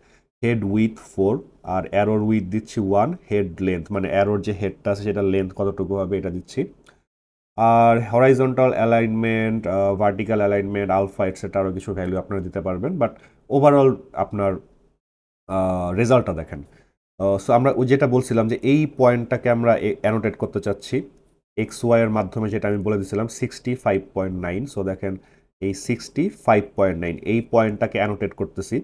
হেড উইথ 4, আর অ্যারোর উইথ দিচ্ছি 1। হেড লেন্থ মানে অ্যারোর যে হেডটা আছে সেটা লেন্থ কতটুকু হবে এটা দিচ্ছি। আর horizontal alignment, vertical alignment, alpha etcetera আরও কিছু ভ্যালু আপনারা দিতে পারবেন, বাট ওভারঅল আপনার রেজাল্টটা দেখেন। সো আমরা যেটা বলছিলাম যে এই পয়েন্টটাকে আমরা অ্যানোটেট করতে চাচ্ছি এক্স ওয়াইয়ের মাধ্যমে, যেটা আমি বলে দিয়েছিলাম 65.9। সো দেখেন এই 65.9 এই পয়েন্টটাকে অ্যানোটেট করতেছি।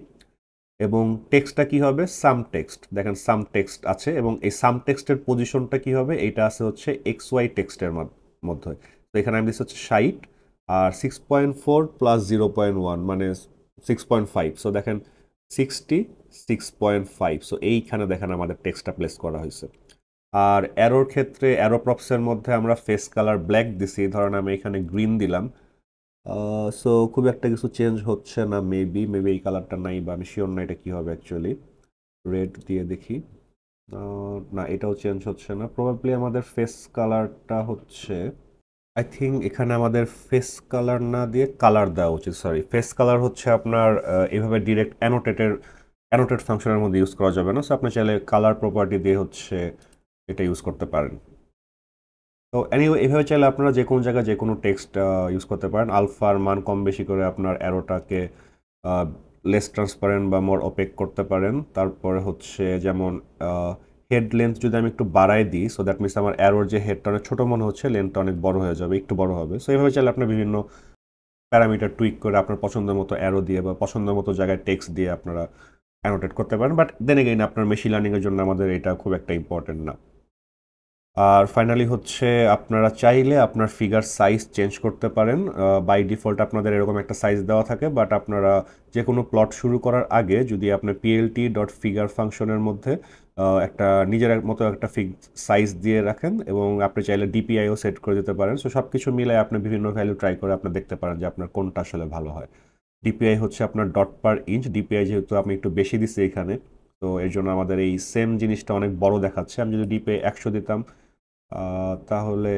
এবং টেক্সটটা কি হবে, সাম টেক্সট। দেখেন সাম টেক্সট আছে এবং এই সাম টেক্সটের পজিশনটা কি হবে, এইটা আছে হচ্ছে এক্স ওয়াই টেক্সটের মধ্যে। তো এখানে আমি দিচ্ছি হচ্ছে 60 আর 6.4 প্লাস 0.1 মানে 6.5। সো দেখেন 66.5। সো এইখানে দেখেন আমাদের টেক্সটটা প্লেস করা হয়েছে। আর অ্যারোর ক্ষেত্রে অ্যারো প্রপসের মধ্যে আমরা ফেস কালার ব্ল্যাক দিছি, ধরেন আমি এখানে গ্রিন দিলাম। সো খুব একটা কিছু চেঞ্জ হচ্ছে না, মেবি এই কালারটা নাই, বা আমি শিওর না এটা কি হবে অ্যাকচুয়ালি। রেড দিয়ে দেখি। না, এটাও চেঞ্জ হচ্ছে না। প্রবাবলি আমাদের ফেস কালারটা হচ্ছে, আই থিঙ্ক এখানে আমাদের ফেস কালার না দিয়ে কালার দেওয়া উচিত। সরি, ফেস কালার হচ্ছে আপনার এভাবে ডিরেক্ট অ্যানোটেট ফাংশনের মধ্যে ইউজ করা যাবে না। সো আপনি চাইলে কালার প্রপার্টি দিয়ে হচ্ছে এটা ইউজ করতে পারেন। তো এনিওয়ে এভাবে চাইলে আপনারা যে কোনো জায়গায় যে কোনো টেক্সট ইউজ করতে পারেন। আলফার মান কম বেশি করে আপনার অ্যারোটাকে লেস ট্রান্সপারেন্ট বা মোর ওপেক করতে পারেন। তারপরে হচ্ছে যেমন হেড লেন্থ যদি আমি একটু বাড়াই দিই, সো দ্যাট মিনস আমার অ্যারোর যে হেডটা অনেক ছোটো মনে হচ্ছে, লেন্থটা অনেক বড় হয়ে যাবে, একটু বড় হবে। সো এইভাবে চাইলে আপনার বিভিন্ন প্যারামিটার টুইক করে আপনার পছন্দের মতো অ্যারো দিয়ে বা পছন্দের মতো জায়গায় টেক্সট দিয়ে আপনারা অ্যানোটেট করতে পারেন। বাট দেন এগেইন আপনার মেশিন লার্নিংয়ের জন্য আমাদের এটা খুব একটা ইম্পর্টেন্ট না। আর ফাইনালি হচ্ছে আপনারা চাইলে আপনার ফিগার সাইজ চেঞ্জ করতে পারেন। বাই ডিফল্ট আপনাদের এরকম একটা সাইজ দেওয়া থাকে, বাট আপনারা যে কোনো প্লট শুরু করার আগে যদি আপনি পিএলটি ডট ফিগার ফাংশনের মধ্যে একটা নিজের মতো একটা সাইজ দিয়ে রাখেন এবং আপনি চাইলে ডিপিআইও সেট করে দিতে পারেন। সো সব কিছু মিলে আপনি বিভিন্ন ভ্যালু ট্রাই করে আপনি দেখতে পারেন যে আপনার কোনটা আসলে ভালো হয়। ডিপিআই হচ্ছে আপনার ডট পার ইঞ্চ। ডিপিআই যেহেতু আমি একটু বেশি দিচ্ছি এখানে, তো এর জন্য আমাদের এই সেম জিনিসটা অনেক বড় দেখাচ্ছে। আমি যদি ডিপিআই 100 দিতাম তাহলে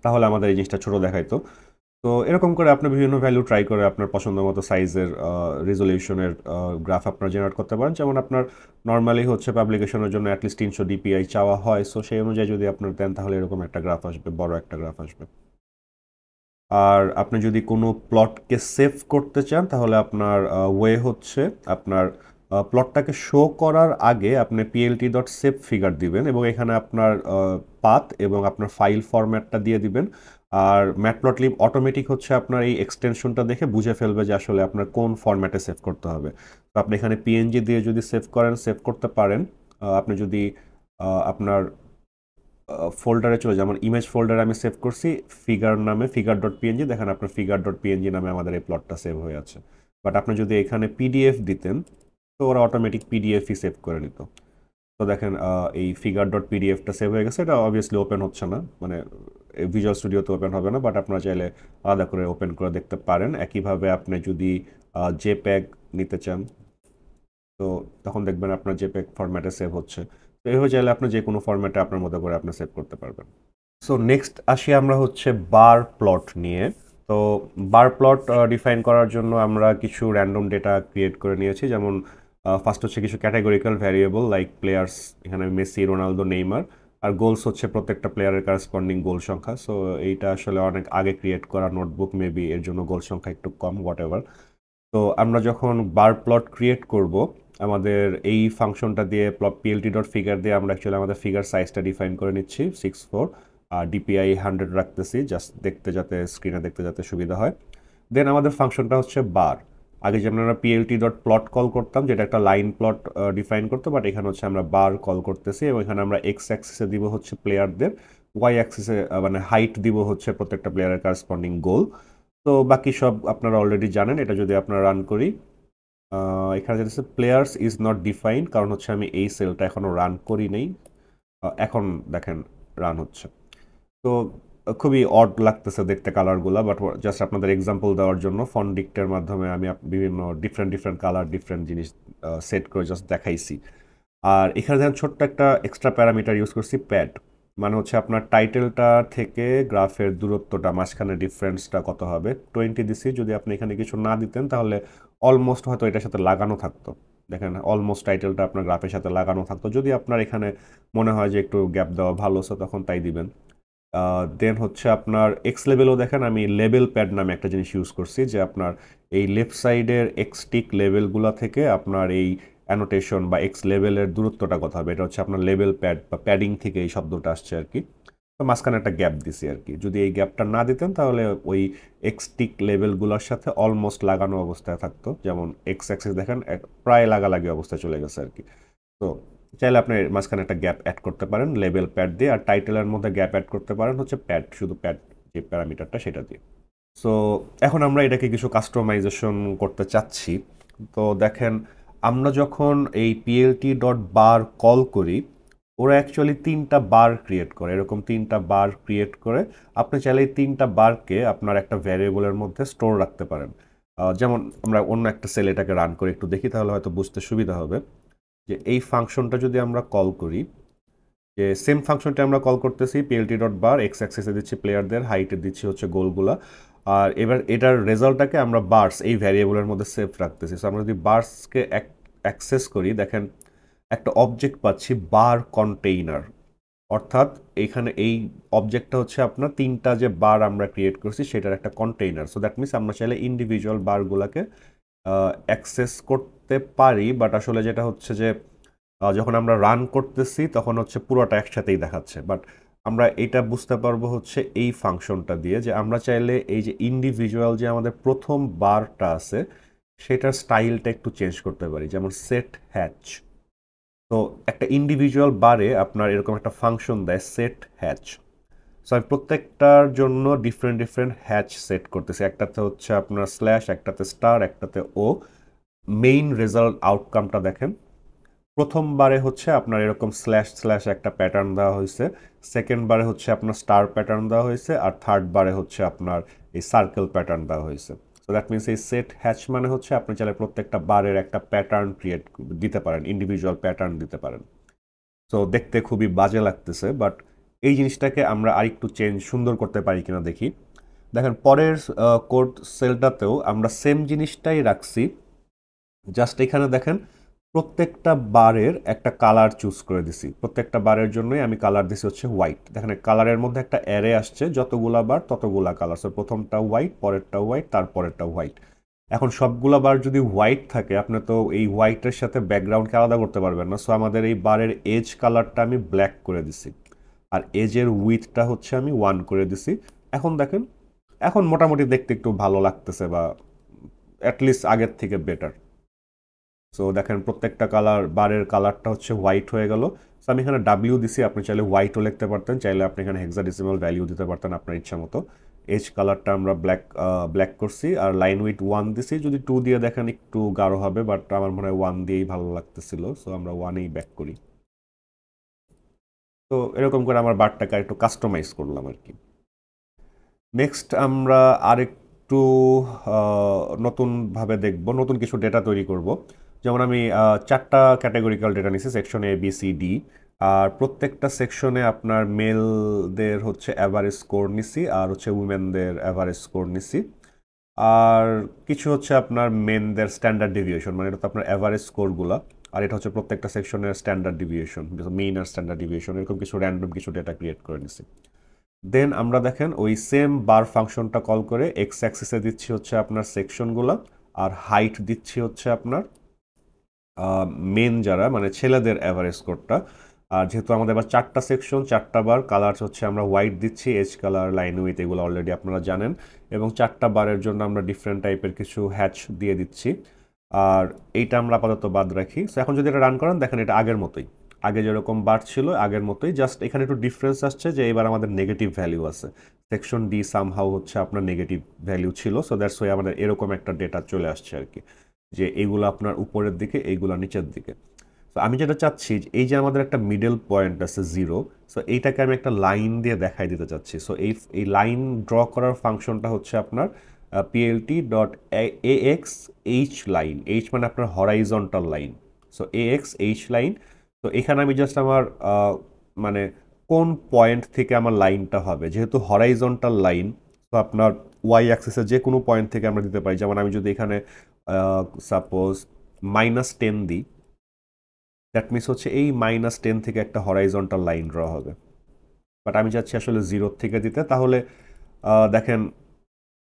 তাহলে আমাদের এই জিনিসটা ছোট দেখাইতো। তো এরকম করে আপনি বিভিন্ন ভ্যালু ট্রাই করে আপনার পছন্দ মতো সাইজের রেজলিউশনের গ্রাফ আপনার জেনারেট করতে পারেন। যেমন আপনার নর্মালি হচ্ছে পাবলিকেশনের জন্য অ্যাটলিস্ট 300 ডিপিআই চাওয়া হয়। সো সেই অনুযায়ী যদি আপনার দেন তাহলে এরকম একটা গ্রাফ আসবে, বড় একটা গ্রাফ আসবে। আর আপনি যদি কোনো প্লটকে সেভ করতে চান তাহলে আপনার ওয়ে হচ্ছে আপনার প্লটটাকে শো করার আগে আপনি পিএলটি ডট সেভ ফিগার দিবেন এবং এখানে আপনার পাথ এবং আপনার ফাইল ফরম্যাটটা দিয়ে দিবেন। আর ম্যাটপ্লটলিব অটোমেটিক হচ্ছে আপনার এই এক্সটেনশনটা দেখে বুঝে ফেলবে যে আসলে আপনার কোন ফরম্যাটে সেভ করতে হবে। তো আপনি এখানে পিএনজি দিয়ে যদি সেভ করেন সেভ করতে পারেন। আপনি যদি আপনার ফোল্ডারে চলে, যেমন ইমেজ ফোল্ডারে আমি সেভ করছি ফিগার নামে, ফিগার ডট পিএনজি, দেখেন আপনার ফিগার ডট পিএনজি নামে আমাদের এই প্লটটা সেভ হয়ে আছে। বাট আপনি যদি এখানে পিডিএফ দিতেন তো ওরা অটোমেটিক পিডিএফই সেভ করে নিত। তো দেখেন এই ফিগার ডট পিডিএফটা সেভ হয়ে গেছে। এটা অবভিয়াসলি ওপেন হচ্ছে না, মানে ভিজুয়াল স্টুডিওতে ওপেন হবে না, বাট আপনারা চাইলে আলাদা করে ওপেন করে দেখতে পারেন। একইভাবে আপনি যদি জেপ্যাগ নিতে চান তো তখন দেখবেন আপনার জেপ্যাগ ফরম্যাটে সেভ হচ্ছে। তো এইভাবে চাইলে আপনি যে কোনো ফরম্যাটে আপনার মতো করে আপনি সেভ করতে পারবেন। সো নেক্সট আসি আমরা হচ্ছে বার প্লট নিয়ে। তো বার প্লট ডিফাইন করার জন্য আমরা কিছু র্যান্ডম ডেটা ক্রিয়েট করে নিয়েছি। যেমন ফার্স্ট হচ্ছে কিছু ক্যাটাগরিক্যাল ভ্যারিয়েবল লাইক প্লেয়ার্স, এখানে মেসি, রোনালদো, নেইমার। আর গোলস হচ্ছে প্রত্যেকটা প্লেয়ারের কারেসপন্ডিং গোল সংখ্যা। সো এইটা আসলে অনেক আগে ক্রিয়েট করা নোটবুক, মেবি এর জন্য গোল সংখ্যা একটু কম, হোয়াট এভার। তো আমরা যখন বার প্লট ক্রিয়েট করব আমাদের এই ফাংশনটা দিয়ে পিএলটি ডট ফিগার দিয়ে আমরা অ্যাকচুয়ালি আমাদের ফিগার সাইজটা ডিফাইন করে নিচ্ছি 64 আর ডিপিআই 100 রাখতেছি, জাস্ট দেখতে যাতে স্ক্রিনে দেখতে যাতে সুবিধা হয়। দেন আমাদের ফাংশনটা হচ্ছে বার। আগে যেমন আমরা পিএলটি ডট প্লট কল করতাম যেটা একটা লাইন প্লট ডিফাইন করতো, বাট এখানে হচ্ছে আমরা বার কল করতেছি এবং এখানে আমরা এক্স অ্যাক্সিসে দিব হচ্ছে প্লেয়ারদের, ওয়াই অ্যাক্সিসে মানে হাইট দিব হচ্ছে প্রত্যেকটা প্লেয়ারের কারেসপন্ডিং গোল। তো বাকি সব আপনারা অলরেডি জানেন। এটা যদি আপনারা রান করি, এখানে যেটা প্লেয়ার্স ইজ নট ডিফাইন্ড, কারণ হচ্ছে আমি এই সেলটা এখনও রান করি নেই। এখন দেখেন রান হচ্ছে। তো খুবই অড লাগতেছে দেখতে কালারগুলো, বাট জাস্ট আপনাদের এক্সাম্পল দেওয়ার জন্য ফন্ডিক্টের মাধ্যমে আমি বিভিন্ন ডিফারেন্ট কালার ডিফারেন্ট জিনিস সেট করে জাস্ট দেখাইছি। আর এখানে দেখেন ছোট্ট একটা এক্সট্রা প্যারামিটার ইউজ করছি, প্যাড। মানে হচ্ছে আপনার টাইটেলটা থেকে গ্রাফের দূরত্বটা, মাঝখানে ডিফারেন্সটা কত হবে 20 দিছি। যদি আপনি এখানে কিছু না দিতেন তাহলে অলমোস্ট হয়তো এটার সাথে লাগানো থাকতো। দেখেন অলমোস্ট টাইটেলটা আপনার গ্রাফের সাথে লাগানো থাকতো। যদি আপনার এখানে মনে হয় যে একটু গ্যাপ দেওয়া ভালো সো তখন তাই দিবেন। দেন হচ্ছে আপনার এক্স লেভেলও দেখেন আমি লেভেল প্যাড নামে একটা জিনিস ইউজ করছি, যে আপনার এই লেফট সাইডের এক্সটিক লেভেলগুলো থেকে আপনার এই অ্যানোটেশন বা এক্স লেভেলের দূরত্বটা কত হবে, এটা হচ্ছে আপনার লেভেল প্যাড বা প্যাডিং থেকে এই শব্দটা আসছে আর কি। তো মাঝখানে একটা গ্যাপ দিছি আর কি। যদি এই গ্যাপটা না দিতেন তাহলে ওই এক্সটিক লেভেলগুলোর সাথে অলমোস্ট লাগানো অবস্থায় থাকতো, যেমন এক্স অ্যাক্সিস দেখেন প্রায় লাগালাগি অবস্থায় চলে গেছে আর কি। তো চাইলে আপনি মাঝখানে একটা গ্যাপ অ্যাড করতে পারেন লেভেল প্যাড দিয়ে, আর টাইটেলের মধ্যে গ্যাপ অ্যাড করতে পারেন হচ্ছে প্যাড, শুধু প্যাড যে প্যারামিটারটা সেটা দিয়ে। সো এখন আমরা এটাকে কিছু কাস্টমাইজেশন করতে চাচ্ছি। তো দেখেন, আমরা যখন এই পিএলটি ডট বার কল করি, ওরা অ্যাকচুয়ালি 3টা বার ক্রিয়েট করে, এরকম 3টা বার ক্রিয়েট করে। আপনি চাইলে এই 3টা বারকে আপনার একটা ভ্যারিয়েবলের মধ্যে স্টোর রাখতে পারেন। যেমন আমরা অন্য একটা সেল এটাকে রান করে একটু দেখি, তাহলে হয়তো বুঝতে সুবিধা হবে। যে এই ফাংশনটা যদি আমরা কল করি, যে সেম ফাংশনটা আমরা কল করতেছি পিএলটি ডট বার, এক্স অ্যাক্সিসে দিচ্ছি প্লেয়ারদের, হাইটে দিচ্ছি হচ্ছে গোলগুলা, আর এবার এটার রেজাল্টটাকে আমরা বার্স এই ভ্যারিয়েবলের মধ্যে সেভ রাখতেছি। সো আমরা যদি বার্সকে অ্যাক্সেস করি, দেখেন একটা অবজেক্ট পাচ্ছি বার কন্টেইনার, অর্থাৎ এখানে এই অবজেক্টটা হচ্ছে আপনার 3টা যে বার আমরা ক্রিয়েট করছি সেটার একটা কন্টেইনার। সো দ্যাট মিনস আমরা চাইলে ইন্ডিভিজুয়াল বারগুলোকে অ্যাক্সেস করতে পারি, বাট আসলে যেটা হচ্ছে যে যখন আমরা রান করতেছি তখন হচ্ছে পুরোটা একসাথেই দেখাচ্ছে। বাট আমরা এটা বুঝতে পারবো হচ্ছে এই ফাংশনটা দিয়ে, যে আমরা চাইলে এই যে ইন্ডিভিজুয়াল যে আমাদের প্রথম বারটা আছে সেটার স্টাইলটা একটু চেঞ্জ করতে পারি, যেমন সেট হ্যাচ। তো একটা ইন্ডিভিজুয়াল বারে আপনার এরকম একটা ফাংশন দেয় সেট হ্যাচ। সো আমি প্রত্যেকটার জন্য ডিফারেন্ট ডিফারেন্ট হ্যাচ সেট করতেছি, একটাতে হচ্ছে আপনার স্ল্যাশ, একটাতে স্টার, একটাতে ও। মেইন রেজাল্ট আউটকামটা দেখেন, প্রথমবারে হচ্ছে আপনার এরকম স্ল্যাশ স্ল্যাশ একটা প্যাটার্ন দেওয়া হয়েছে, সেকেন্ড বারে হচ্ছে আপনার স্টার প্যাটার্ন দেওয়া হয়েছে, আর থার্ড বারে হচ্ছে আপনার এই সার্কেল প্যাটার্ন দেওয়া হয়েছে। সো দ্যাট মিনস এই সেট হ্যাচ মানে হচ্ছে আপনি চাইলে প্রত্যেকটা বারের একটা প্যাটার্ন ক্রিয়েট দিতে পারেন, ইন্ডিভিজুয়াল প্যাটার্ন দিতে পারেন। সো দেখতে খুবই বাজে লাগতেছে, বাট এই জিনিসটাকে আমরা আরেকটু চেঞ্জ সুন্দর করতে পারি কিনা দেখি। দেখেন পরের কোড সেলটাতেও আমরা সেম জিনিসটাই রাখছি, জাস্ট এখানে দেখেন প্রত্যেকটা বারের একটা কালার চুজ করে দিছি। প্রত্যেকটা বারের জন্যই আমি কালার দিছি হচ্ছে হোয়াইট। দেখেন কালারের মধ্যে একটা অ্যারে আসছে, যতগুলা বার ততগুলা কালার। সো প্রথমটা হোয়াইট, পরেরটা হোয়াইট, তারপরেরটা হোয়াইট। এখন সবগুলা বার যদি হোয়াইট থাকে, আপনি তো এই হোয়াইটের সাথে ব্যাকগ্রাউন্ডকে আলাদা করতে পারবেন না। সো আমাদের এই বারের এজ কালারটা আমি ব্ল্যাক করে দিছি, আর এজের উইথটা হচ্ছে আমি 1 করে দিছি। এখন দেখেন, এখন মোটামুটি দেখতে একটু ভালো লাগতেছে, বা অ্যাটলিস্ট আগের থেকে বেটার। সো দেখেন প্রত্যেকটা কালার বারের কালারটা হচ্ছে হোয়াইট হয়ে গেল। সো আমি এখানে ডাব্লিউ দিছি, আপনি চাইলে হোয়াইটও লিখতে পারতেন, চাইলে আপনি এখানে হেক্সাডেসিমাল ভ্যালিউ দিতে পারতেন আপনার ইচ্ছা মতো। এজ কালারটা আমরা ব্ল্যাক করছি, আর লাইন উইথ 1 দিছি। যদি 2 দিয়ে দেখেন একটু গাঢ় হবে, বাট আমার মনে হয় 1 দিয়েই ভালো লাগতেছিল, সো আমরা 1এই ব্যাক করি। তো এরকম করে আমার বারটাকে একটু কাস্টমাইজ করলাম আর কি। নেক্সট আমরা আরেকটু নতুনভাবে দেখব, নতুন কিছু ডেটা তৈরি করব। যেমন আমি 4টা ক্যাটাগরিক্যাল ডেটা নিছি, section A B C D, আর প্রত্যেকটা সেকশনে আপনার মেলদের হচ্ছে অ্যাভারেজ স্কোর নিছি, আর হচ্ছে উমেনদের অ্যাভারেজ স্কোর নিছি, আর কিছু হচ্ছে আপনার মেনদের স্ট্যান্ডার্ড ডিভিয়েশন, মানে এটা তো আপনার অ্যাভারেজ স্কোরগুলো, আর এটা হচ্ছে প্রত্যেকটা সেকশনের স্ট্যান্ডার্ড ডিভিয়েশন, মেইন আর স্ট্যান্ডার্ড ডিভিয়েশন, এরকম কিছু র্যান্ডম কিছু ডেটা ক্রিয়েট করে নিছি। দেন আমরা দেখেন ওই সেম বার ফাংশনটা কল করে এক্স অ্যাক্সিসে দিচ্ছি হচ্ছে আপনার সেকশনগুলো, আর হাইট দিচ্ছি হচ্ছে আপনার মেন যারা মানে ছেলেদের অ্যাভারেজ স্কোরটা। আর যেহেতু আমাদের এবার 4টা সেকশন, 4টা বার, কালার হচ্ছে আমরা হোয়াইট দিচ্ছি, এজ কালার, লাইন উইথ, এগুলো অলরেডি আপনারা জানেন। এবং 4টা বারের জন্য আমরা ডিফারেন্ট টাইপের কিছু হ্যাচ দিয়ে দিচ্ছি, আর এইটা আমরা আপাতত বাদ রাখি। সো এখন যদি এটা রান করেন, দেখেন এটা আগের মতোই, আগে যেরকম বার ছিল আগের মতোই, জাস্ট এখানে একটু ডিফারেন্স আসছে যে এবার আমাদের নেগেটিভ ভ্যালিউ আছে। সেকশন ডি সামহাউ হচ্ছে আপনার নেগেটিভ ভ্যালিউ ছিল, সো দ্যাটস ওয়াই আমাদের এরকম একটা ডেটা চলে আসছে আর কি, যে এইগুলো আপনার উপরের দিকে, এইগুলো নিচের দিকে। তো আমি যেটা চাচ্ছি, এই যে আমাদের একটা মিডল পয়েন্ট আছে 0, সো এইটাকে আমি একটা লাইন দিয়ে দেখাই দিতে চাচ্ছি। সো এই লাইন ড্র করার ফাংশনটা হচ্ছে আপনার PLT dot A x H line, H মানে আপনার হরাইজন্টাল লাইন, সো এ এক্স এইচ লাইন। তো এখানে আমি জাস্ট আমার মানে কোন পয়েন্ট থেকে আমার লাইনটা হবে, যেহেতু হরাইজন্টাল লাইন, তো আপনার ওয়াই অ্যাক্সিসের যে কোনো পয়েন্ট থেকে আমরা দিতে পারি। যেমন আমি যদি এখানে সাপোজ -10 দিই, দ্যাট মিনস হচ্ছে এই -10 থেকে একটা হরাইজন্টাল লাইন ড্র হবে। বাট আমি চাচ্ছি আসলে 0 থেকে দিতে, তাহলে দেখেন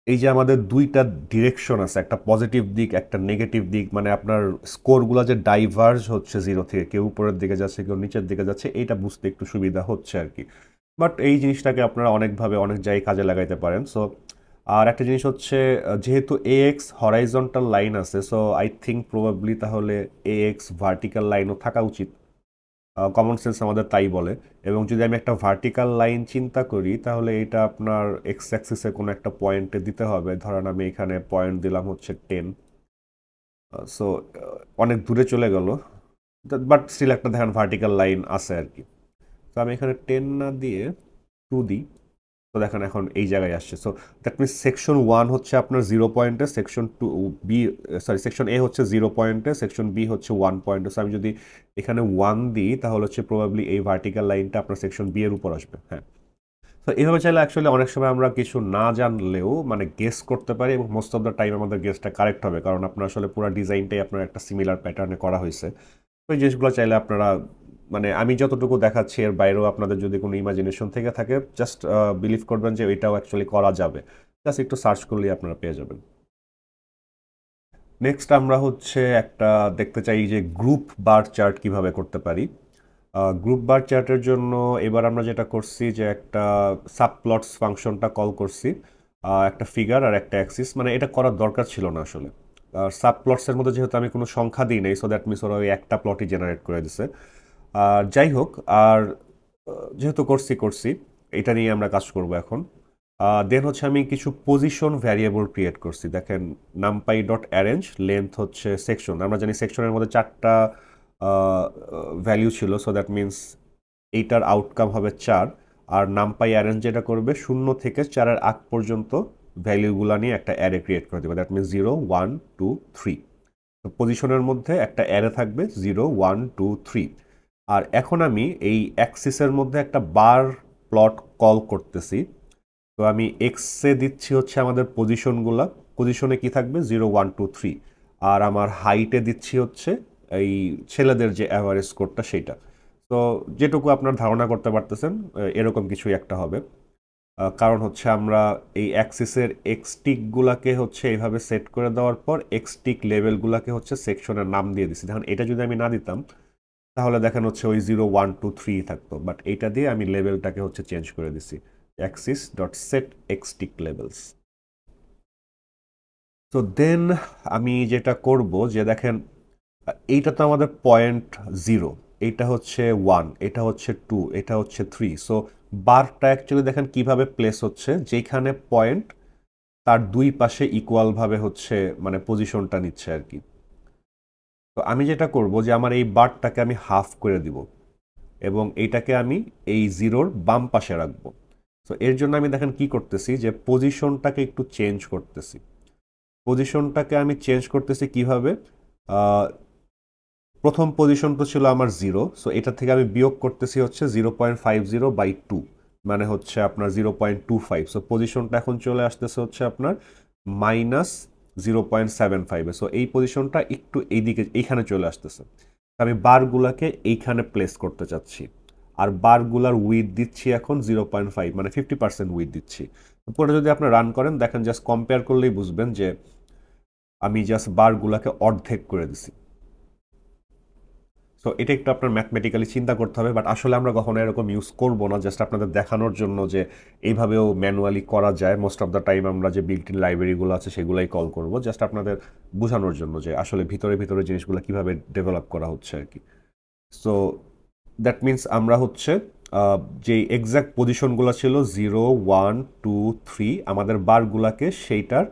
এই যে আমাদের দুইটা ডিরেকশন আছে, একটা পজিটিভ দিক, একটা নেগেটিভ দিক, মানে আপনার স্কোরগুলো যে ডাইভার্জ হচ্ছে 0 থেকে, কেউ উপরের দিকে যাচ্ছে, কেউ নিচের দিকে যাচ্ছে, এইটা বুঝতে একটু সুবিধা হচ্ছে আর কি। বাট এই জিনিসটাকে আপনারা অনেকভাবে অনেক জায়গায় কাজে লাগাইতে পারেন। সো আর একটা জিনিস হচ্ছে যেহেতু এএক্স হরাইজন্টাল লাইন আছে, সো আই থিঙ্ক প্রবাবলি তাহলে এএক্স ভার্টিক্যাল লাইনও থাকা উচিত। কমন সেন্স আমাদের তাই বলে। এবং যদি আমি একটা ভার্টিক্যাল লাইন চিন্তা করি তাহলে এটা আপনার এক্স অ্যাক্সিসে কোনো একটা পয়েন্টে দিতে হবে। ধরেন আমি এখানে পয়েন্ট দিলাম হচ্ছে 10। সো অনেক দূরে চলে গেল, বাট স্টিল একটা দেখেন ভার্টিক্যাল লাইন আছে আর কি। তো আমি এখানে 10 না দিয়ে 2 দিই, তো দেখেন এখন এই জায়গায় আসছে। সো দ্যাট মিনস সেকশন 1 হচ্ছে আপনার 0 পয়েন্টে, সেকশন 2 বি, সরি সেকশন এ হচ্ছে 0 পয়েন্টে, সেকশন বি হচ্ছে 1 পয়েন্টে। সো আমি যদি এখানে 1 দিই তাহলে হচ্ছে প্রবাবলি এই ভার্টিক্যাল লাইনটা আপনার সেকশন বি এর উপর আসবে। হ্যাঁ, তো এইভাবে চাইলে অ্যাকচুয়ালি অনেক সময় আমরা কিছু না জানলেও মানে গেস করতে পারি, এবং মোস্ট অফ দ্য টাইম আমাদের গেসটা কারেক্ট হবে, কারণ আপনার আসলে পুরো ডিজাইনটাই আপনার একটা সিমিলার প্যাটার্নে করা হয়েছে। তো এই জিনিসগুলো চাইলে আপনারা মানে আমি যতটুকু দেখাচ্ছি এর বাইরেও আপনাদের যদি কোনো ইমাজিনেশন থেকে থাকে জাস্ট বিলিভ করবেন যে এটাও অ্যাকচুয়ালি করা যাবে। জাস্ট একটু সার্চ করলেই আপনারা পেয়ে যাবেন। নেক্সট আমরা হচ্ছে একটা দেখতে চাই যে গ্রুপ বার চার্ট কিভাবে করতে পারি। গ্রুপ বার চার্টের জন্য এবার আমরা যেটা করছি যে একটা সাবপ্লটস ফাংশনটা কল করছি, একটা ফিগার আর একটা অ্যাক্সিস। মানে এটা করার দরকার ছিল না আসলে। আর সাবপ্লটসের মধ্যে যেহেতু আমি কোনো সংখ্যা দিই নাই, সো দ্যাট মিনস ওরা ওই একটা প্লটই জেনারেট করে দিছে। আর যাই হোক, আর যেহেতু করছি এটা নিয়ে আমরা কাজ করব এখন। দেন হচ্ছে আমি কিছু পজিশন ভ্যারিয়েবল ক্রিয়েট করছি। দেখেন নামপাই ডট অ্যারেঞ্জ লেন্থ হচ্ছে সেকশন, আমরা জানি সেকশনের মধ্যে 4টা ভ্যালু ছিল, সো দ্যাট মিনস এইটার আউটকাম হবে 4। আর নামপাই অ্যারেঞ্জ যেটা করবে 0 থেকে 4-এর আগ পর্যন্ত ভ্যালুগুলা নিয়ে একটা অ্যারে ক্রিয়েট করে দেবে। That means 0 1 2 3। তো পজিশনের মধ্যে একটা অ্যারে থাকবে 0 1 2 3। আর এখন আমি এই অ্যাক্সিসের মধ্যে একটা বার প্লট কল করতেছি। তো আমি এক্সে দিচ্ছি হচ্ছে আমাদের পজিশনগুলা, পজিশনে কি থাকবে 0 1 2 3। আর আমার হাইটে দিচ্ছি হচ্ছে এই ছেলেদের যে অ্যাভারেজ স্কোরটা সেইটা। তো যেটুকু আপনার ধারণা করতে পারতেছেন এরকম কিছুই একটা হবে। কারণ হচ্ছে আমরা এই অ্যাক্সিসের এক্সটিকগুলাকে হচ্ছে এইভাবে সেট করে দেওয়ার পর এক্সটিক লেভেলগুলাকে হচ্ছে সেকশনের নাম দিয়ে দিচ্ছি। দেখুন এটা যদি আমি না দিতাম তাহলে দেখেন হচ্ছে ওই 0 1 2 3 থাকতো, বাট এইটা দিয়ে আমি লেভেলটাকে হচ্ছে চেঞ্জ করে দিছি, Axis dot set exotic levels. তো দেন আমি যেটা করব যে দেখেন এইটা তো আমাদের পয়েন্ট 0, এইটা হচ্ছে 1, এটা হচ্ছে 2, এটা হচ্ছে 3। সো বারটা অ্যাকচুয়ালি দেখেন কিভাবে প্লেস হচ্ছে, যেখানে পয়েন্ট তার দুই পাশে ইকুয়ালভাবে হচ্ছে মানে পজিশনটা নিচ্ছে আর কি। তো আমি যেটা করব যে আমার এই বারটাকে আমি হাফ করে দিব এবং এইটাকে আমি এই 0-র বাম পাশে রাখবো। তো এর জন্য আমি দেখেন কি করতেছি যে পজিশনটাকে একটু চেঞ্জ করতেছি। পজিশনটাকে আমি চেঞ্জ করতেছি কিভাবে, প্রথম পজিশন তো ছিল আমার 0, সো এটা থেকে আমি বিয়োগ করতেছি হচ্ছে 0.50/2, মানে হচ্ছে আপনার 0.25। সো পজিশনটা এখন চলে আসতেছে হচ্ছে আপনার -0.75। সো এই পজিশনটা একটু এইদিকে এইখানে চলে আসতেছে। আমি বারগুলাকে এইখানে প্লেস করতে চাচ্ছি, আর বারগুলার উইথ দিচ্ছি এখন 0.5, মানে 50% উইথ দিচ্ছি। পরে যদি আপনি রান করেন দেখেন, জাস্ট কম্পেয়ার করলেই বুঝবেন যে আমি জাস্ট বারগুলাকে অর্ধেক করে দিছি। সো এটা একটু আপনার ম্যাথমেটিক্যালি চিন্তা করতে হবে, বাট আসলে আমরা কখনো এরকম ইউজ করব না, জাস্ট আপনাদের দেখানোর জন্য যে এইভাবেও ম্যানুয়ালি করা যায়। মোস্ট অফ দ্য টাইম আমরা যে বিল্ট ইন লাইব্রেরিগুলো আছে সেগুলাই কল করব, জাস্ট আপনাদের বোঝানোর জন্য যে আসলে ভিতরে ভিতরে জিনিসগুলো কিভাবে ডেভেলপ করা হচ্ছে আর কি। সো দ্যাট মিনস আমরা হচ্ছে যে এক্স্যাক্ট পজিশনগুলো ছিল 0 1 2 3, আমাদের বারগুলাকে সেইটার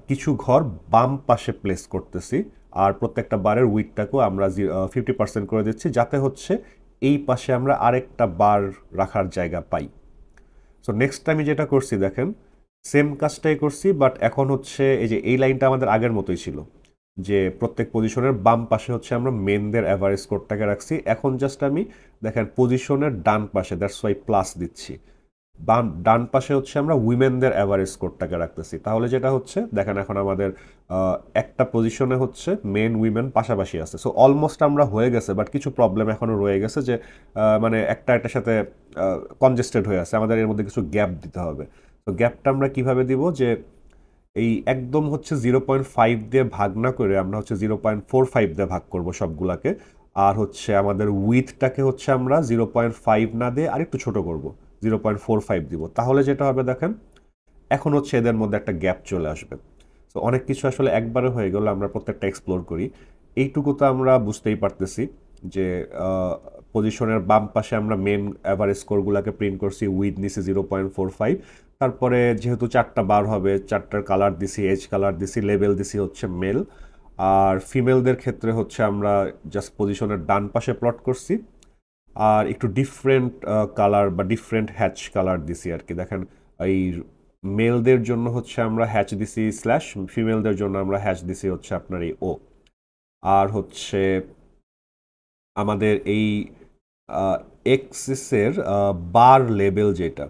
কিছু ঘর বাম পাশে প্লেস করতেছি, আর প্রত্যেকটা বারের উইথটাকেও আমরা 50% করে দিচ্ছি, যাতে হচ্ছে এই পাশে আমরা আরেকটা বার রাখার জায়গা পাই। সো নেক্সট আমি যেটা করছি দেখেন সেম কাজটাই করছি, বাট এখন হচ্ছে এই যে এই লাইনটা আমাদের আগের মতোই ছিল, যে প্রত্যেক পজিশনের বাম পাশে হচ্ছে আমরা মেনদের অ্যাভারেজ স্কোরটাকে রাখছি। এখন জাস্ট আমি দেখেন পজিশনের ডান পাশে, দ্যাটস ওয়াই প্লাস দিচ্ছি, ডান পাশে হচ্ছে আমরা উইমেনদের অ্যাভারেজ স্কোরটাকে রাখতেছি। তাহলে যেটা হচ্ছে দেখেন এখন আমাদের একটা পজিশনে হচ্ছে মেন উইমেন পাশাপাশি আছে। সো অলমোস্ট আমরা হয়ে গেছে, বাট কিছু প্রবলেম এখনও রয়ে গেছে, যে মানে একটার সাথে কনজেস্টেড হয়ে আছে, আমাদের এর মধ্যে কিছু গ্যাপ দিতে হবে। তো গ্যাপটা আমরা কিভাবে দিব, যে এই একদম হচ্ছে 0.5 দিয়ে ভাগ না করে আমরা হচ্ছে 0.45 দিয়ে ভাগ করব সবগুলাকে। আর হচ্ছে আমাদের উইথটাকে হচ্ছে আমরা 0.5 না দিয়ে আরেকটু ছোট করব, 0.45 দিব, তাহলে যেটা হবে দেখেন এখন হচ্ছে এদের মধ্যে একটা গ্যাপ চলে আসবে। তো অনেক কিছু আসলে একবারে হয়ে গেল, আমরা প্রত্যেকটা এক্সপ্লোর করি। এইটুকু তো আমরা বুঝতেই পারতেছি যে পজিশনের বাম পাশে আমরা মেন অ্যাভারেজ স্কোরগুলোকে প্রিন্ট করছি, উইথ নিছি 0.45। তারপরে যেহেতু 4টা বার হবে, 4টার কালার দিছি, এজ কালার দিছি, লেবেল দিছি হচ্ছে মেল। আর ফিমেলদের ক্ষেত্রে হচ্ছে আমরা জাস্ট পজিশনের ডান পাশে প্লট করছি, আর একটু ডিফারেন্ট কালার বা ডিফারেন্ট হ্যাচ কালার দিছি আর কি। দেখেন এই মেলদের জন্য হচ্ছে আমরা হ্যাচ দিছি স্ল্যাশ, ফিমেলদের জন্য আমরা হ্যাচ দিছি হচ্ছে আপনার এই ও। আর হচ্ছে আমাদের এই এক্সিসের বার লেবেল যেটা,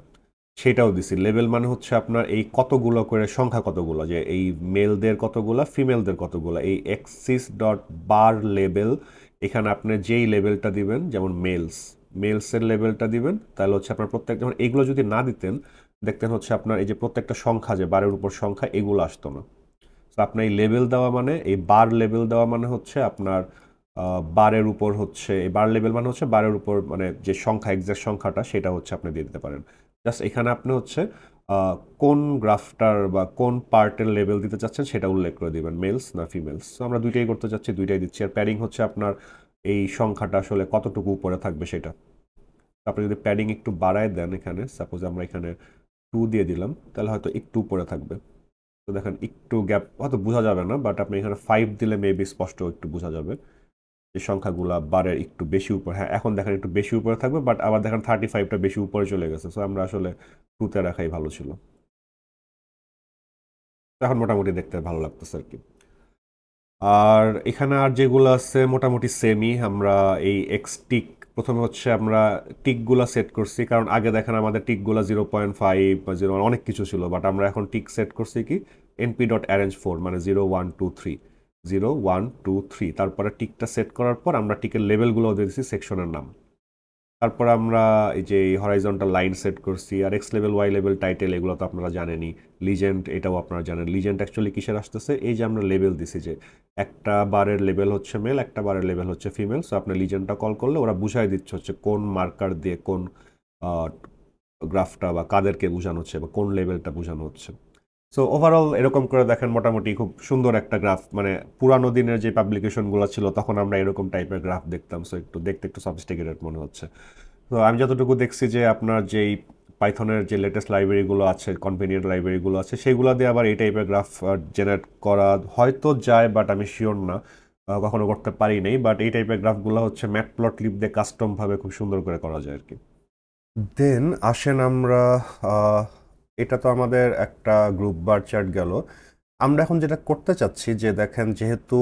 সেটাও দিছি। লেবেল মানে হচ্ছে আপনার এই কতগুলো করে সংখ্যা, কতগুলো, যে এই মেলদের কতগুলো, ফিমেলদের কতগুলো, এই এক্সিস ডট বার লেবেল। এখানে আপনি যেই লেবেলটা দিবেন, যেমন মেলসের লেবেলটা দিবেন, তাহলে হচ্ছে আপনার প্রত্যেক, যখন এগুলো যদি না দিতেন দেখতেন হচ্ছে আপনার এই যে প্রত্যেকটা সংখ্যা, যে বারের উপর সংখ্যা, এগুলো আসতো না। তো আপনার এই লেবেল দেওয়া মানে, এই বার লেবেল দেওয়া মানে হচ্ছে আপনার বারের উপর হচ্ছে, এই বার লেবেল মানে হচ্ছে বারের উপর, মানে যে সংখ্যা, এক্সাক্ট সংখ্যাটা সেটা হচ্ছে আপনি দিয়ে দিতে পারেন। জাস্ট এখানে আপনি হচ্ছে কোন গ্রাফটার বা কোন পার্টের লেবেল দিতে চাচ্ছেন সেটা উল্লেখ করে দিবেন, মেলস না ফিমেলস। তো আমরা দুইটাই করতে চাচ্ছি, দুইটাই দিচ্ছি। আর প্যাডিং হচ্ছে আপনার এই সংখ্যাটা আসলে কতটুকু উপরে থাকবে সেটা। আপনি যদি প্যাডিং একটু বাড়ায় দেন, এখানে সাপোজ আমরা এখানে 2 দিয়ে দিলাম, তাহলে হয়তো একটু উপরে থাকবে। তো দেখেন একটু গ্যাপ হয়তো বোঝা যাবে না, বাট আপনি এখানে 5 দিলে মেবি স্পষ্ট একটু বোঝা যাবে যে সংখ্যাগুলা বারের একটু বেশি উপরে। হ্যাঁ, এখন দেখেন একটু বেশি উপরে থাকবে, বাট আবার দেখেন 35টা বেশি উপরে চলে গেছে। সো আমরা আসলে 2তে রাখাই ভালো ছিল। এখন মোটামুটি দেখতে ভালো লাগতেছে আর কি। আর এখানে আর যেগুলো আছে মোটামুটি সেমই। আমরা এই এক্স টিক, প্রথমে হচ্ছে আমরা টিকগুলা সেট করছি, কারণ আগে দেখেন আমাদের টিকগুলা 0.5 বা 0 অনেক কিছু ছিল, বাট আমরা এখন টিক সেট করছি কি এনপি ডট অ্যারেঞ্জ 4, মানে 0 1 2 3, 0 1 2 3। তারপরে টিকটা সেট করার পর আমরা টিকের লেভেলগুলো দিয়ে দিচ্ছি সেকশনের নাম। তারপর আমরা এই যে হরাইজন্টাল লাইন সেট করছি, আর X level, Y level, title, এগুলো তো আপনারা জানেনই। লিজেন্ড, এটাও আপনারা জানেন। লিজেন্ড অ্যাকচুয়ালি কিসের আসতেছে, এই যে আমরা লেভেল দিছি, যে একটা বারের লেভেল হচ্ছে মেল, একটা বারের লেভেল হচ্ছে ফিমেল। সো আপনি লিজেন্ডটা কল করলে ওরা বুঝাই দিচ্ছে হচ্ছে কোন মার্কার দিয়ে কোন গ্রাফটা বা কাদেরকে বোঝানো হচ্ছে বা কোন লেভেলটা বোঝানো হচ্ছে। সো ওভারঅল এরকম করে দেখেন মোটামুটি খুব সুন্দর একটা গ্রাফ। মানে পুরানো দিনের যে পাবলিকেশনগুলো ছিল তখন আমরা এরকম টাইপের গ্রাফ দেখতাম, সো একটু দেখতে একটু সফিস্টিকেটেড মনে হচ্ছে। তো আমি যতটুকু দেখছি যে আপনার যেই পাইথনের যে লেটেস্ট লাইব্রেরিগুলো আছে, কনভেনিয়েন্ট লাইব্রেরিগুলো আছে, সেগুলো দিয়ে আবার এই টাইপের গ্রাফ জেনারেট করা হয়তো যায়, বাট আমি শিওর না, কখনো করতে পারি নাই। বাট এই টাইপের গ্রাফগুলো হচ্ছে ম্যাটপ্লটলিব দিয়ে কাস্টমভাবে খুব সুন্দর করে করা যায় আর কি। দেন আসেন আমরা, আহ, এটা তো আমাদের একটা গ্রুপ বার চার্ট গেল। আমরা এখন যেটা করতে চাচ্ছি, যে দেখেন যেহেতু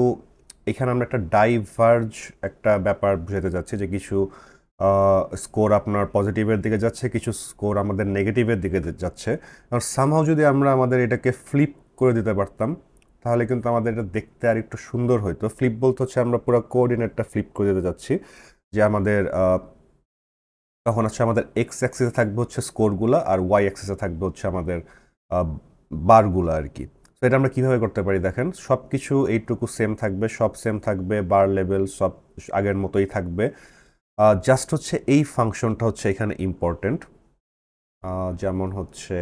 এখানে আমরা একটা ডাইভার্জ একটা ব্যাপার বুঝাতে যাচ্ছি, যে কিছু স্কোর আপনার পজিটিভের দিকে যাচ্ছে, কিছু স্কোর আমাদের নেগেটিভের দিকে যাচ্ছে। আর সামহাও যদি আমরা আমাদের এটাকে ফ্লিপ করে দিতে পারতাম, তাহলে কিন্তু আমাদের এটা দেখতে আর একটু সুন্দর হইতো। ফ্লিপ বলতে হচ্ছে আমরা পুরো কোঅর্ডিনেটটা ফ্লিপ করে দিতে যাচ্ছি, যে আমাদের তখন হচ্ছে আমাদের এক্স অ্যাক্সিসে থাকবে হচ্ছে স্কোরগুলো, আর ওয়াই অ্যাক্সিসে থাকবে হচ্ছে আমাদের বারগুলো আর কি। তো এটা আমরা কীভাবে করতে পারি, দেখেন সব কিছু এইটুকু সেম থাকবে, সব সেম থাকবে, বার লেভেল সব আগের মতোই থাকবে। জাস্ট হচ্ছে এই ফাংশনটা হচ্ছে এখানে ইম্পর্টেন্ট। যেমন হচ্ছে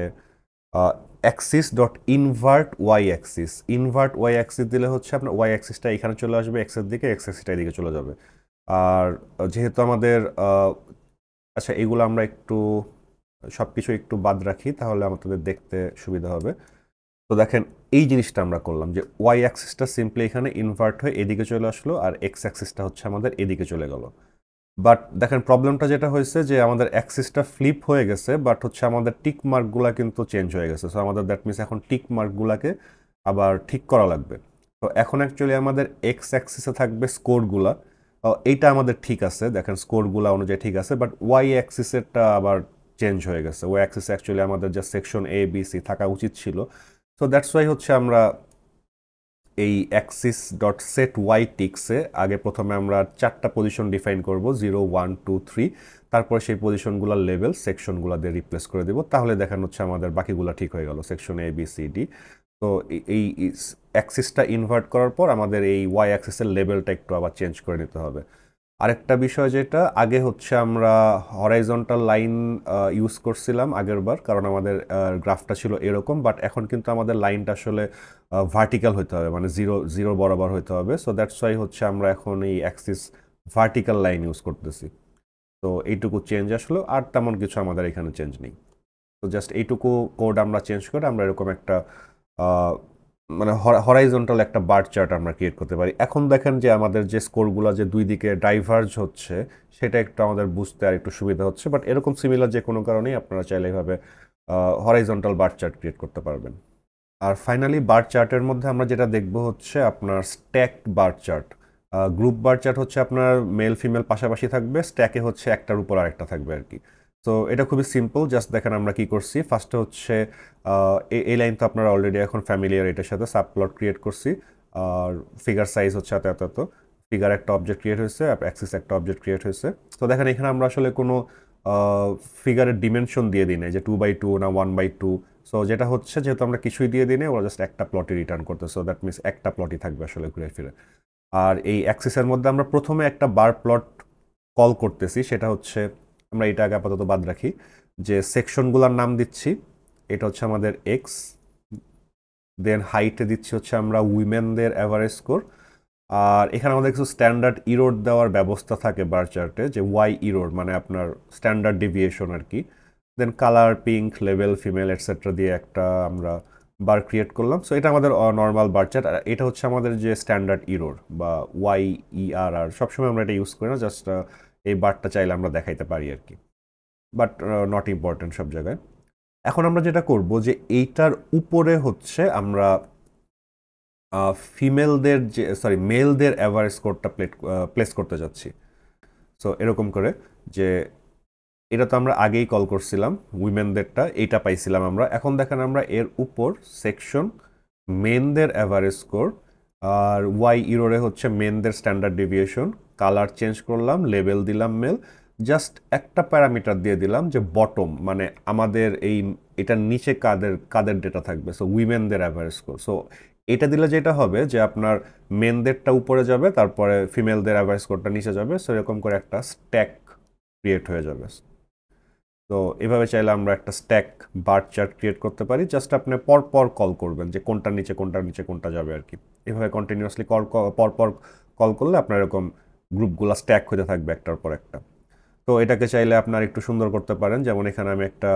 axis dot invert Y axis. Invert Y axis দিলে হচ্ছে আপনার ওয়াই অ্যাক্সিসটা এখানে চলে আসবে এক্সের দিকে, এক্স অ্যাক্সিসটা এদিকে চলে যাবে। আর যেহেতু আমাদের আচ্ছা, এগুলো আমরা একটু সব কিছু একটু বাদ রাখি, তাহলে আমাদের দেখতে সুবিধা হবে। তো দেখেন এই জিনিসটা আমরা করলাম, যে ওয়াই অ্যাক্সিসটা সিম্পলি এখানে ইনভার্ট হয়ে এদিকে চলে আসলো, আর এক্স অ্যাক্সিসটা হচ্ছে আমাদের এদিকে চলে গেল। বাট দেখেন প্রবলেমটা যেটা হয়েছে, যে আমাদের অ্যাক্সিসটা ফ্লিপ হয়ে গেছে, বাট হচ্ছে আমাদের টিক মার্কগুলা কিন্তু চেঞ্জ হয়ে গেছে। সো আমাদের দ্যাট মিনস এখন টিক মার্কগুলাকে আবার ঠিক করা লাগবে। তো এখন অ্যাকচুয়ালি আমাদের এক্স অ্যাক্সিসে থাকবে স্কোরগুলা, এইটা আমাদের ঠিক আছে, দেখেন স্কোরগুলা অনুযায়ী ঠিক আছে, বাট ওয়াই অ্যাক্সিসেরটা আবার চেঞ্জ হয়ে গেছে। ওয়াই অ্যাক্সিসে অ্যাকচুয়ালি আমাদের যে সেকশন এ বি সি থাকা উচিত ছিল। সো দ্যাটস ওয়াই হচ্ছে আমরা এই অ্যাক্সিস ডট সেট ওয়াই টিক্সে আগে প্রথমে আমরা 4টা পজিশন ডিফাইন করব, 0 1 2 3। তারপরে সেই পজিশনগুলোর লেভেল সেকশনগুলো দিয়ে রিপ্লেস করে দেবো, তাহলে দেখানো হচ্ছে আমাদের বাকিগুলো ঠিক হয়ে গেল, section A B C D. তো এই অ্যাক্সিসটা ইনভার্ট করার পর আমাদের এই ওয়াই অ্যাক্সিসের লেভেলটা একটু আবার চেঞ্জ করে নিতে হবে। আরেকটা বিষয় যেটা আগে হচ্ছে আমরা হরাইজন্টাল লাইন ইউজ করছিলাম আগের বার, কারণ আমাদের গ্রাফটা ছিল এরকম, বাট এখন কিন্তু আমাদের লাইনটা আসলে ভার্টিক্যাল হতে হবে, মানে জিরো জিরো বরাবর হতে হবে। সো দ্যাটস ওয়াই হচ্ছে আমরা এখন এই অ্যাক্সিস ভার্টিক্যাল লাইন ইউজ করতেছি। তো এইটুকু চেঞ্জ আসলো, আর তেমন কিছু আমাদের এখানে চেঞ্জ নেই। তো জাস্ট এইটুকু কোড আমরা চেঞ্জ করে আমরা এরকম একটা মানে হরাইজন্টাল একটা বার চার্ট আমরা ক্রিয়েট করতে পারি। এখন দেখেন যে আমাদের যে স্কোরগুলো যে দুই দিকে ডাইভার্জ হচ্ছে, সেটা একটু আমাদের বুঝতে আর একটু সুবিধা হচ্ছে। বাট এরকম সিমিলার যে কোনো কারণেই আপনারা চাইলে এইভাবে হরাইজন্টাল বার চার্ট ক্রিয়েট করতে পারবেন। আর ফাইনালি বার চার্টের মধ্যে আমরা যেটা দেখব হচ্ছে আপনার stack bar chart. Group bar chart হচ্ছে আপনার মেল ফিমেল পাশাপাশি থাকবে, স্ট্যাকে হচ্ছে একটার উপর আরেকটা থাকবে আর কি। তো এটা খুবই সিম্পল, জাস্ট দেখেন আমরা কি করছি। ফার্স্টে হচ্ছে এই লাইন তো আপনারা অলরেডি এখন ফ্যামিলিয়ার, এটার সাথে সাবপ্লট ক্রিয়েট করছি। আর ফিগার সাইজ হচ্ছে এত এত এত, ফিগার একটা অবজেক্ট ক্রিয়েট হয়েছে, অ্যাক্সিস একটা অবজেক্ট ক্রিয়েট হয়েছে। তো দেখেন এখানে আমরা আসলে কোনো ফিগারের ডিমেনশন দিয়ে দিই নাই যে 2x2 না 1x2। সো যেটা হচ্ছে, যেহেতু আমরা কিছুই দিয়ে দিই না, ওরা জাস্ট একটা প্লটই রিটার্ন করতে, সো দ্যাট মিনস একটা প্লটই থাকবে আসলে ঘুরে ফিরে। আর এই অ্যাক্সিসের মধ্যে আমরা প্রথমে একটা বার প্লট কল করতেছি, সেটা হচ্ছে, আমরা এটা আগে আপাতত বাদ রাখি, যে সেকশনগুলোর নাম দিচ্ছি, এটা হচ্ছে আমাদের এক্স, দেন হাইটে দিচ্ছি হচ্ছে আমরা উইমেনদের অ্যাভারেজ স্কোর। আর এখানে আমাদের কিছু স্ট্যান্ডার্ড ইরোড দেওয়ার ব্যবস্থা থাকে বার চার্টে, যে ওয়াই ইরোড মানে আপনার স্ট্যান্ডার্ড ডেভিয়েশন আর কি। দেন কালার, পিঙ্ক, লেভেল, ফিমেল এটসেট্রা দিয়ে একটা আমরা বার ক্রিয়েট করলাম। সো এটা আমাদের নর্মাল বার চার্ট। আর এটা হচ্ছে আমাদের যে স্ট্যান্ডার্ড ইরোড বা ওয়াই আর সবসময় আমরা এটা ইউজ করি না, জাস্ট এই বারটা চাইলে আমরা দেখাইতে পারি আর কি, বাট নট ইম্পর্টেন্ট সব জায়গায়। এখন আমরা যেটা করব যে এইটার উপরে হচ্ছে আমরা ফিমেলদের যে মেলদের অ্যাভারেজ স্কোরটা প্লেস করতে যাচ্ছি। সো এরকম করে, যে এটা তো আমরা আগেই কল করছিলাম উইমেনদেরটা, এইটা পাইছিলাম আমরা। এখন দেখেন আমরা এর উপর সেকশন মেনদের অ্যাভারেজ স্কোর, আর ওয়াই ইরোরে হচ্ছে মেনদের স্ট্যান্ডার্ড ডেভিয়েশন, কালার চেঞ্জ করলাম, লেবেল দিলাম মেল, জাস্ট একটা প্যারামিটার দিয়ে দিলাম যে বটম, মানে আমাদের এই এটার নিচে কাদের কাদের ডেটা থাকবে, সো উইমেনদের অ্যাভারেজ স্কোর। সো এটা দিলে যেটা হবে যে আপনার মেনদেরটা উপরে যাবে, তারপরে ফিমেলদের অ্যাভারেজ স্কোরটা নিচে যাবে। সো এরকম করে একটা স্ট্যাক ক্রিয়েট হয়ে যাবে। তো এভাবে চাইলে আমরা একটা স্ট্যাক বার চার্ট ক্রিয়েট করতে পারি। জাস্ট আপনি পরপর কল করবেন যে কোনটার নিচে কোনটার নিচে কোনটা যাবে আর কি। এভাবে কন্টিনিউয়াসলি পরপর কল করলে আপনার এরকম গ্রুপগুলো স্ট্যাক হতে থাকবে একটার পর একটা। তো এটাকে চাইলে আপনার একটু সুন্দর করতে পারেন, যেমন এখানে আমি একটা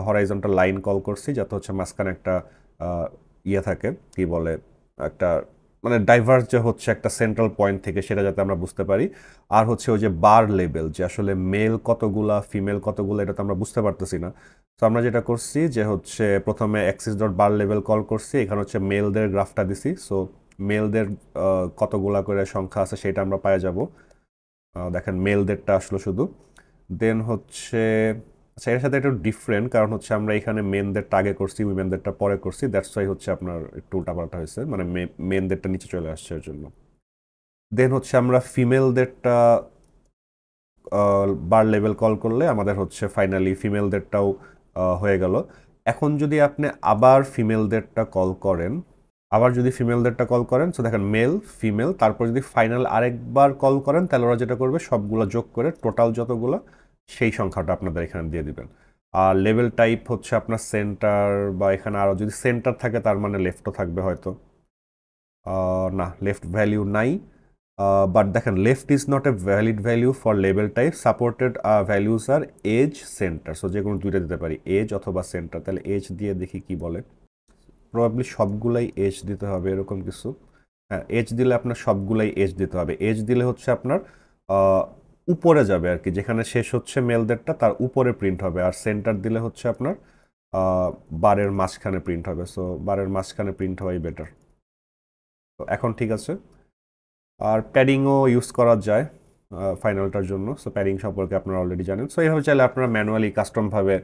হরাইজন্টাল লাইন কল করছি, যাতে হচ্ছে মাঝখানে একটা ইয়ে থাকে, কি বলে, একটা মানে ডাইভার্স যে হচ্ছে একটা সেন্ট্রাল পয়েন্ট থেকে, সেটা যাতে আমরা বুঝতে পারি। আর হচ্ছে ওই যে বার লেবেল, যে আসলে মেল কতগুলা ফিমেল কতগুলা, এটা তো আমরা বুঝতে পারতেছি না। তো আমরা যেটা করছি যে হচ্ছে প্রথমে অ্যাক্সিস ডট বার লেভেল কল করছি, এখানে হচ্ছে মেলদের গ্রাফটা দিছি। সো মেলদের কতগুলা করে সংখ্যা আছে সেটা আমরা পাই যাব। দেখেন মেলদেরটা আসলো শুধু। দেন হচ্ছে, আচ্ছা এর সাথে একটু ডিফারেন্ট, কারণ হচ্ছে আমরা এখানে মেনদেরটা আগে করছি, উইমেনদেরটা পরে করছি, দ্যাটস ওয়াই হচ্ছে আপনার একটু উল্টাপাল্টা হয়েছে, মানে মেনদেরটা নিচে চলে আসছে এর জন্য। দেন হচ্ছে আমরা ফিমেলদেরটা বার লেভেল কল করলে আমাদের হচ্ছে ফাইনালি ফিমেলদেরটাও হয়ে গেল। এখন যদি আপনি আবার ফিমেলদেরটা কল করেন, সো দেখেন মেল ফিমেল, তারপর যদি ফাইনাল আরেকবার কল করেন, তাহলে ওরা যেটা করবে সবগুলো যোগ করে টোটাল যতগুলো সেই সংখ্যাটা আপনাদের এখানে দিয়ে দিবেন। আর লেভেল টাইপ হচ্ছে আপনার সেন্টার, বা এখানে আরও যদি সেন্টার থাকে তার মানে লেফটও থাকবে হয়তো। না, লেফট ভ্যালিউ নাই। বাট দেখেন left is not a valid value for লেভেল type, supported values are edge, centre. So যে কোনো দুইটা দিতে পারি, এজ অথবা সেন্টার। তাহলে এজ দিয়ে দেখি কি বলে। প্রবাবলি সবগুলাই এজ দিতে হবে এরকম কিছু। হ্যাঁ, এজ দিলে আপনার সবগুলাই এজ দিতে হবে। এজ দিলে হচ্ছে আপনার উপরে যাবে আর কি, যেখানে শেষ হচ্ছে মেলদেরটা তার উপরে প্রিন্ট হবে। আর সেন্টার দিলে হচ্ছে আপনার বারের মাঝখানে প্রিন্ট হবে। সো বারের মাঝখানে প্রিন্ট হওয়াই বেটার। তো এখন ঠিক আছে। আর প্যাডিংও ইউজ করা যায় ফাইনালটার জন্য। সো প্যাডিং সম্পর্কে আপনারা অলরেডি জানেন। সো এইভাবে চাইলে আপনারা ম্যানুয়ালি কাস্টমভাবে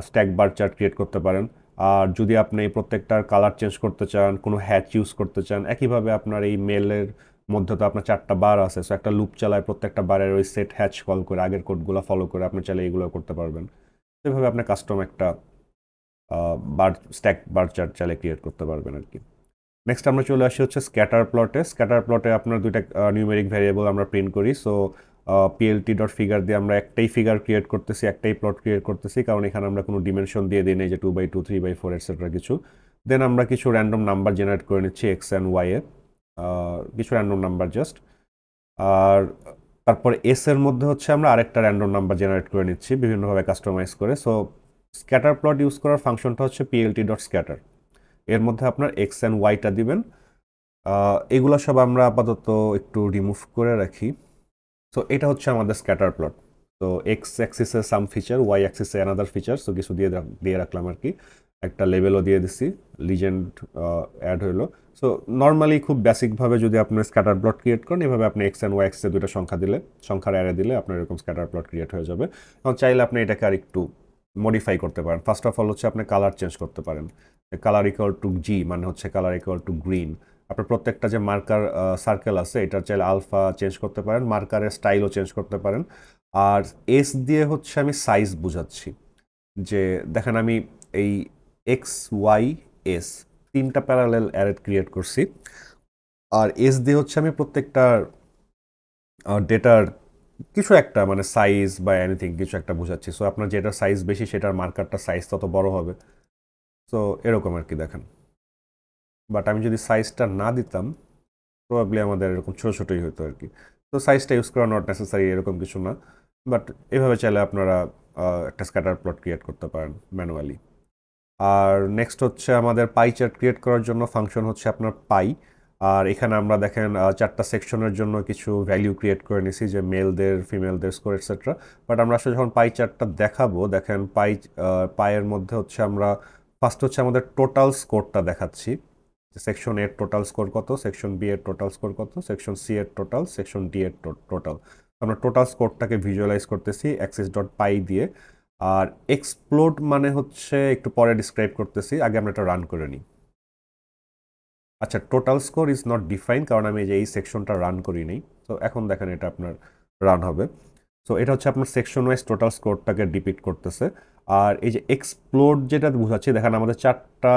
স্ট্যাক বার চার্ট ক্রিয়েট করতে পারেন। আর যদি আপনি এই প্রত্যেকটার কালার চেঞ্জ করতে চান, কোনো হ্যাচ ইউজ করতে চান, একইভাবে আপনার এই মেলের মধ্যে তো আপনার 4টা বার আছে, সো একটা লুপ চালায় প্রত্যেকটা বারের ওই সেট হ্যাচ কল করে আগের কোডগুলো ফলো করে আপনি চাইলে এইগুলো করতে পারবেন। এভাবে আপনি কাস্টম একটা স্ট্যাক বার চার্ট চাইলে ক্রিয়েট করতে পারবেন আর কি। নেক্সট আমরা চলে আসি হচ্ছে স্ক্যাটার প্লটে। স্ক্যাটার প্লটে আপনার দুইটা নিউমেরিক ভ্যারিয়েবল আমরা প্রিন্ট করি। সো পিএলটি ডট ফিগার দিয়ে আমরা একটাই ফিগার ক্রিয়েট করতেছি, একটাই প্লট ক্রিয়েট করতেছি, কারণ এখানে আমরা কোনো ডিমেনশন দিয়ে দিই নাই যে 2/2 3/4 এটসেট্রা কিছু। দেন আমরা কিছু র্যান্ডম নাম্বার জেনারেট করে নিচ্ছি এক্স অ্যান্ড ওয়াই এর, কিছু র্যান্ডম নাম্বার জাস্ট। আর তারপর এস এর মধ্যে হচ্ছে আমরা আরেকটা র্যান্ডম নাম্বার জেনারেট করে নিচ্ছি বিভিন্নভাবে কাস্টমাইজ করে। সো স্ক্যাটার প্লট ইউজ করার ফাংশনটা হচ্ছে পিএলটি ডট স্ক্যাটার। এর মধ্যে আপনার এক্স অ্যান্ড ওয়াইটা দিবেন। এগুলো সব আমরা আপাতত একটু রিমুভ করে রাখি। সো এটা হচ্ছে আমাদের স্ক্যাটার প্লট। তো এক্স অ্যাক্সিসে সাম ফিচার, ওয়াই অ্যাক্সিসে অ্যানাদার ফিচার, সো কিছু দিয়ে রাখলাম আর কি। একটা লেভেলও দিয়ে দিছি, লিজেন্ড অ্যাড হইলো। সো নর্মালি খুব বেসিকভাবে যদি আপনি স্ক্যাটার প্লট ক্রিয়েট করেন, এভাবে আপনি এক্স অ্যান্ড ওয়াই অ্যাক্সিসে দুটো সংখ্যার অ্যারে দিলে আপনার এরকম স্ক্যাটার প্লট ক্রিয়েট হয়ে যাবে। এবং চাইলে আপনি এটাকে আর একটু মডিফাই করতে পারেন। ফার্স্ট অফ অল হচ্ছে আপনি কালার চেঞ্জ করতে পারেন। কালার ইকুয়াল টু জি মানে হচ্ছে কালার ইকুয়াল টু গ্রিন। আপনার প্রত্যেকটা যে মার্কার সার্কেল আছে এটার চাইলে আলফা চেঞ্জ করতে পারেন, মার্কারের স্টাইলও চেঞ্জ করতে পারেন। আর এস দিয়ে হচ্ছে আমি সাইজ বুঝাচ্ছি, যে দেখেন আমি এই এক্স ওয়াই এস তিনটা প্যারালেল অ্যারে ক্রিয়েট করছি। আর এস দিয়ে হচ্ছে আমি প্রত্যেকটার ডেটার কিছু একটা মানে সাইজ বা এনিথিং কিছু একটা বোঝাচ্ছি। সো আপনার যেটার সাইজ বেশি সেটার মার্কারটা সাইজ তত বড় হবে। সো এরকম আর কি দেখেন। বাট আমি যদি সাইজটা না দিতাম প্রবাবলি আমাদের এরকম ছোটো ছোটোই হতো আর কি। তো সাইজটা ইউজ করা নট নেসেসারি এরকম কিছু না, বাট এভাবে চাইলে আপনারা একটা স্ক্যাটার প্লট ক্রিয়েট করতে পারেন ম্যানুয়ালি। আর নেক্সট হচ্ছে আমাদের পাই চার্ট ক্রিয়েট করার জন্য ফাংশন হচ্ছে আপনার পাই। আর এখানে আমরা দেখেন 4টা সেকশনের জন্য কিছু ভ্যালু ক্রিয়েট করে নিছি, যে মেলদের, ফিমেলদের স্কোর এটসেট্রা। বাট আমরা আসলে যখন পাই চার্টটা দেখাবো, দেখেন পাইয়ের মধ্যে হচ্ছে আমরা ফার্স্ট হচ্ছে আমাদের টোটাল স্কোরটা দেখাচ্ছি, সেকশন এর টোটাল স্কোর কত, সেকশন বি এর টোটাল স্কোর কত, সেকশন সি এর টোটাল, সেকশন ডি এর টোটাল। আমরা টোটাল স্কোরটাকে ভিজুয়ালাইজ করতেছি অ্যাক্সিস ডট পাই দিয়ে। আর এক্সপ্লোড মানে হচ্ছে একটু পরে ডিসক্রাইব করতেছি, আগে আমরা এটা রান করে নিই। আচ্ছা, total score is not define, কারণ আমি এই সেকশনটা রান করি নাই। তো এখন দেখেন এটা আপনার রান হবে। সো এটা হচ্ছে আপনার সেকশন ওয়াইজ টোটাল স্কোরটাকে ডিপিট করতেছে। আর এই যে এক্সপ্লোড যেটা বোঝাচ্ছি, দেখেন আমাদের 4টা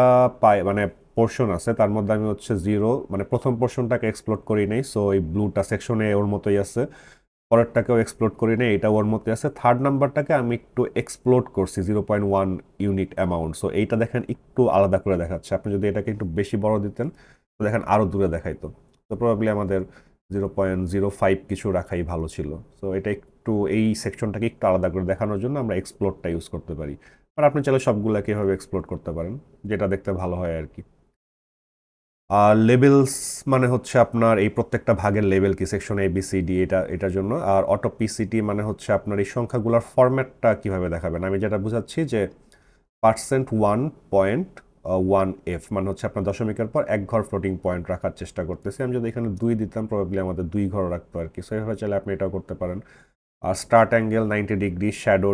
মানে পোর্শন আছে, তার মধ্যে আমি হচ্ছে 0 মানে প্রথম পোর্শনটাকে এক্সপ্লোড করি নাই। সো এই ব্লুটা সেকশনে ওর মতোই আছে, পরেরটাকেও এক্সপ্লোড করি নাই, এটা ওর মতোই আছে। থার্ড নাম্বারটাকে আমি একটু এক্সপ্লোড করছি 0.1 ইউনিট অ্যামাউন্ট। সো এইটা দেখেন একটু আলাদা করে দেখাচ্ছে। আপনি যদি এটাকে একটু বেশি বড় দিতেন তো দেখেন আরও দূরে দেখাইতো। তো প্রবাবলি আমাদের 0.05 কিছু রাখাই ভালো ছিল। সো এটা একটু এই সেকশনটাকে একটু আলাদা করে দেখানোর জন্য আমরা এক্সপ্লোরটা ইউজ করতে পারি। আর আপনি চাইলে সবগুলোকে এভাবে এক্সপ্লোর করতে পারেন, যেটা দেখতে ভালো হয় আর কি। আর লেবেলস মানে হচ্ছে আপনার এই প্রত্যেকটা ভাগের লেভেল কি, section A B C D, এটার জন্য। আর অটো পিসিটি মানে হচ্ছে আপনার এই সংখ্যাগুলোর ফরম্যাটটা কিভাবে দেখাবেন। আমি যেটা বুঝাচ্ছি যে %1.1f মানে হচ্ছে আপনার দশমিকের পর 1 ঘর ফ্লোটিং পয়েন্ট রাখার চেষ্টা করতেছি। আমি যদি এখানে 2 দিতাম প্রবাবলি আমাদের 2 ঘর রাখতো আর কি। সো এভাবে চাইলে আপনি এটাও করতে পারেন। আর start angle 90 degree, shadow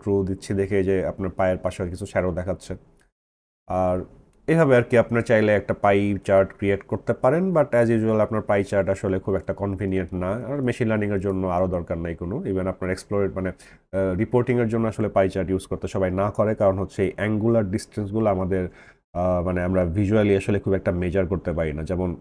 true দিচ্ছি দেখে যে আপনার পায়ের পাশে কিছু শ্যাডো দেখাচ্ছে। আর এভাবে আর কি আপনার চাইলে একটা পাই চার্ট ক্রিয়েট করতে পারেন। বাট অ্যাজ ইউজুয়াল আপনার পাই চার্ট আসলে খুব একটা কনভিনিয়েন্ট না, আর মেশিন লার্নিংয়ের জন্য আরও দরকার নাই কোনো। ইভেন আপনার মানে রিপোর্টিংয়ের জন্য আসলে পাই চার্ট ইউজ করতে সবাই না করে, কারণ হচ্ছে এই অ্যাঙ্গুলার ডিস্টেন্সগুলো আমাদের মানে আমরা ভিজুয়ালি আসলে খুব একটা মেজার করতে পারি না। যেমন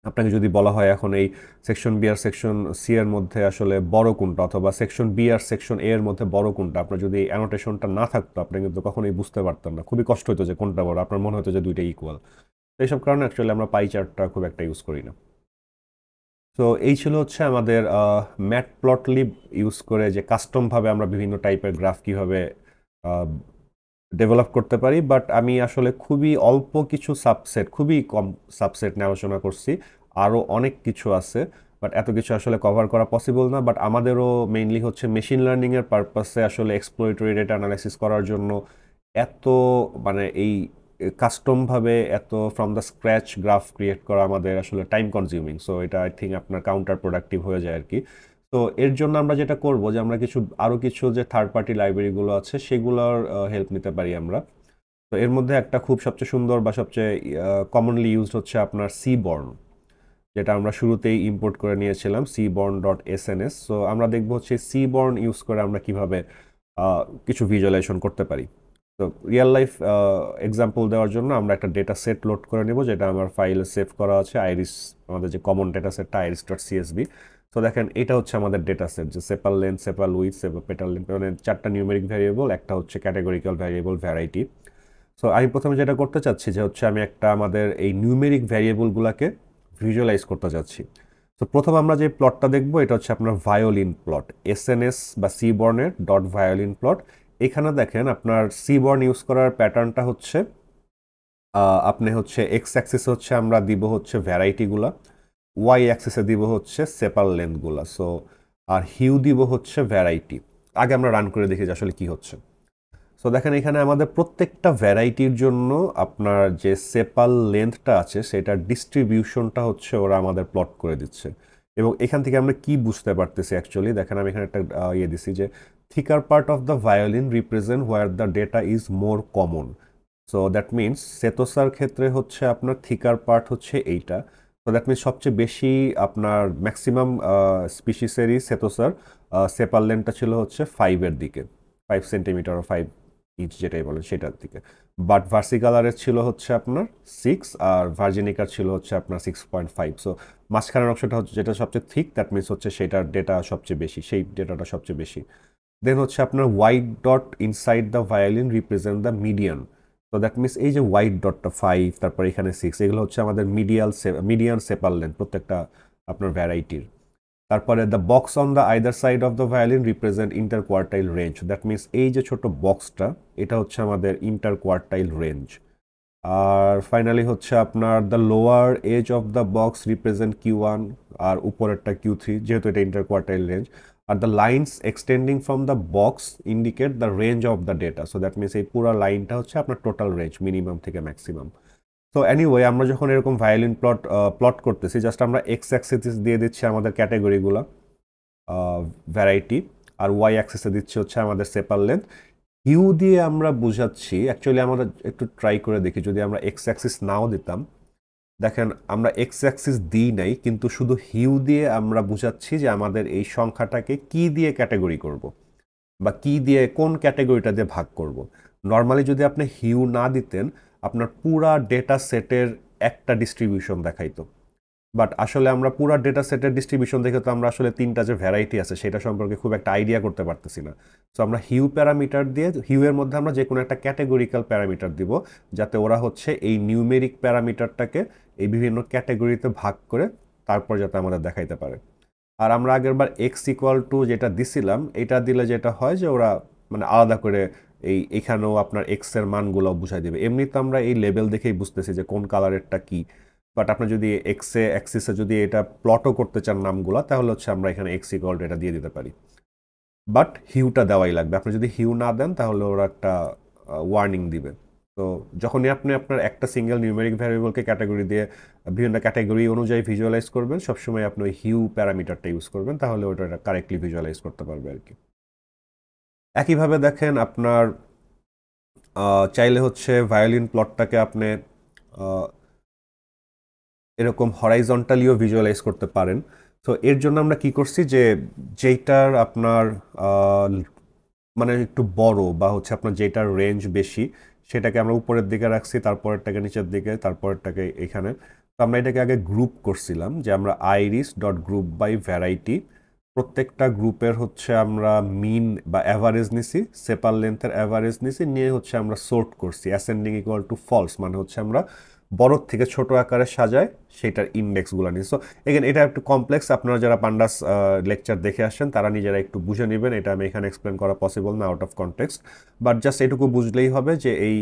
আপনাকে যদি বলা হয় এখন এই সেকশন বি আর সেকশন সি এর মধ্যে আসলে বড় কোনটা, অথবা সেকশন বি আর সেকশন এ এর মধ্যে বড় কোনটা, আপনার যদি এই অ্যানোটেশনটা না থাকতো আপনি কিন্তু কখনোই বুঝতে পারতেন না, খুবই কষ্ট হতো যে কোনটা বড়, আপনার মনে হতো যে দুইটা ইকুয়াল। এইসব কারণে অ্যাকচুয়ালি আমরা পাই চার্টটা খুব একটা ইউজ করি না। তো এই ছিল হচ্ছে আমাদের ম্যাটপ্লটলিব ইউজ করে যে কাস্টমভাবে আমরা বিভিন্ন টাইপের গ্রাফ কীভাবে ডেভেলপ করতে পারি। বাট আমি আসলে খুবই অল্প কিছু সাবসেট, খুবই কম সাবসেট নিয়ে আলোচনা করছি, আরও অনেক কিছু আছে বাট এত কিছু আসলে কভার করা পসিবল না। বাট আমাদেরও মেইনলি হচ্ছে মেশিন লার্নিংয়ের পারপাসে আসলে এক্সপ্লোরেটরি ডেটা অ্যানালাইসিস করার জন্য এত মানে এই কাস্টমভাবে এত from the scratch graph create করা আমাদের আসলে টাইম কনজিউমিং। সো এটা আই থিঙ্ক আপনার কাউন্টার প্রোডাক্টিভ হয়ে যায় আর কি। তো এর জন্য আমরা যেটা করব যে আমরা আরও কিছু যে থার্ড পার্টি লাইব্রেরিগুলো আছে সেগুলোর হেল্প নিতে পারি আমরা। তো এর মধ্যে একটা খুব সবচেয়ে সুন্দর বা সবচেয়ে কমনলি ইউজড হচ্ছে আপনার সিবর্ন, যেটা আমরা শুরুতেই ইম্পোর্ট করে নিয়েছিলাম seaborn.sns। সো আমরা দেখব হচ্ছে সিবর্ন ইউজ করে আমরা কিভাবে কিছু ভিজুয়ালাইজেশন করতে পারি। তো তো রিয়েল লাইফ এক্সাম্পল দেওয়ার জন্য আমরা একটা ডেটা সেট লোড করে নেব, যেটা আমার ফাইলে সেভ করা আছে আইরিস, আমাদের যে কমন ডেটা সেটটা iris.csv। তো দেখেন এটা হচ্ছে আমাদের ডেটা সেট, যে সেপাল লেন্থ, সেপাল উইথ, সেপাল পেটাল লেন্থ, মানে 4টা নিউমেরিক ভ্যারিয়েবল, একটা হচ্ছে ক্যাটাগরিক্যাল ভ্যারিয়েবল ভ্যারাইটি। সো আমি প্রথমে যেটা করতে চাচ্ছি যে হচ্ছে আমি একটা আমাদের এই নিউমেরিক ভ্যারিয়েবলগুলোকে ভিজুয়ালাইজ করতে চাচ্ছি। তো প্রথম আমরা যে প্লটটা দেখবো এটা হচ্ছে আপনার ভায়োলিন প্লট, এসএনএস বা সি বর্নের ডট ভায়োলিন প্লট। এখানে দেখেন আপনার সি বর্ন ইউজ করার প্যাটার্নটা হচ্ছে আপনি হচ্ছে এক্স অ্যাক্সিসে হচ্ছে আমরা দিব হচ্ছে ভ্যারাইটিগুলা, ওয়াই অ্যাক্সিসে দিব হচ্ছে সেপাল লেন্থগুলা। সো আর হিউ দিব হচ্ছে ভ্যারাইটি। আগে আমরা রান করে দেখি যে আসলে কি হচ্ছে। সো দেখেন এখানে আমাদের প্রত্যেকটা ভ্যারাইটির জন্য আপনার যে সেপাল লেন্থটা আছে সেটার ডিস্ট্রিবিউশনটা হচ্ছে ওরা আমাদের প্লট করে দিচ্ছে। এবং এখান থেকে আমরা কি বুঝতে পারতেছি অ্যাকচুয়ালি, দেখেন আমি এখানে একটা ইয়ে দিছি যে thicker part of the violin represent where the data is more common. So that means সেতোসার ক্ষেত্রে হচ্ছে আপনার থিকার পার্ট হচ্ছে এইটা। তো দ্যাট মিনস সবচেয়ে বেশি আপনার ম্যাক্সিমাম স্পিসিসেরই সেতোসার সেপাল লেন্থটা ছিল হচ্ছে 5-এর দিকে, 5 সেন্টিমিটার ও 5 ইঞ্চ যেটাই বলেন সেটার দিকে। বাট ভার্সিকালারের ছিল হচ্ছে আপনার 6 আর ভার্জিনিকার ছিল হচ্ছে আপনার 6.5। সো মাঝখানের অংশটা হচ্ছে যেটা সবচেয়ে থিক, দ্যাট মিনস হচ্ছে সেটার ডেটা সবচেয়ে বেশি, সেই ডেটাটা সবচেয়ে বেশি। দেন হচ্ছে আপনার white dot inside the violin represent the median. তো দ্যাট মিনস এই যে হোয়াইট ডটটা 5, তারপর এখানে 6, এগুলো হচ্ছে আমাদের মিডিয়ান সেপাল লেন্থ প্রত্যেকটা আপনার ভ্যারাইটির। তারপরে the box on the either side of the violin represent inter quartile range. That means এই যে ছোট বক্সটা এটা হচ্ছে আমাদের ইন্টার কোয়ার্টাইল রেঞ্জ। আর ফাইনালি হচ্ছে আপনার the lower edge of the box represent Q1 আর উপরেরটা Q3, যেহেতু এটা ইন্টার কোয়ার্টাইল রেঞ্জ। আর the lines extending from the box indicate the range of the data. So that means এই পুরো লাইনটা হচ্ছে আপনার টোটাল রেঞ্জ, মিনিমাম থেকে ম্যাক্সিমাম। তো এনিওয়ে আমরা যখন এরকম ভায়োলিন প্লট করতেছি, জাস্ট আমরা এক্স অ্যাক্সিস দিয়ে দিচ্ছি আমাদের ক্যাটাগরিগুলো ভ্যারাইটি, আর ওয়াই অ্যাক্সিসে দিচ্ছি হচ্ছে আমাদের সেপাল লেন্থ। হিউ দিয়ে আমরা বুঝাচ্ছি, অ্যাকচুয়ালি আমরা একটু ট্রাই করে দেখি যদি আমরা এক্স অ্যাক্সিস নাও দিতাম। দেখেন আমরা এক্স অ্যাক্সিস দিই নাই, কিন্তু শুধু হিউ দিয়ে আমরা বুঝাচ্ছি যে আমাদের এই সংখ্যাটাকে কি দিয়ে ক্যাটাগরি করব, বা কি দিয়ে কোন ক্যাটাগরিটা দিয়ে ভাগ করব। নর্মালি যদি আপনি হিউ না দিতেন আপনার পুরা ডেটা সেটের একটা ডিস্ট্রিবিউশন দেখাইতো। বাট আসলে আমরা পুরো ডেটা সেটের ডিস্ট্রিবিউশন দেখে তো আমরা আসলে 3টা যে ভ্যারাইটি আছে সেটা সম্পর্কে খুব একটা আইডিয়া করতে পারতেছি না। সো আমরা হিউ প্যারামিটার দিয়ে, হিউ এর মধ্যে আমরা যে কোনো একটা ক্যাটাগরিক্যাল প্যারামিটার দিব, যাতে ওরা হচ্ছে এই নিউমেরিক প্যারামিটারটাকে এই বিভিন্ন ক্যাটাগরিতে ভাগ করে তারপর যাতে আমাদের দেখাইতে পারে। আর আমরা আগের বার এক্স ইকুয়াল টু যেটা দিছিলাম, এটা দিলে যেটা হয় যে ওরা মানে আলাদা করে এখানেও আপনার এক্স এর মানগুলো বুঝাই দেবে। এমনিতে আমরা এই লেভেল দেখেই বুঝতেছি যে কোন কালারেরটা কি। বাট আপনি যদি এক্সে অ্যাক্সিসে যদি এটা প্লটও করতে চান নামগুলো, তাহলে হচ্ছে আমরা এখানে এক্স ইকুয়াল টু এটা দিয়ে দিতে পারি। বাট হিউটা দেওয়াই লাগবে, আপনি যদি হিউ না দেন তাহলে ওরা একটা ওয়ার্নিং দিবে। তো যখনই আপনি আপনার একটা সিঙ্গেল নিউমেরিক ভ্যারিয়েবলকে ক্যাটাগরি দিয়ে বিভিন্ন ক্যাটাগরি অনুযায়ী ভিজুয়ালাইজ করবেন, সবসময় আপনি ওই হিউ প্যারামিটারটা ইউজ করবেন, তাহলে ওটা কারেক্টলি ভিজুয়ালাইজ করতে পারবে আর কি। একইভাবে দেখেন আপনার চাইলে হচ্ছে ভায়োলিন প্লটটাকে আপনি এরকম হরাইজন্টালিও ভিজুয়ালাইজ করতে পারেন। তো এর জন্য আমরা কি করছি যে যেইটার আপনার মানে একটু বড় বা হচ্ছে আপনার যেটার রেঞ্জ বেশি সেটাকে আমরা উপরের দিকে রাখছি, তারপরেরটাকে নিচের দিকে, তারপরেরটাকে এখানে। তো আমরা এটাকে আগে গ্রুপ করছিলাম যে আমরা iris dot group by variety, প্রত্যেকটা গ্রুপের হচ্ছে আমরা মিন বা অ্যাভারেজ নিছি, সেপাল লেন্থের অ্যাভারেজ নিছি, নিয়ে হচ্ছে আমরা সোর্ট করছি অ্যাসেন্ডিং ইকুয়াল টু ফলস, মানে হচ্ছে আমরা বড় থেকে ছোট আকারে সাজায় সেটার ইন্ডেক্সগুলো নিই। সো এগেন এটা একটু কমপ্লেক্স, আপনারা যারা পান্ডাস লেকচার দেখে আসছেন তারা নিজেরা একটু বুঝে নেবেন, এটা আমি এখানে এক্সপ্লেন করা পসিবল না out of context. But just এটুকু বুঝলেই হবে যে এই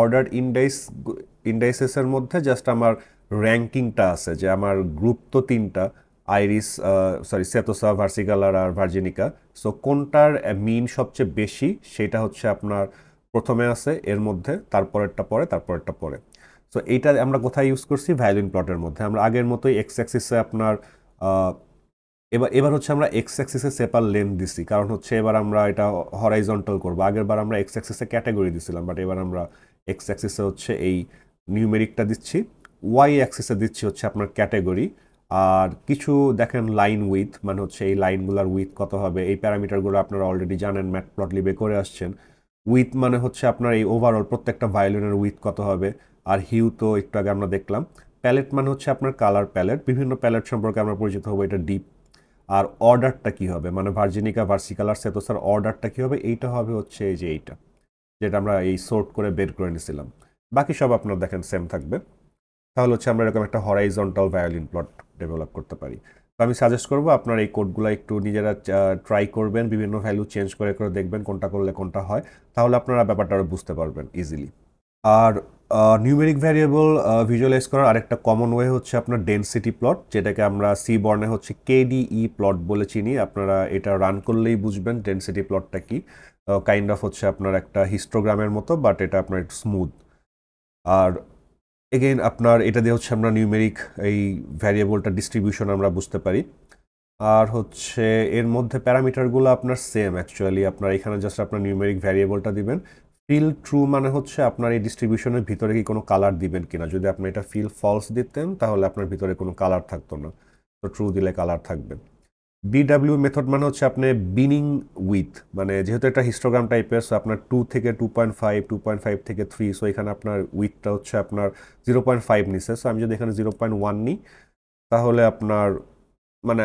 অর্ডার ইন্ডাইসেসের মধ্যে জাস্ট আমার র্যাঙ্কিংটা আছে, যে আমার গ্রুপ তো 3টা, আইরিস সেতোসা, ভার্সিকালার আর ভার্জিনিকা। সো কোনটার মিন সবচেয়ে বেশি সেটা হচ্ছে আপনার প্রথমে আছে, এর মধ্যে তারপরেরটা পরে, তারপরেরটা পরে। সো এইটা আমরা কোথায় ইউজ করছি? ভায়োলিন প্লটের মধ্যে। আমরা আগের মতোই এক্স অ্যাক্সিসে আপনার এবার হচ্ছে আমরা এক্স অ্যাক্সিসে সেপাল লেন্থ দিছি, কারণ হচ্ছে এবার আমরা এটা হরাইজন্টাল করবো। আগের বার আমরা এক্স অ্যাক্সিসে ক্যাটাগরি দিছিলাম, বাট এবার আমরা এক্স অ্যাক্সিসে হচ্ছে এই নিউমেরিকটা দিচ্ছি, ওয়াই অ্যাক্সিসে দিচ্ছি হচ্ছে আপনার ক্যাটাগরি। আর কিছু দেখেন লাইন উইথ, মানে হচ্ছে এই লাইনগুলোর উইথ কত হবে, এই প্যারামিটারগুলো আপনারা অলরেডি জানেন, ম্যাটপ্লটলিবে করে আসছেন। উইথ মানে হচ্ছে আপনার এই ওভারঅল প্রত্যেকটা ভায়োলিনের উইথ কত হবে, আর হিউ তো একটু আগে আমরা দেখলাম। প্যালেট মানে হচ্ছে আপনার কালার প্যালেট, বিভিন্ন প্যালেট সম্পর্কে আমরা পরিচিত হবো, এটা ডিপ। আর অর্ডারটা কি হবে, মানে ভার্জিনিকা, ভার্সিকালার, সেতোসার অর্ডারটা কি হবে, এইটা হবে হচ্ছে এই যে এইটা, যেটা আমরা এই সোর্ট করে বের করে নিছিলাম। বাকি সব আপনার দেখেন সেম থাকবে। তাহলে হচ্ছে আমরা এরকম একটা হরাইজন্টাল ভায়োলিন প্লট ডেভেলপ করতে পারি। তো আমি সাজেস্ট করবো আপনার এই কোডগুলো একটু নিজেরা ট্রাই করবেন, বিভিন্ন ভ্যালু চেঞ্জ করে করে দেখবেন কোনটা করলে কোনটা হয়, তাহলে আপনারা ব্যাপারটা আরও বুঝতে পারবেন ইজিলি। আর নিউমেরিক ভ্যারিয়েবল ভিজুয়ালাইজ করার আরেকটা কমন ওয়ে হচ্ছে আপনার ডেনসিটি প্লট, যেটাকে আমরা সি বর্ণে হচ্ছে কেডিই প্লট বলে চিনি। আপনারা এটা রান করলেই বুঝবেন ডেনসিটি প্লটটা কি। কাইন্ড অফ হচ্ছে আপনার একটা হিস্টোগ্রামের মতো, বাট এটা আপনার একটু স্মুথ। আর এগেইন আপনার এটা দিয়ে হচ্ছে আমরা নিউমেরিক এই ভ্যারিয়েবলটা ডিস্ট্রিবিউশন আমরা বুঝতে পারি। আর হচ্ছে এর মধ্যে প্যারামিটারগুলো আপনার সেম অ্যাকচুয়ালি, আপনার এখানে জাস্ট আপনার নিউমেরিক ভ্যারিয়েবলটা দিবেন। ফিল ট্রু মানে হচ্ছে আপনার এই ডিস্ট্রিবিউশনের ভিতরে কি কোনো কালার দিবেন কিনা, যদি আপনি এটা ফিল ফলস দিতেন তাহলে আপনার ভিতরে কোনো কালার থাকতো না, তো ট্রু দিলে কালার থাকবে। বিডাব্লিউ মেথড মানে হচ্ছে আপনি বিনিং উইথ, মানে যেহেতু এটা হিস্টোগ্রাম টাইপের, সো আপনার 2 থেকে 2.5, 2.5 থেকে 3, সো এখানে আপনার উইথটা হচ্ছে আপনার 0.5 নিছে। সো আমি যদি এখানে 0.1 নিই তাহলে আপনার মানে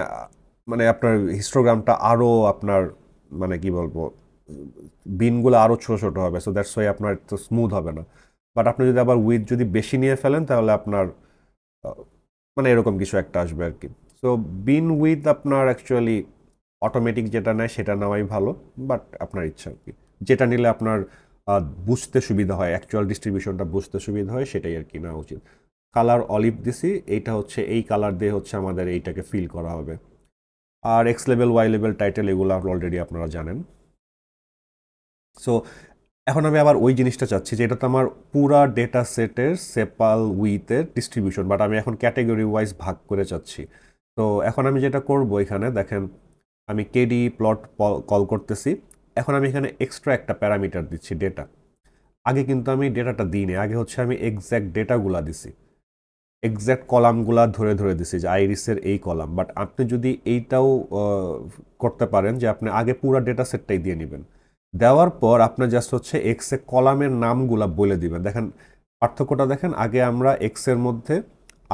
মানে আপনার হিস্টোগ্রামটা আরও আপনার মানে কি বলবো, বিনগুলো আরও ছোটো ছোটো হবে, সো দ্যাটস ওয়াই আপনার তো স্মুথ হবে না। বাট আপনি যদি আবার উইথ যদি বেশি নিয়ে ফেলেন তাহলে আপনার মানে এরকম কিছু একটা আসবে আর কি। সো বিন উইথ আপনার অ্যাকচুয়ালি অটোমেটিক যেটা নেয় সেটা নেওয়াই ভালো, বাট আপনার ইচ্ছা আর কি, যেটা নিলে আপনার বুঝতে সুবিধা হয়, অ্যাকচুয়াল ডিস্ট্রিবিউশনটা বুঝতে সুবিধা হয় সেটাই আর কি নেওয়া উচিত। কালার অলিভ দিছি, এইটা হচ্ছে এই কালার দিয়ে হচ্ছে আমাদের এইটাকে ফিল করা হবে। আর X level, Y level, title এগুলো অলরেডি আপনারা জানেন। সো এখন আমি আবার ওই জিনিসটা চাচ্ছি যে এটা তো আমার পুরা ডেটা সেটের সেপাল উইথের ডিস্ট্রিবিউশন, বাট আমি এখন ক্যাটেগরি ওয়াইজ ভাগ করে চাচ্ছি। তো এখন আমি যেটা করব, এখানে দেখেন আমি কেডি প্লট কল করতেছি। এখন আমি এখানে এক্সট্রা একটা প্যারামিটার দিচ্ছি ডেটা। আগে কিন্তু আমি ডেটাটা দিইনি, আগে হচ্ছে আমি এক্স্যাক্ট ডেটাগুলা দিছি, এক্স্যাক্ট কলামগুলা ধরে ধরে দিছি যে আইরিসের এই কলাম। বাট আপনি যদি এইটাও করতে পারেন যে আপনি আগে পুরো ডেটা সেটটাই দিয়ে নেবেন, দেওয়ার পর আপনি জাস্ট হচ্ছে এক্সে কলামের নামগুলা বলে দিবেন। দেখেন পার্থক্যটা দেখেন, আগে আমরা এক্সের মধ্যে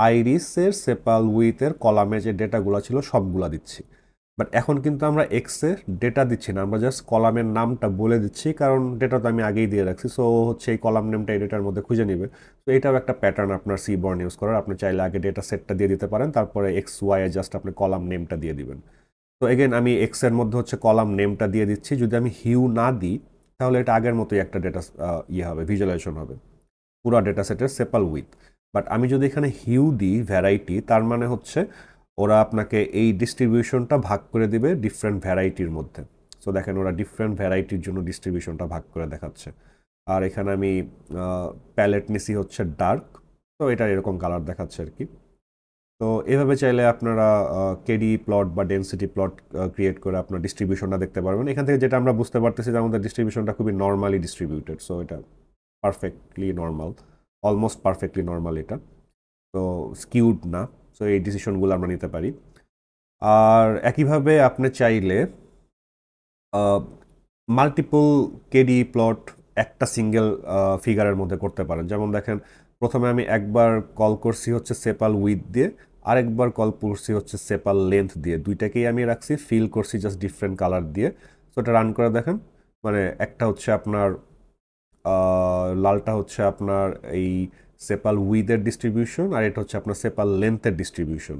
আইরিসের সেপাল উইথের কলামে যে ডেটাগুলো ছিল সবগুলা দিচ্ছি, বাট এখন কিন্তু আমরা এক্সে ডেটা দিচ্ছি না, আমরা জাস্ট কলামের নামটা বলে দিচ্ছি, কারণ ডেটা তো আমি আগেই দিয়ে রাখছি। সো হচ্ছে এই কলাম নেমটা এই ডেটার মধ্যে খুঁজে নেবে। তো এটাও একটা প্যাটার্ন আপনার সি বর্ন ইউজ করার, আপনি চাইলে আগে ডেটা সেটটা দিয়ে দিতে পারেন, তারপরে এক্স ওয়াই এ জাস্ট আপনি কলাম নেমটা দিয়ে দিবেন। তো এগেন আমি এক্স এর মধ্যে হচ্ছে কলাম নেমটা দিয়ে দিচ্ছি। যদি আমি হিউ না দিই তাহলে এটা আগের মতোই একটা ডেটা হবে, ভিজুয়ালাইজেশন হবে পুরো ডেটা সেটের সেপাল উইথ। বাট আমি যদি এখানে হিউ দিই ভ্যারাইটি, তার মানে হচ্ছে ওরা আপনাকে এই ডিস্ট্রিবিউশনটা ভাগ করে দিবে ডিফারেন্ট ভ্যারাইটির মধ্যে। সো দেখেন ওরা ডিফারেন্ট ভ্যারাইটির জন্য ডিস্ট্রিবিউশনটা ভাগ করে দেখাচ্ছে। আর এখানে আমি প্যালেট নিছি হচ্ছে ডার্ক, তো এটা এরকম কালার দেখাচ্ছে আর কি। তো এভাবে চাইলে আপনারা কেডি প্লট বা ডেনসিটি প্লট ক্রিয়েট করে আপনার ডিস্ট্রিবিউশনটা দেখতে পারবেন। এখান থেকে যেটা আমরা বুঝতে পারতেছি যে আমাদের ডিস্ট্রিবিউশনটা খুবই নর্মালি ডিস্ট্রিবিউটেড, সো এটা perfectly normal, almost perfectly normal এটা, তো স্কিউড না। সো এই ডিসিশনগুলো আমরা নিতে পারি। আর একইভাবে আপনি চাইলে মাল্টিপল কেডি প্লট একটা সিঙ্গেল ফিগারের মধ্যে করতে পারেন। যেমন দেখেন প্রথমে আমি একবার কল করছি হচ্ছে সেপাল উইথ দিয়ে, আরেকবার কল করছি হচ্ছে সেপাল লেন্থ দিয়ে, দুইটাকেই আমি রাখছি, ফিল করছি জাস্ট ডিফারেন্ট কালার দিয়ে। সো এটা রান করে দেখেন, মানে একটা হচ্ছে আপনার লালটা হচ্ছে আপনার এই সেপাল উইথের ডিস্ট্রিবিউশন, আর এটা হচ্ছে আপনার সেপাল লেন্থের ডিস্ট্রিবিউশন।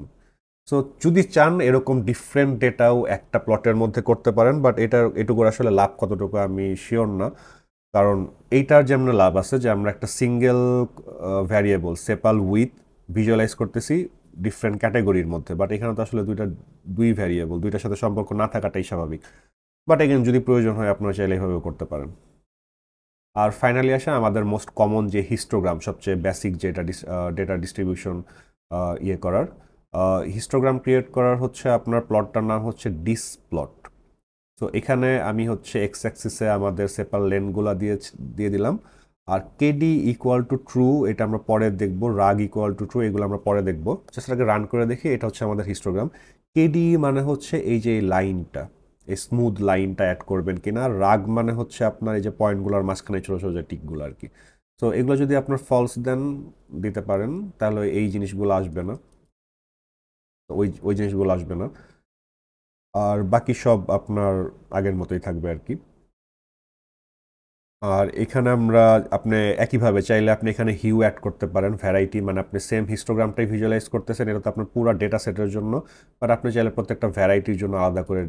সো যদি চান এরকম ডিফারেন্ট ডেটাও একটা প্লটের মধ্যে করতে পারেন, বাট এটুকুর আসলে লাভ কতটুকু আমি শিওর না। কারণ এইটার যেমন লাভ আছে যে আমরা একটা single variable sepal width visualise করতেছি ডিফারেন্ট ক্যাটাগরির মধ্যে, বাট এখানে তো আসলে দুই ভ্যারিয়েবল, দুইটার সাথে সম্পর্ক না থাকাটাই স্বাভাবিক। বাট এগেন যদি প্রয়োজন হয় আপনারা চাইলে এইভাবেও করতে পারেন। আর ফাইনালি আসে আমাদের মোস্ট কমন যে হিস্টোগ্রাম, সবচেয়ে বেসিক যেটা ডেটা ডিস্ট্রিবিউশন ইয়ে করার হিস্টোগ্রাম ক্রিয়েট করার হচ্ছে আপনার প্লটটার নাম হচ্ছে ডিস প্লট। তো এখানে আমি হচ্ছে এক্স অ্যাক্সিসে আমাদের সেপাল লেনগুলো দিয়ে দিলাম, আর কেডি ইকুয়াল টু ট্রু এটা আমরা পরে দেখব, রাগ ইকুয়াল টু ট্রু এগুলো আমরা পরে দেখবো। সেটাকে রান করে দেখি, এটা হচ্ছে আমাদের হিস্টোগ্রাম। কেডি মানে হচ্ছে এই যে লাইনটা, এই স্মুথ লাইনটা অ্যাড করবেন কিনা। রাগ মানে হচ্ছে আপনার এই যে পয়েন্টগুলোর মাঝখানে ছোটো ছোটো যে টিকগুলো আর কি। তো এগুলো যদি আপনার ফলস দেন দিতে পারেন তাহলে এই জিনিসগুলো আসবে না, ওই ওই জিনিসগুলো আসবে না। আর বাকি সব আপনার আগের মতোই থাকবে আর কি। আর এখানে আমরা আপনি একইভাবে চাইলে আপনি এখানে হিউ অ্যাড করতে পারেন, ভ্যারাইটি, মানে আপনি সেম হিস্টোগ্রামটাই ভিজুয়ালাইজ করতেছেন, এটা তো আপনার পুরো ডেটা সেটের জন্য, বাট আপনি চাইলে প্রত্যেকটা ভ্যারাইটির জন্য আলাদা করে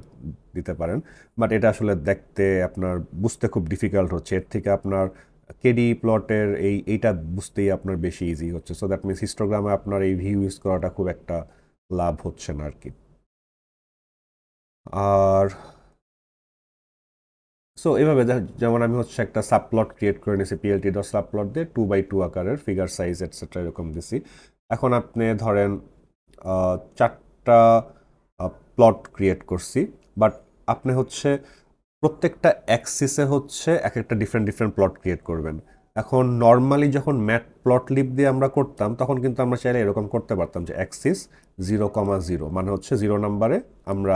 দিতে পারেন। বাট এটা আসলে দেখতে আপনার বুঝতে খুব ডিফিকাল্ট হচ্ছে, এর থেকে আপনার কেডি প্লটের এইটা বুঝতেই আপনার বেশি ইজি হচ্ছে। সো দ্যাট মিনস হিস্টোগ্রামে আপনার এই ভিউ ইউজ করাটা খুব একটা লাভ হচ্ছে না আর কি। আর সো এভাবে যেমন আমি হচ্ছে একটা সাবপ্লট ক্রিয়েট করে নিয়েছি পিএলটি ডট সাবপ্লট দিয়ে 2x2 আকারের ফিগার সাইজ এটসেট্রা এরকম দিছি। এখন আপনি ধরেন 4টা প্লট ক্রিয়েট করছি, বাট আপনি হচ্ছে প্রত্যেকটা অ্যাক্সিসে হচ্ছে এক একটা ডিফারেন্ট ডিফারেন্ট প্লট ক্রিয়েট করবেন। এখন নর্মালি যখন ম্যাট প্লট লিপ দিয়ে আমরা করতাম তখন কিন্তু আমরা চাইলে এরকম করতে পারতাম যে অ্যাক্সিস 0,0 মানে হচ্ছে 0 নাম্বারে আমরা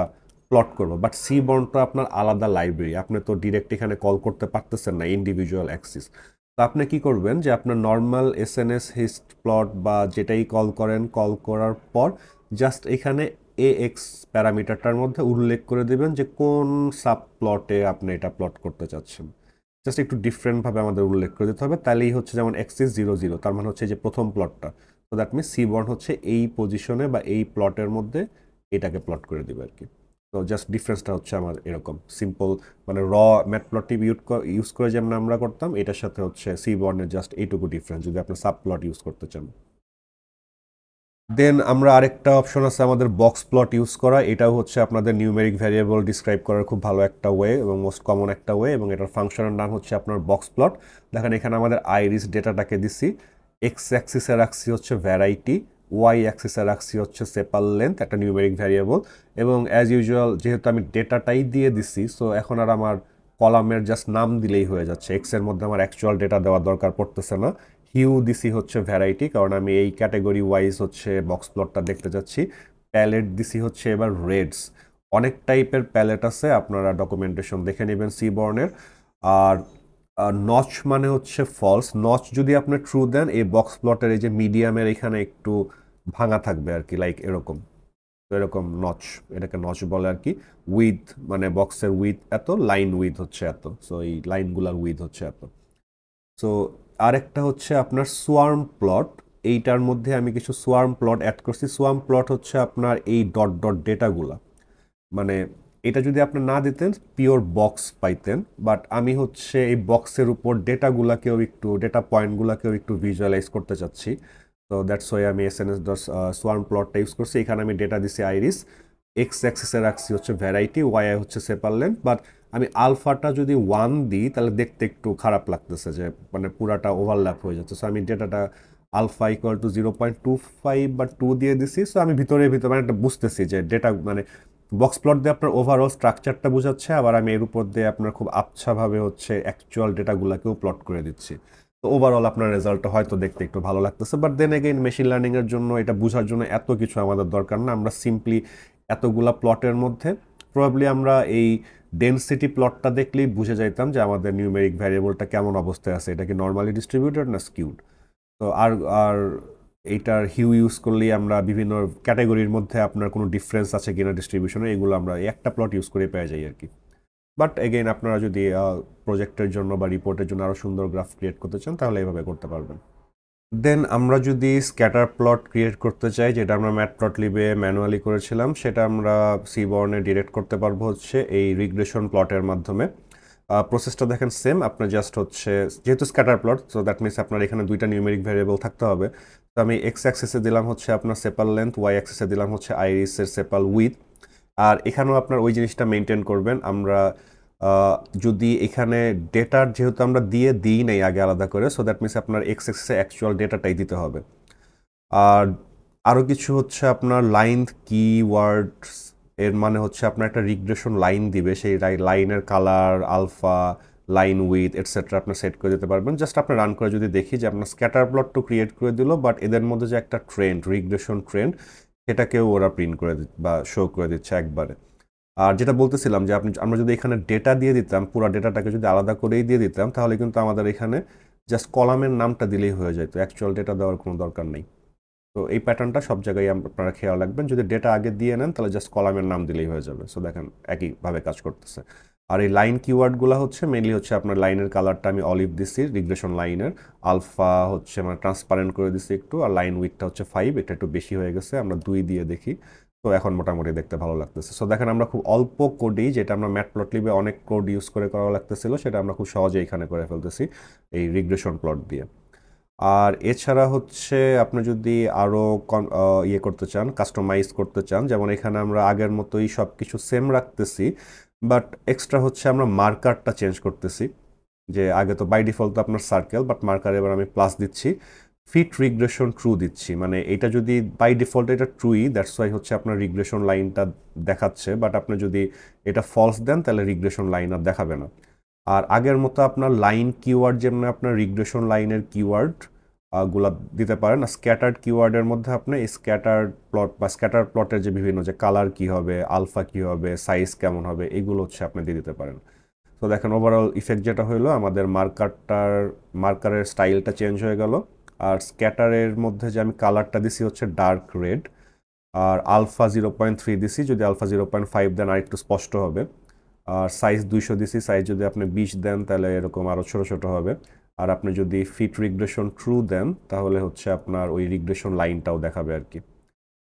প্লট করব। বাট সি বর্নটা আপনার আলাদা লাইব্রেরি, আপনি তো ডিরেক্ট এখানে কল করতে পারতেছেন না ইন্ডিভিজুয়াল অ্যাক্সিস। তো আপনি কি করবেন যে আপনার নর্মাল এসএনএস হিস্ট প্লট বা যেটাই কল করেন, কল করার পর জাস্ট এখানে এক্স প্যারামিটারটার মধ্যে উল্লেখ করে দেবেন যে কোন সাব প্লটে আপনি এটা প্লট করতে চাচ্ছেন। জাস্ট একটু ডিফারেন্টভাবে আমাদের উল্লেখ করে দিতে হবে, তাহলেই হচ্ছে যেমন অ্যাক্সিস 0,0, তার মানে হচ্ছে যে প্রথম প্লটটা। তো দ্যাট মিনস সি বর্ন হচ্ছে এই পজিশনে বা এই প্লটের মধ্যে এটাকে প্লট করে দেবে আর কি। তো জাস্ট ডিফারেন্সটা হচ্ছে আমার এরকম সিম্পল, মানে ম্যাটপ্লটলিব ইউজ করে যেমন আমরা করতাম, এটার সাথে হচ্ছে সি বর্নের জাস্ট এইটুকু ডিফারেন্স যদি আপনি সাব প্লট ইউজ করতে চান। দেন আমরা আরেকটা অপশন আছে আমাদের বক্স প্লট ইউজ করা, এটাও হচ্ছে আপনাদের নিউমেরিক ভ্যারিয়েবল ডিসক্রাইব করার খুব ভালো একটা ওয়ে এবং মোস্ট কমন একটা ওয়ে, এবং এটার ফাংশনের নাম হচ্ছে আপনার বক্স প্লট। দেখেন এখানে আমাদের আইরিস ডেটাটাকে দিছি, এক্স অ্যাক্সিসে রাখছি হচ্ছে ভ্যারাইটি, ওয়াই অ্যাক্সিসে রাখছি হচ্ছে সেপাল লেন্থ, একটা নিউমেরিক ভ্যারিয়েবল। এবং অ্যাজ ইউজুয়াল যেহেতু আমি ডেটাটাই দিয়ে দিছি, সো এখন আর আমার কলামের জাস্ট নাম দিলেই হয়ে যাচ্ছে, এক্সের মধ্যে আমার অ্যাকচুয়াল ডেটা দেওয়ার দরকার পড়তেছে না। হিউ দিছি হচ্ছে ভ্যারাইটি, কারণ আমি এই ক্যাটাগরি ওয়াইজ হচ্ছে বক্স প্লটটা দেখতে চাচ্ছি। প্যালেট দিছি হচ্ছে এবার রেডস, অনেক টাইপের প্যালেট আছে, আপনারা ডকুমেন্টেশন দেখে নেবেন সি বর্নের। আর নচ মানে হচ্ছে ফলস, নচ যদি আপনি ট্রু দেন এই বক্স প্লটের এই যে মিডিয়ামের এখানে একটু ভাঙা থাকবে আর কি, লাইক এরকম। তো এরকম নচ, এটাকে নচ বলে আর কি। উইথ মানে বক্সের উইথ এত, লাইন উইথ হচ্ছে এত, সো এই লাইনগুলার উইথ হচ্ছে এত। সো আরেকটা হচ্ছে আপনার সোয়ার্ম প্লট, এইটার মধ্যে আমি কিছু সোয়ার্ম প্লট অ্যাড করছি। সোয়ার্ম প্লট হচ্ছে আপনার এই ডট ডট ডেটাগুলা, মানে এটা যদি আপনি না দিতেন পিওর বক্স পাইতেন, বাট আমি হচ্ছে এই বক্সের উপর ডেটাগুলাকেও একটু, ডেটা পয়েন্টগুলাকেও একটু ভিজুয়ালাইজ করতে চাচ্ছি। তো দ্যাটস ওয়াই আমি এসএনএস ডট সোয়ার্ম প্লটটা ইউজ করছি। এখানে আমি ডেটা দিছি আইরিস, এক্স অ্যাক্সিসে রাখছি হচ্ছে ভ্যারাইটি, ওয়াই হচ্ছে সেপার লেন্থ। বাট আমি আলফাটা যদি 1 দিই তাহলে দেখতে একটু খারাপ লাগতেছে, যে মানে পুরাটা ওভারল্যাপ হয়ে যাচ্ছে। সো আমি ডেটাটা আলফা ইকুয়াল টু 0.25 বা 2 দিয়ে দিছি। সো আমি ভিতরে মানে একটা বুঝতেছি যে ডেটা মানে বক্স প্লট দিয়ে আপনার ওভারঅল স্ট্রাকচারটা বোঝাচ্ছে, আবার আমি এর উপর দিয়ে আপনার খুব আচ্ছাভাবে হচ্ছে অ্যাকচুয়াল ডেটাগুলোকেও প্লট করে দিচ্ছি। তো ওভারঅল আপনার রেজাল্টটা হয়তো দেখতে একটু ভালো লাগতেছে, বাট দেন এগেইন মেশিন লার্নিংয়ের জন্য এটা বোঝার জন্য এত কিছু আমাদের দরকার না। আমরা সিম্পলি এতগুলা প্লটের মধ্যে প্রবাবলি আমরা এই ডেনসিটি প্লটটা দেখলেই বুঝে যাইতাম যে আমাদের নিউমেরিক ভ্যারিয়েবলটা কেমন অবস্থায় আছে, এটা কি নর্মালি ডিস্ট্রিবিউটেড না স্কিউড। তো আর আর এইটার হিউ ইউজ করলেই আমরা বিভিন্ন ক্যাটাগরির মধ্যে আপনার কোনো ডিফারেন্স আছে কিনা ডিস্ট্রিবিউশনে, এগুলো আমরা একটা প্লট ইউজ করে পেয়ে যাই আর কি। বাট এগেইন আপনারা যদি প্রজেক্টের জন্য বা রিপোর্টের জন্য আরও সুন্দর গ্রাফ ক্রিয়েট করতে চান তাহলে এইভাবে করতে পারবেন। দেন আমরা যদি স্ক্যাটার প্লট ক্রিয়েট করতে চাই, যেটা আমরা ম্যাটপ্লটলিবে ম্যানুয়ালি করেছিলাম, সেটা আমরা সিবর্নে ডিরেক্ট করতে পারবো হচ্ছে এই রিগ্রেশন প্লটের মাধ্যমে। প্রসেসটা দেখেন সেম, আপনার জাস্ট হচ্ছে যেহেতু scatter plot, so that means আপনার এখানে দুইটা নিউমেরিক ভ্যারিয়েবল থাকতে হবে। তো আমি এক্স অ্যাক্সিসে দিলাম হচ্ছে আপনার সেপাল লেন্থ, ওয়াই অ্যাক্সিসে দিলাম হচ্ছে আইরিসের সেপাল উইথ। আর এখানেও আপনার ওই জিনিসটা মেনটেন করবেন। আমরা যদি এখানে ডেটার যেহেতু আমরা দিয়ে দিই নাই আগে আলাদা করে, সো দ্যাট মিনস আপনার এক্স অ্যাক্সিসে অ্যাকচুয়াল ডেটাটাই দিতে হবে। আর আরও কিছু হচ্ছে আপনার লাইন কিওয়ার্ডস, এর মানে হচ্ছে আপনার একটা রিগ্রেশন লাইন দিবে, সেই লাইনের colour alpha, line with etcetera আপনার সেট করে দিতে পারবেন। জাস্ট আপনি রান করে যদি দেখি যে আপনার স্ক্যাটার প্লট তো ক্রিয়েট করে দিল, বাট এদের মধ্যে যে একটা ট্রেন্ড, রিগ্রেশন ট্রেন্ড, সেটাকেও ওরা প্রিন্ট করে বা শো করে দিচ্ছে একবারে। আর যেটা বলতেছিলাম যে আমরা যদি এখানে ডেটা দিয়ে দিতাম, পুরো ডেটাটাকে যদি আলাদা করেই দিয়ে দিতাম, তাহলে কিন্তু আমাদের এখানে জাস্ট কলামের নামটা দিলেই হয়ে যেত, অ্যাকচুয়াল ডেটা দেওয়ার কোনো দরকার নেই। তো এই প্যাটার্নটা সব জায়গায় আপনারা খেয়াল রাখবেন, যদি ডেটা আগে দিয়ে নেন তাহলে জাস্ট কলামের নাম দিলেই হয়ে যাবে। সো দেখেন একইভাবে কাজ করতেছে। আর এই লাইন কিওয়ার্ডগুলো হচ্ছে মেইনলি হচ্ছে আপনার লাইনের কালারটা আমি অলিভ দিছি রিগ্রেশন লাইনের, আলফা হচ্ছে মানে ট্রান্সপারেন্ট করে দিছি একটু, আর লাইন উইথটা হচ্ছে 5, এটা একটু বেশি হয়ে গেছে, আমরা 2 দিয়ে দেখি। তো এখন মোটামুটি দেখতে ভালো লাগতেছে। সো দেখেন আমরা খুব অল্প কোডেই, যেটা আমরা ম্যাটপ্লটলিবে অনেক কোড ইউজ করে করা লাগতেছিল, সেটা আমরা খুব সহজে এখানে করে ফেলতেছি এই রিগ্রেশন প্লট দিয়ে। আর এছাড়া হচ্ছে আপনি যদি আরও ইয়ে করতে চান, কাস্টমাইজ করতে চান, যেমন এখানে আমরা আগের মতোই সব কিছু সেম রাখতেছি, বাট এক্সট্রা হচ্ছে আমরা মার্কারটা চেঞ্জ করতেছি। যে আগে তো বাই ডিফল্ট তো আপনার সার্কেল, বাট মার্কার এবার আমি প্লাস দিচ্ছি, ফিট রিগ্রেশন ট্রু দিচ্ছি। মানে এটা যদি বাই ডিফল্ট এটা ট্রুই, দ্যাটস ওয়াই হচ্ছে আপনার রিগ্রেশন লাইনটা দেখাচ্ছে, বাট আপনি যদি এটা ফলস দেন তাহলে রিগ্রেশন লাইন আর দেখাবে না। আর আগের মতো আপনার লাইন কিওয়ার্ড, যেমন আপনার রিগ্রেশন লাইনের কিওয়ার্ড গুলা দিতে পারেন। আর স্ক্যাটার্ড কিওয়ার্ডের মধ্যে আপনি এই স্ক্যাটার্ড প্লট বা স্ক্যাটার প্লটের যে বিভিন্ন যে কালার কী হবে, আলফা কী হবে, সাইজ কেমন হবে, এগুলো হচ্ছে আপনি দিয়ে দিতে পারেন। তো দেখেন ওভারঅল ইফেক্ট যেটা হলো, আমাদের মার্কারের স্টাইলটা চেঞ্জ হয়ে গেল। আর স্ক্যাটারের মধ্যে যে আমি কালারটা দিছি হচ্ছে ডার্ক রেড, আর আলফা 0.3 দিছি, যদি আলফা 0.5 দেন আর একটু স্পষ্ট হবে। আর সাইজ 200 দিছি, সাইজ যদি আপনি 20 দেন তাহলে এরকম আরও ছোট ছোট হবে। আর আপনি যদি ফিট রিগ্রেশন ট্রু দেন তাহলে হচ্ছে আপনার ওই রিগ্রেশন লাইনটাও দেখাবে আর কি।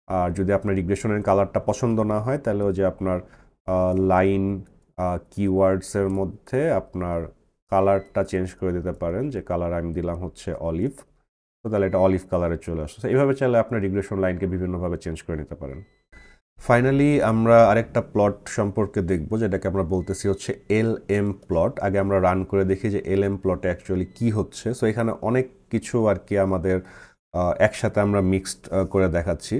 আর যদি আপনার রিগ্রেশনের কালারটা পছন্দ না হয় তাহলে ওই যে আপনার লাইন কিওয়ার্ডসের মধ্যে আপনার কালারটা চেঞ্জ করে দিতে পারেন, যে কালার আমি দিলাম হচ্ছে অলিভ, তো তাহলে এটা অলিভ কালারে চলে আসছে। এইভাবে চাইলে আপনার রিগ্রেশন লাইনকে বিভিন্নভাবে চেঞ্জ করে নিতে পারেন। ফাইনালি আমরা আরেকটা প্লট সম্পর্কে দেখব, যেটাকে আমরা বলতেছি হচ্ছে LM প্লট। আগে আমরা রান করে দেখি যে LM প্লটে অ্যাকচুয়ালি কি হচ্ছে। সো এখানে অনেক কিছু আর কি আমাদের একসাথে আমরা মিক্সড করে দেখাচ্ছি।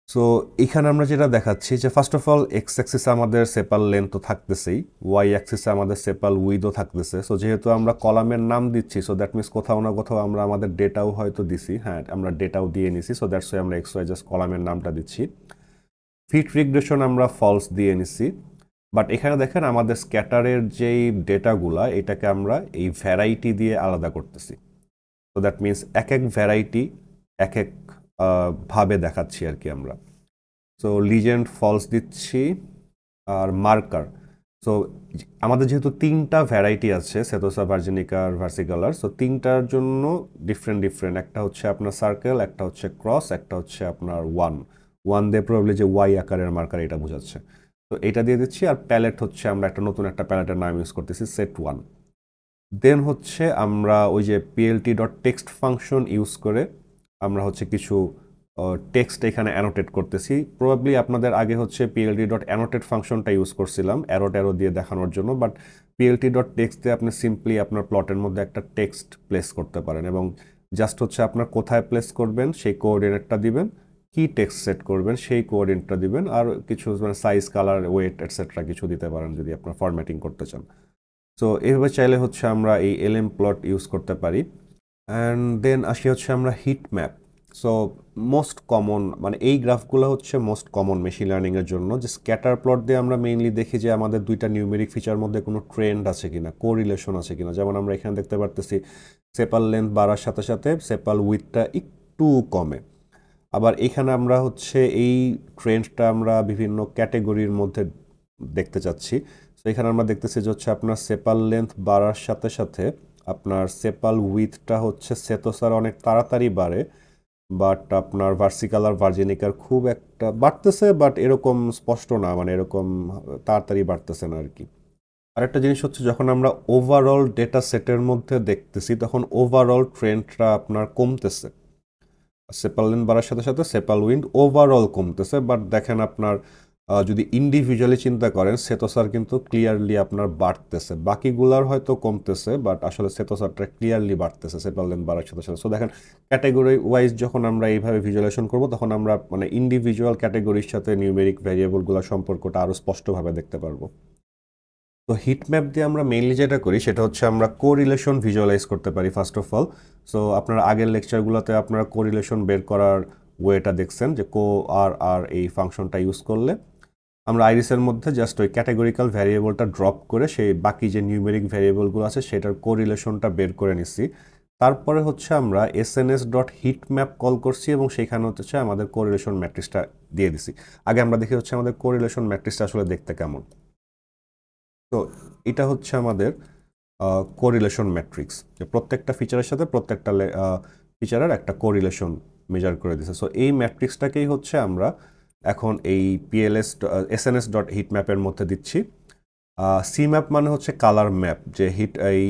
সো এখানে আমরা যেটা দেখাচ্ছি যে ফার্স্ট অফ অল এক্স অ্যাক্সিসে আমাদের সেপাল লেন্থ তো থাকতেছেই, ওয়াই অ্যাক্সিসে আমাদের সেপাল উইডও থাকতেছে। সো যেহেতু আমরা কলামের নাম দিচ্ছি, সো দ্যাট মিনস কোথাও না কোথাও আমরা আমাদের ডেটাও হয়তো দিছি, হ্যাঁ আমরা ডেটাও দিয়ে নিছি। সো দ্যাটস ওয়াই আমরা এক্স ওয়াই জাস্ট কলামের নামটা দিচ্ছি। ফিট রিগ্রেশন আমরা ফলস দিয়ে নিছি, বাট এখানে দেখেন আমাদের স্ক্যাটারের যেই ডেটাগুলা, এটাকে আমরা এই ভ্যারাইটি দিয়ে আলাদা করতেছি। তো দ্যাট মিনস এক এক ভ্যারাইটি এক এক ভাবে দেখাচ্ছি আর কি আমরা। সো লিজেন্ড ফলস দিচ্ছি। আর মার্কার, সো আমাদের যেহেতু 3টা ভ্যারাইটি আছে, সেতোসা, ভার্জিনিকা আর ভার্সিকালার, সো 3টার জন্য ডিফারেন্ট। একটা হচ্ছে আপনার সার্কেল, একটা হচ্ছে ক্রস, একটা হচ্ছে আপনার ওয়ান দিয়ে প্রবলি যে ওয়াই আকারের মার্কার, এটা বোঝাচ্ছে। তো এটা দিয়ে দিচ্ছি। আর প্যালেট হচ্ছে আমরা একটা নতুন একটা প্যালেটের নাম ইউজ করতেছি, set1। দেন হচ্ছে আমরা ওই যে plt.text ফাংশন ইউজ করে আমরা হচ্ছে কিছু টেক্সট এখানে অ্যানোটেট করতেছি। প্রবাবলি আপনাদের আগে হচ্ছে plt.annotate ফাংশনটা ইউজ করছিলাম অ্যারো দিয়ে দেখানোর জন্য, বাট plt.text দিয়ে আপনি সিম্পলি আপনার প্লটের মধ্যে একটা টেক্সট প্লেস করতে পারেন, এবং জাস্ট হচ্ছে আপনার কোথায় প্লেস করবেন সেই কোঅর্ডিনেটটা দিবেন, কি টেক্সট সেট করবেন সেই কোঅর্ডিনেটটা দিবেন, আর কিছু মানে সাইজ, কালার, ওয়েট এটসেট্রা কিছু দিতে পারেন যদি আপনার ফরম্যাটিং করতে চান। সো এইভাবে চাইলে হচ্ছে আমরা এই LM প্লট ইউজ করতে পারি। অ্যান্ড দেন আসি হচ্ছে আমরা hit map. So most common মানে এই গ্রাফগুলো হচ্ছে মোস্ট কমন মেশিন লার্নিংয়ের জন্য, যে স্ক্যাটার প্লট দিয়ে আমরা মেইনলি দেখি যে আমাদের দুইটা নিউমেরিক ফিচার মধ্যে কোনো ট্রেন্ড আছে কিনা, কোরিলেশন আছে কিনা। যেমন আমরা এখানে দেখতে পারতেছি সেপাল লেন্থ বাড়ার সাথে সাথে সেপাল উইথটা একটু কমে। আবার এখানে আমরা হচ্ছে এই ট্রেন্ডটা আমরা বিভিন্ন ক্যাটেগরির মধ্যে দেখতে চাচ্ছি। তো এখানে আমরা দেখতেছি যে হচ্ছে আপনার সেপাল লেন্থ বাড়ার সাথে সাথে আপনার সেপাল উইথটা হচ্ছে সেতোসার অনেক তাড়াতাড়ি বাড়ে, বাট আপনার ভার্সিকালার, ভার্জিনিকার খুব একটা বাড়তেছে, বাট এরকম স্পষ্ট না, মানে এরকম তাড়াতাড়ি বাড়তেছে না আর কি। আরেকটা জিনিস হচ্ছে যখন আমরা ওভারঅল ডেটা সেটের মধ্যে দেখতেছি তখন ওভারঅল ট্রেন্ডটা আপনার কমতেছে, সেপাল লেন্থ বাড়ার সাথে সাথে সেপাল উইন্ড ওভারঅল কমতেছে। বাট দেখেন আপনার যদি ইন্ডিভিজুয়ালি চিন্তা করেন, সেতোসার কিন্তু ক্লিয়ারলি আপনার বাড়তেছে, বাকিগুলার হয়তো কমতেছে, বাট আসলে সেতোসারটা ক্লিয়ারলি বাড়তেছে সেপাল লেন্থ বাড়ার সাথে সাথে। সো দেখেন ক্যাটেগরি ওয়াইজ যখন আমরা এইভাবে ভিজুয়ালাইজেশন করব, তখন আমরা মানে ইন্ডিভিজুয়াল ক্যাটেগরির সাথে নিউমেরিক ভ্যারিয়েবলগুলোর সম্পর্কটা আরও স্পষ্টভাবে দেখতে পারবো। তো হিট ম্যাপ দিয়ে আমরা মেইনলি যেটা করি সেটা হচ্ছে আমরা কোরিলেশন ভিজুয়ালাইজ করতে পারি ফার্স্ট অফ অল। সো আপনার আগের লেকচারগুলোতে আপনারা কোরিলেশন বের করার ওয়েটা দেখছেন, যে আর এই ফাংশনটা ইউজ করলে আমরা আইরিসের মধ্যে জাস্ট ওই ক্যাটাগরিক্যাল ভ্যারিয়েবলটা ড্রপ করে সেই বাকি যে নিউমেরিক ভ্যারিয়েবলগুলো আছে সেটার কোরিলেশনটা বের করে নিচ্ছি। তারপরে হচ্ছে আমরা SNS dot hit map call করছি এবং সেখানে হচ্ছে আমাদের কোরিলেশন ম্যাট্রিক্সটা দিয়ে দিছি। আগে আমরা দেখি হচ্ছে আমাদের কোরিলেশন ম্যাট্রিক্সটা আসলে দেখতে কেমন। তো এটা হচ্ছে আমাদের কোরিলেশন ম্যাট্রিক্স, যে প্রত্যেকটা ফিচারের সাথে প্রত্যেকটা ফিচারের একটা কোরিলেশন মেজার করে দিছে। সো এই ম্যাট্রিক্সটাকেই হচ্ছে আমরা এখন এই পিএলএস এসএনএস ডট হিট ম্যাপের মধ্যে দিচ্ছি। সি ম্যাপ মানে হচ্ছে কালার ম্যাপ, যে এই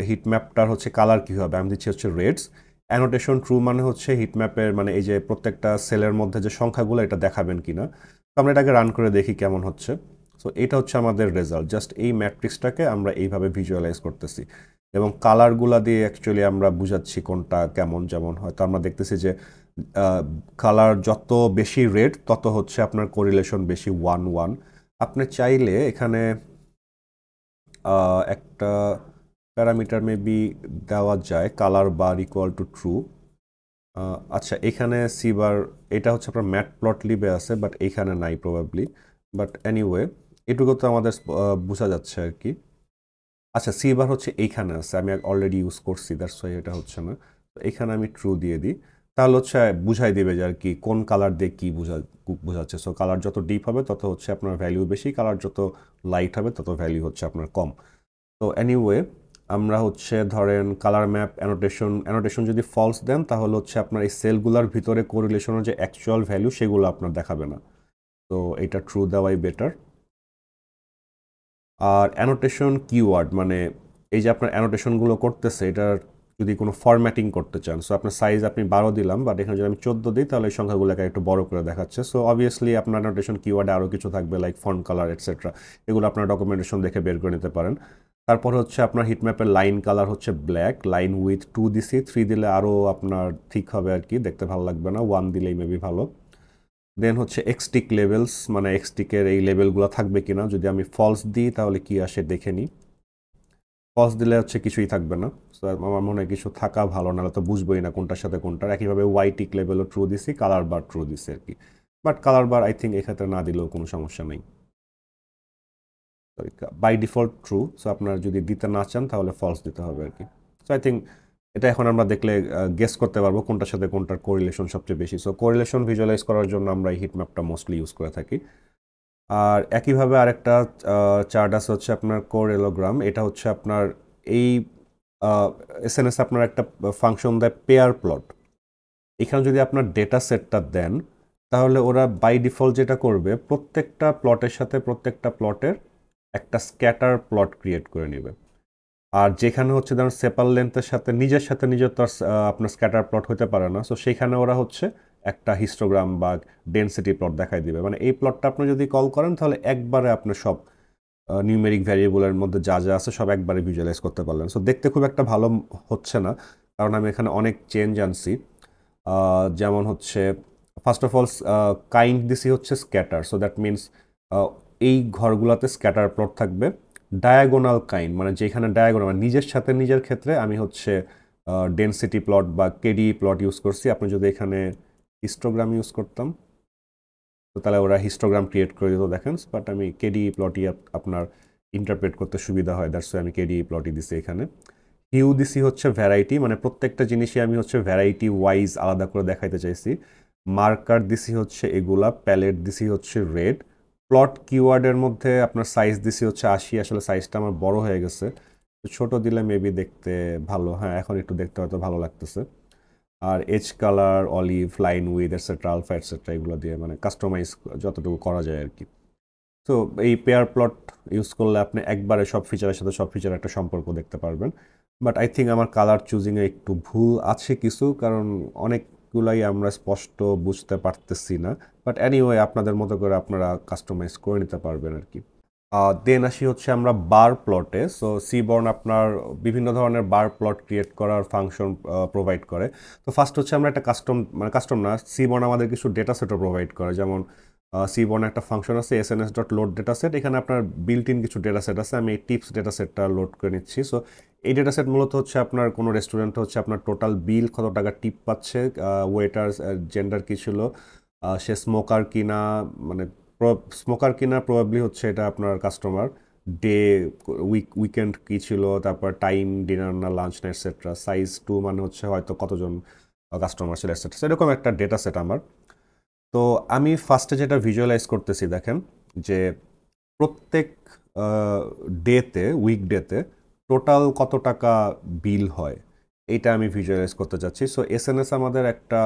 হিট ম্যাপটার হচ্ছে কালার কী হবে, আমি দিচ্ছি হচ্ছে রেডস। অ্যানোটেশন ট্রু মানে হচ্ছে হিট ম্যাপের মানে এই যে প্রত্যেকটা সেলের মধ্যে যে সংখ্যাগুলো এটা দেখাবেন কিনা। তো আমরা এটাকে রান করে দেখি কেমন হচ্ছে। সো এটা হচ্ছে আমাদের রেজাল্ট, জাস্ট এই ম্যাট্রিক্সটাকে আমরা এইভাবে ভিজুয়ালাইজ করতেছি এবং কালারগুলা দিয়ে অ্যাকচুয়ালি আমরা বুঝাচ্ছি কোনটা কেমন। যেমন হয়তো আমরা দেখতেছি যে কালার যত বেশি রেড তত হচ্ছে আপনার কোরিলেশন বেশি 1-1। আপনি চাইলে এখানে একটা প্যারামিটার মেবি দেওয়া যায়, colour bar equal to true. আচ্ছা, এখানে সি বার এটা হচ্ছে আপনার ম্যাট প্লট লিবে আছে, বাট এইখানে নাই প্রবাবলি। বাট এনিওয়ে এটুকু তো আমাদের বোঝা যাচ্ছে আর কি। আচ্ছা, সি বার হচ্ছে এইখানে আছে, আমি অলরেডি ইউজ করছি, দ্যাটস ওয়াই এটা হচ্ছে না। তো এখানে আমি ট্রু দিয়ে দিই, তাহলে হচ্ছে বুঝাই দেবে যে আর কি কোন কালার দিয়ে কী বোঝাচ্ছে। সো কালার যত ডিপ হবে তত হচ্ছে আপনার ভ্যালু বেশি, কালার যত লাইট হবে তত ভ্যালু হচ্ছে আপনার কম। তো এনিওয়ে আমরা হচ্ছে ধরেন কালার ম্যাপ অ্যানোটেশন যদি ফলস দেন তাহলে হচ্ছে আপনার এই সেলগুলোর ভিতরে কোরিলেশনের যে অ্যাকচুয়াল ভ্যালু সেগুলো আপনার দেখাবে না। তো এটা ট্রু দেওয়াই বেটার। আর অ্যানোটেশন কিওয়ার্ড মানে এই যে আপনার অ্যানোটেশনগুলো করতেছে এটার যদি কোনো ফরম্যাটিং করতে চান, সো আপনার সাইজ আপনি 12 দিলাম, বাট এখানে যদি আমি 14 দিই তাহলে এই সংখ্যাগুলোকে একটু বড় করে দেখাচ্ছে। সো অবভিয়াসলি আপনার অ্যানোটেশন কিওয়ার্ডে আরও কিছু থাকবে লাইক ফন্ট কালার এটসেট্রা, এগুলো আপনার ডকুমেন্টেশন দেখে বের করে নিতে পারেন। তারপর হচ্ছে আপনার হিটম্যাপের লাইন কালার হচ্ছে ব্ল্যাক, লাইন উইথ 2 দিছি, 3 দিলে আরও আপনার ঠিক হবে আর কি, দেখতে ভালো লাগবে না, 1 দিলেই মেবি ভালো। দেন হচ্ছে এক্সটিক লেভেলস মানে এক্সটিকের এই লেভেলগুলো থাকবে কিনা, যদি আমি ফলস দিই তাহলে কি আসে দেখে নিই। ফলস দিলে হচ্ছে কিছুই থাকবে না। সো আমার মনে হয় কিছু থাকা ভালো, নাহলে তো বুঝবোই না কোনটার সাথে কোনটার। একইভাবে ওয়াই টিক লেভেলও ট্রু দিছি, কালার বার ট্রু দিছি আর কি। But colour bar I think এক্ষেত্রে না দিলেও কোনো সমস্যা নেই, বাই ডিফল্ট ট্রু। সো আপনার যদি দিতে না চান তাহলে ফলস দিতে হবে আর কি। সো আই থিঙ্ক এটা এখন আমরা দেখলে গেস করতে পারবো কোনটার সাথে কোনটার কোরিলেশন সবচেয়ে বেশি। সো কোরিলেশন ভিজুয়ালাইজ করার জন্য আমরা এই হিটম্যাপটা মোস্টলি ইউজ করে থাকি। আর একইভাবে আরেকটা চার্ট আছে হচ্ছে আপনার কোরেলোগ্রাম। এটা হচ্ছে আপনার এই এসএনএস আপনার একটা ফাংশন দেয় পেয়ার প্লট। এখানে যদি আপনার ডেটা সেটটা দেন তাহলে ওরা বাই ডিফল্ট যেটা করবে প্রত্যেকটা প্লটের সাথে প্রত্যেকটা প্লটের একটা স্ক্যাটার প্লট ক্রিয়েট করে নেবে। আর যেখানে হচ্ছে ধরুন সেপার লেন্থের সাথে নিজের তো আপনার স্ক্যাটার প্লট হতে পারে না, সো সেখানে ওরা হচ্ছে একটা হিস্টোগ্রাম বা ডেনসিটি প্লট দেখাই দিবে। মানে এই প্লটটা আপনি যদি কল করেন তাহলে একবারে আপনার সব নিউমেরিক ভ্যারিয়েবলের মধ্যে যা যা আছে সব একবারে ভিজুয়ালাইজ করতে পারলেন। সো দেখতে খুব একটা ভালো হচ্ছে না, কারণ আমি এখানে অনেক চেঞ্জ আনছি। যেমন হচ্ছে ফার্স্ট অফ অল কাইন্ড দিছি হচ্ছে স্ক্যাটার, সো দ্যাট মিনস এই ঘরগুলোতে স্ক্যাটার প্লট থাকবে। ডায়াগোনাল কাইন্ড মানে যেখানে ডায়াগোনাল মানে নিজের সাথে নিজের ক্ষেত্রে আমি হচ্ছে ডেনসিটি প্লট বা কেডি প্লট ইউজ করছি। আপনি যদি এখানে হিস্টোগ্রাম ইউজ করতাম তো তাহলে ওরা হিস্টোগ্রাম ক্রিয়েট করে দিত, দেখেন। বাট আমি কেডি প্লটই আপনার ইন্টারপ্রেট করতে সুবিধা হয়, দ্যাটস ওয়াই আমি কেডি প্লটই দিছি এখানে। হিউ দিছি হচ্ছে ভ্যারাইটি, মানে প্রত্যেকটা জিনিসই আমি হচ্ছে ভ্যারাইটি ওয়াইজ আলাদা করে দেখাইতে চাইছি। মার্কার দিছি হচ্ছে এগুলা, প্যালেট দিছি হচ্ছে রেড। প্লট কিওয়ার্ডের মধ্যে আপনার সাইজ দিছি হচ্ছে 80, আসলে সাইজটা আমার বড় হয়ে গেছে, ছোট দিলে মেবি দেখতে ভালো, হ্যাঁ এখন একটু দেখতে হয়তো ভালো লাগতেছে। আর edge colour, olive, line with etcetera, alpha etcetera এগুলো দিয়ে মানে কাস্টমাইজ যতটুকু করা যায় আর কি। তো এই পেয়ার প্লট ইউজ করলে আপনি একবারে সব ফিচারের সাথে সব ফিচার একটা সম্পর্ক দেখতে পারবেন। বাট আই থিঙ্ক আমার কালার চুজিংয়ে একটু ভুল আছে কিছু, কারণ অনেকগুলাই আমরা স্পষ্ট বুঝতে পারতেছি না। বাট এনিওয়ে আপনাদের মতো করে আপনারা কাস্টমাইজ করে নিতে পারবেন আর কি। দেন আসি হচ্ছে আমরা বার প্লটে। সো সিবর্ন আপনার বিভিন্ন ধরনের বার প্লট ক্রিয়েট করার ফাংশন প্রোভাইড করে। তো ফার্স্ট হচ্ছে আমরা একটা কাস্টম না, সিবর্ন আমাদের কিছু ডেটা সেটও প্রোভাইড করে। যেমন সিবর্ন একটা ফাংশন আছে SNS dot load data set, এখানে আপনার বিল্ট ইন কিছু ডেটা সেট আছে। আমি এই টিপস ডেটা সেটটা লোড করে নিচ্ছি। সো এই ডেটা সেট মূলত হচ্ছে আপনার কোনো রেস্টুরেন্ট হচ্ছে আপনার টোটাল বিল কত টাকা টিপ পাচ্ছে, ওয়েটার জেন্ডার কী ছিল, সে স্মোকার কিনা, মানে স্মোকার কিনা প্রবাবলি হচ্ছে এটা আপনার কাস্টমার ডে উইকেন্ড কী ছিল, তারপর টাইম, ডিনার না লাঞ্চ না এটসেট্রা, সাইজ 2 মানে হচ্ছে হয়তো কতজন কাস্টমার ছিল এটসেট্রা, এরকম একটা ডেটা সেট আমার। তো আমি ফার্স্টে যেটা ভিজুয়ালাইজ করতেছি দেখেন যে প্রত্যেক উইকডেতে টোটাল কত টাকা বিল হয় এইটা আমি ভিজুয়ালাইজ করতে চাচ্ছি। সো এসএনএস আমাদের একটা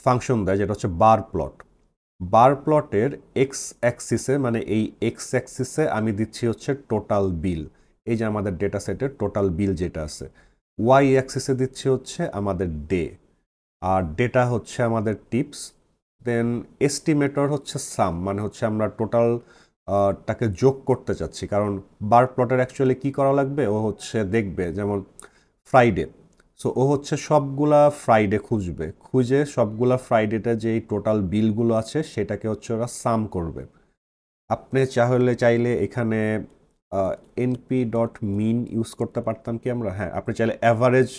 ফাংশন দেয় যেটা হচ্ছে বার প্লট। বার প্লটের এক্স অ্যাক্সিসে, মানে এই এক্স অ্যাক্সিসে আমি দিচ্ছি হচ্ছে টোটাল বিল, এই যে আমাদের ডেটা সেটের টোটাল বিল যেটা আছে। ওয়াই অ্যাক্সিসে দিচ্ছি হচ্ছে আমাদের ডে, আর ডেটা হচ্ছে আমাদের টিপস। দেন এস্টিমেটর হচ্ছে সাম, মানে হচ্ছে আমরা টোটাল টাকে যোগ করতে চাচ্ছি, কারণ বার প্লটের অ্যাকচুয়ালি কী করা লাগবে, ও হচ্ছে দেখবে যেমন ফ্রাইডে, সো ও হচ্ছে সবগুলা ফ্রাইডে খুঁজে সবগুলা ফ্রাইডেতে যেই টোটাল বিলগুলো আছে সেটাকে হচ্ছে ওরা সাম করবে। আপনি চাইলে এখানে এনপি ডট মিন ইউজ করতে পারতাম কি আমরা, হ্যাঁ আপনি চাইলে অ্যাভারেজ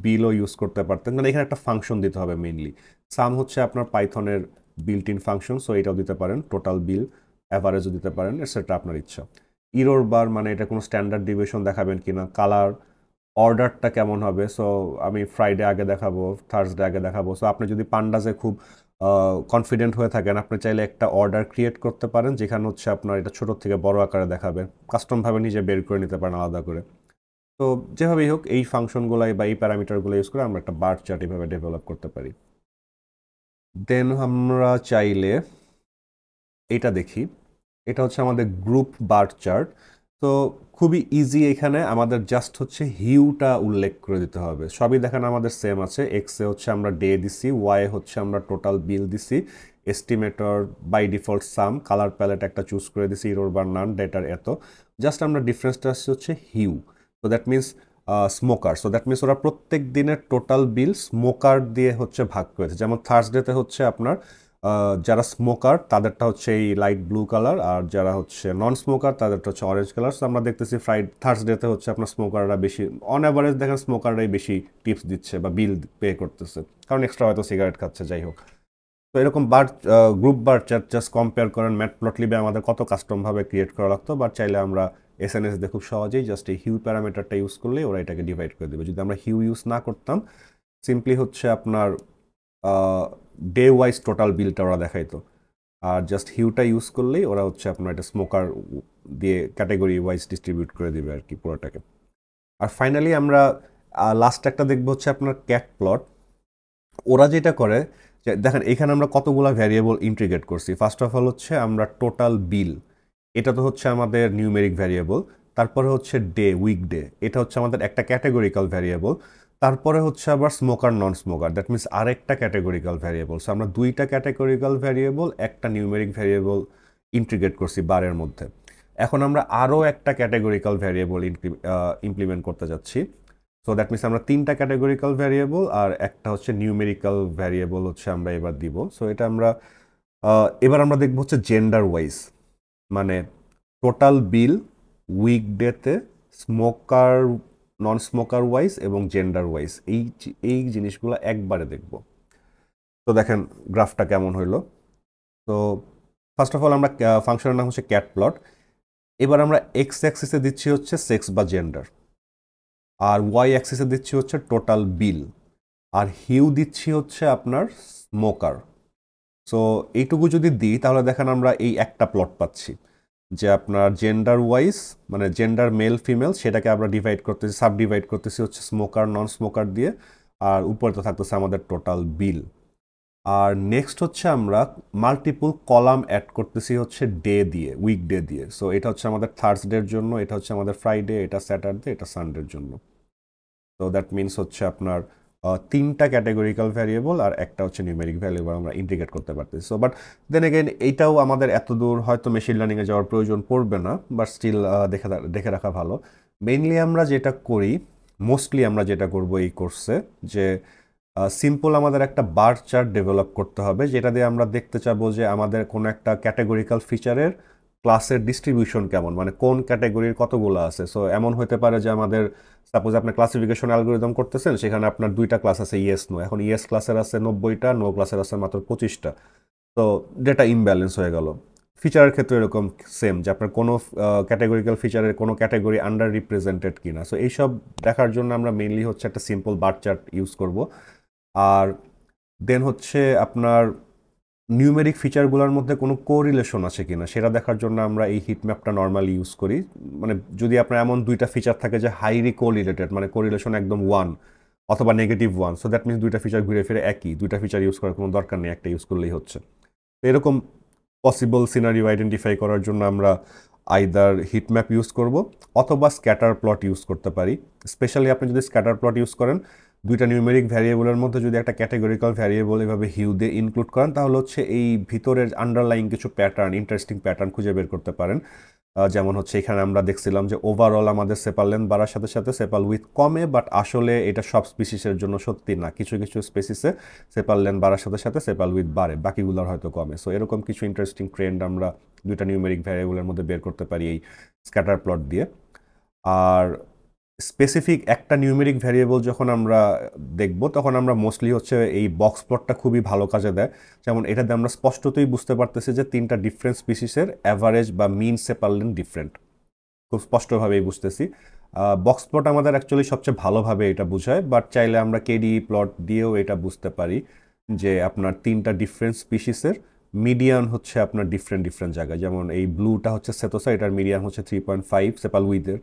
বিলও ইউজ করতে পারতেন, মানে এখানে একটা ফাংশন দিতে হবে মেইনলি। সাম হচ্ছে আপনার পাইথনের বিল্ট ইন ফাংশন, সো এটাও দিতে পারেন, টোটাল বিল অ্যাভারেজও দিতে পারেন, সেটা আপনার ইচ্ছা। ইরোর বার মানে এটা কোনো স্ট্যান্ডার্ড ডিভিয়েশন দেখাবেন কিনা, কালার অর্ডারটা কেমন হবে, সো আমি ফ্রাইডে আগে দেখাবো, থার্সডে আগে দেখাবো। সো আপনি যদি পান্ডাসে খুব কনফিডেন্ট হয়ে থাকেন, আপনি চাইলে একটা অর্ডার ক্রিয়েট করতে পারেন যেখানে হচ্ছে আপনার এটা ছোট থেকে বড় আকারে দেখাবে, কাস্টমভাবে নিজে বের করে নিতে পারেন আলাদা করে। তো যেভাবেই হোক এই ফাংশনগুলাই বা এই প্যারামিটারগুলো ইউজ করে আমরা একটা বার চার্ট এভাবে ডেভেলপ করতে পারি। দেন আমরা চাইলে এটা দেখি, এটা হচ্ছে আমাদের গ্রুপ বার চার্ট। তো খুবই ইজি, এখানে আমাদের জাস্ট হচ্ছে হিউটা উল্লেখ করে দিতে হবে, সবই দেখেন আমাদের সেম আছে। এক্সে হচ্ছে আমরা ডে দিছি, ওয়াই হচ্ছে আমরা টোটাল বিল দিছি, estimator by default sum, colour palette একটা চুজ করে দিছি, ইরোর বার নান, ডেটার এত। জাস্ট আমরা ডিফারেন্সটা আসছে হচ্ছে হিউ। তো that means smoker, so that means ওরা প্রত্যেক দিনের টোটাল বিল স্মোকার দিয়ে হচ্ছে ভাগ করেছে। যেমন থার্সডেতে হচ্ছে আপনার যারা স্মোকার তাদেরটা হচ্ছে এই লাইট ব্লু কালার, আর যারা হচ্ছে নন স্মোকার তাদেরটা হচ্ছে অরেঞ্জ কালার। সো আমরা দেখতেছি থার্সডেতে হচ্ছে আপনার স্মোকাররা বেশি, অন অ্যাভারেজ দেখেন স্মোকাররাই বেশি টিপস দিচ্ছে বা বিল পে করতেছে, কারণ এক্সট্রা হয়তো সিগারেট খাচ্ছে, যাই হোক। তো এরকম group bar chart just compare করেন ম্যাটপ্লটলিবে আমাদের কত কাস্টমভাবে ক্রিয়েট করা লাগতো, বাট চাইলে আমরা এসএনএস দিয়ে খুব সহজেই জাস্ট এই হিউ প্যারামিটারটা ইউজ করলে ওরা এটাকে ডিভাইড করে দেবে। যদি আমরা হিউ ইউজ না করতাম, সিম্পলি হচ্ছে আপনার ডে ওয়াইজ টোটাল বিলটা ওরা দেখাইতো, আর জাস্ট হিউটা ইউজ করলেই ওরা হচ্ছে আপনার এটা স্মোকার দিয়ে ক্যাটাগরি ওয়াইজ ডিস্ট্রিবিউট করে দেবে আর কি পুরোটাকে। আর ফাইনালি আমরা লাস্ট একটা দেখবো হচ্ছে আপনার ক্যাট প্লট। ওরা যেটা করে যে দেখেন এখানে আমরা কতগুলো ভ্যারিয়েবল ইন্টিগ্রেট করছি। ফার্স্ট অফ অল হচ্ছে আমরা টোটাল বিল, এটা তো হচ্ছে আমাদের নিউমেরিক ভ্যারিয়েবল। তারপরে হচ্ছে উইকডে, এটা হচ্ছে আমাদের একটা ক্যাটাগরিক্যাল ভ্যারিয়েবল। তারপরে হচ্ছে আবার smoker non smoker, that means আরেকটা ক্যাটাগরিক্যাল ভ্যারিয়েবল। সো আমরা দুইটা ক্যাটাগরিক্যাল ভ্যারিয়েবল একটা নিউমেরিক ভ্যারিয়েবল ইন্টিগ্রেট করছি বারের মধ্যে। এখন আমরা আরও একটা ক্যাটাগরিক্যাল ভ্যারিয়েবল ইমপ্লিমেন্ট করতে যাচ্ছি। সো দ্যাট মিনস আমরা তিনটা ক্যাটাগরিক্যাল ভ্যারিয়েবল আর একটা হচ্ছে নিউমেরিক্যাল ভ্যারিয়েবল হচ্ছে আমরা এবার দিব। সো এটা আমরা এবার আমরা দেখবো হচ্ছে জেন্ডার ওয়াইজ, মানে total bill উইকডেতে smoker non smoker wise এবং জেন্ডার ওয়াইজ এই জিনিসগুলো একবারে দেখব। তো দেখেন গ্রাফটা কেমন হইলো। তো ফার্স্ট অফ অল আমরা ফাংশনের নাম হচ্ছে ক্যাট প্লট। এবার আমরা এক্স অ্যাক্সিসে দিচ্ছি হচ্ছে সেক্স বা জেন্ডার, আর ওয়াই অ্যাক্সিসে দিচ্ছি হচ্ছে টোটাল বিল, আর হিউ দিচ্ছি হচ্ছে আপনার স্মোকার। সো এইটুকু যদি দিই তাহলে দেখেন আমরা এই একটা প্লট পাচ্ছি যে আপনার জেন্ডার ওয়াইজ, মানে জেন্ডার মেল ফিমেল সেটাকে আমরা ডিভাইড করতেছি, সাব ডিভাইড করতেছি হচ্ছে স্মোকার নন স্মোকার দিয়ে, আর উপরে তো থাকতেছে আমাদের টোটাল বিল। আর নেক্সট হচ্ছে আমরা মাল্টিপল কলাম অ্যাড করতেছি হচ্ছে ডে দিয়ে, উইকডে দিয়ে। সো এটা হচ্ছে আমাদের থার্সডের জন্য, এটা হচ্ছে আমাদের ফ্রাইডে, এটা স্যাটারডে, এটা সানডের জন্য। তো দ্যাট মিনস হচ্ছে আপনার তিনটা ক্যাটাগরিক্যাল ভ্যারিয়েবল আর একটা হচ্ছে নিউমেরিক ভ্যারিয়েবল আমরা ইন্টিগ্রেট করতে পারতেছি। সো বাট দেন এগেইন এইটাও আমাদের এত দূর হয়তো মেশিন লার্নিংয়ে যাওয়ার প্রয়োজন পড়বে না, বাট স্টিল দেখে রাখা ভালো। মেইনলি আমরা যেটা করি, মোস্টলি আমরা যেটা করব এই কোর্সে, যে সিম্পল আমাদের একটা বার চার্ট ডেভেলপ করতে হবে যেটা দিয়ে আমরা দেখতে চাবো যে আমাদের কোনো একটা ক্যাটাগরিক্যাল ফিচারের ক্লাসের ডিস্ট্রিবিউশন কেমন, মানে কোন ক্যাটাগরির কতগুলো আছে। সো এমন হতে পারে যে আমাদের সাপোজ আপনি ক্লাসিফিকেশন অ্যালগোরিদম করতেছেন, সেখানে আপনার দুইটা ক্লাস আছে ইয়েস নো, এখন ইয়েস ক্লাসের আছে 90টা, নো ক্লাসের আছে মাত্র 25টা। তো ডেটা ইমব্যালেন্স হয়ে গেল। ফিচারের ক্ষেত্রে এরকম সেম, যে আপনার কোনো ক্যাটাগরিক্যাল ফিচারের কোনো ক্যাটাগরি আন্ডার রিপ্রেজেন্টেড কিনা। সো এইসব দেখার জন্য আমরা মেইনলি হচ্ছে একটা সিম্পল বার চার্ট ইউজ করব। আর দেন হচ্ছে আপনার নিউমেরিক ফিচারগুলোর মধ্যে কোনো কোরিলেশন আছে কিনা সেটা দেখার জন্য আমরা এই হিটম্যাপটা নর্মালি ইউজ করি। মানে যদি আপনার এমন দুইটা ফিচার থাকে যে হাইলি কোরিলেটেড, মানে কোরিলেশন একদম 1 অথবা -1, সো দ্যাট মিনস দুইটা ফিচার ঘুরে ফিরে একই, দুইটা ফিচার ইউজ করার কোনো দরকার নেই, একটা ইউজ করলেই হচ্ছে। তো এরকম পসিবল সিনারিও আইডেন্টিফাই করার জন্য আমরা আইদার হিটম্যাপ ইউজ করব অথবা স্ক্যাটার প্লট ইউজ করতে পারি। স্পেশালি আপনি যদি স্ক্যাটার প্লট ইউজ করেন, দুইটা নিউমেরিক ভ্যারিয়েবলের মধ্যে যদি একটা ক্যাটাগরিক্যাল ভ্যারিয়েবল এভাবে হিউ দিয়ে ইনক্লুড করেন, তাহলে হচ্ছে এই ভিতরের আন্ডারলাইং কিছু প্যাটার্ন, ইন্টারেস্টিং প্যাটার্ন খুঁজে বের করতে পারেন। যেমন হচ্ছে এখানে আমরা দেখছিলাম যে ওভারঅল আমাদের সেপাল লেন্থ বাড়ার সাথে সাথে সেপাল উইথ কমে, বাট আসলে এটা সব স্পিসিসের জন্য সত্যি না। কিছু কিছু স্পেসিসে সেপাল লেন্থ বাড়ার সাথে সাথে সেপাল উইথ বাড়ে, বাকিগুলোর হয়তো কমে। সো এরকম কিছু ইন্টারেস্টিং ট্রেন্ড আমরা দুইটা নিউমেরিক ভ্যারিয়েবলের মধ্যে বের করতে পারি এই স্ক্যাটার প্লট দিয়ে। আর স্পেসিফিক একটা নিউমেরিক ভ্যারিয়েবল যখন আমরা দেখব, তখন আমরা মোস্টলি হচ্ছে এই বক্স প্লটটা খুবই ভালো কাজে দেয়। যেমন এটাতে আমরা স্পষ্টতই বুঝতে পারতেছি যে তিনটা ডিফারেন্ট স্পিসিসের অ্যাভারেজ বা মিন সেপাল লেন্থ ডিফারেন্ট, খুব স্পষ্টভাবেই বুঝতেছি। বক্স প্লট আমাদের অ্যাকচুয়ালি সবচেয়ে ভালোভাবে এটা বোঝায়, বাট চাইলে আমরা কেডি প্লট দিয়েও এটা বুঝতে পারি যে আপনার তিনটা ডিফারেন্ট স্পিসিসের মিডিয়ান হচ্ছে আপনার ডিফারেন্ট ডিফারেন্ট জায়গায়। যেমন এই ব্লুটা হচ্ছে সেতোসা, এটার মিডিয়ান হচ্ছে 3.5 সেপাল উইথের।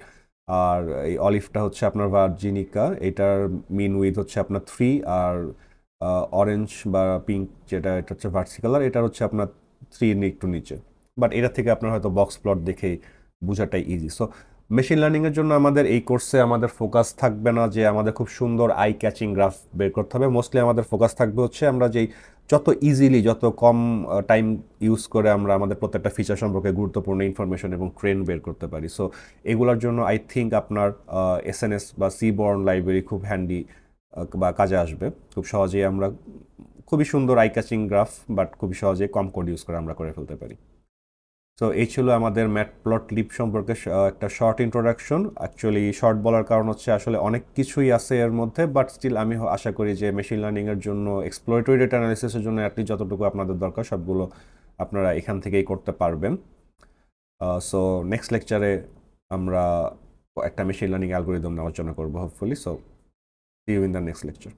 আর এই অলিভটা হচ্ছে আপনার ভার্জিনিকা, এটার মিন উইথ হচ্ছে আপনার 3। আর অরেঞ্জ বা পিঙ্ক যেটা, এটা হচ্ছে ভার্সিকালার, এটা হচ্ছে আপনার 3 একটু নিচে। বাট এটা থেকে আপনার হয়তো বক্স প্লট দেখেই বোঝাটাই ইজি। সো মেশিন লার্নিংয়ের জন্য আমাদের এই কোর্সে আমাদের ফোকাস থাকবে না যে আমাদের খুব সুন্দর আই ক্যাচিং গ্রাফ বের করতে হবে। মোস্টলি আমাদের ফোকাস থাকবে হচ্ছে আমরা যেই যত ইজিলি, যত কম টাইম ইউজ করে আমরা আমাদের প্রত্যেকটা ফিচার সম্পর্কে গুরুত্বপূর্ণ ইনফরমেশন এবং ট্রেন্ড বের করতে পারি। সো এগুলোর জন্য আই থিঙ্ক আপনার এসএনএস বা সিবর্ন লাইব্রেরি খুব হ্যান্ডি বা কাজে আসবে। খুব সহজেই আমরা খুবই সুন্দর আই ক্যাচিং গ্রাফ, বাট খুবই সহজেই কম কোড ইউজ করে আমরা করে ফেলতে পারি। তো এই ছিল আমাদের ম্যাটপ্লটলিব সম্পর্কে একটা শর্ট ইন্ট্রোডাকশন। অ্যাকচুয়ালি শর্ট বলার কারণ হচ্ছে আসলে অনেক কিছুই আছে এর মধ্যে, বাট স্টিল আমি আশা করি যে মেশিন লার্নিংয়ের জন্য, এক্সপ্লোরেটরি ডেটা অ্যানালিসিসের জন্য অ্যাটলিস্ট যতটুকু আপনাদের দরকার সবগুলো আপনারা এখান থেকেই করতে পারবেন। সো নেক্সট লেকচারে আমরা একটা মেশিন লার্নিং অ্যালগোরিদম আলোচনা করবো hopefully. So see you in the next lecture.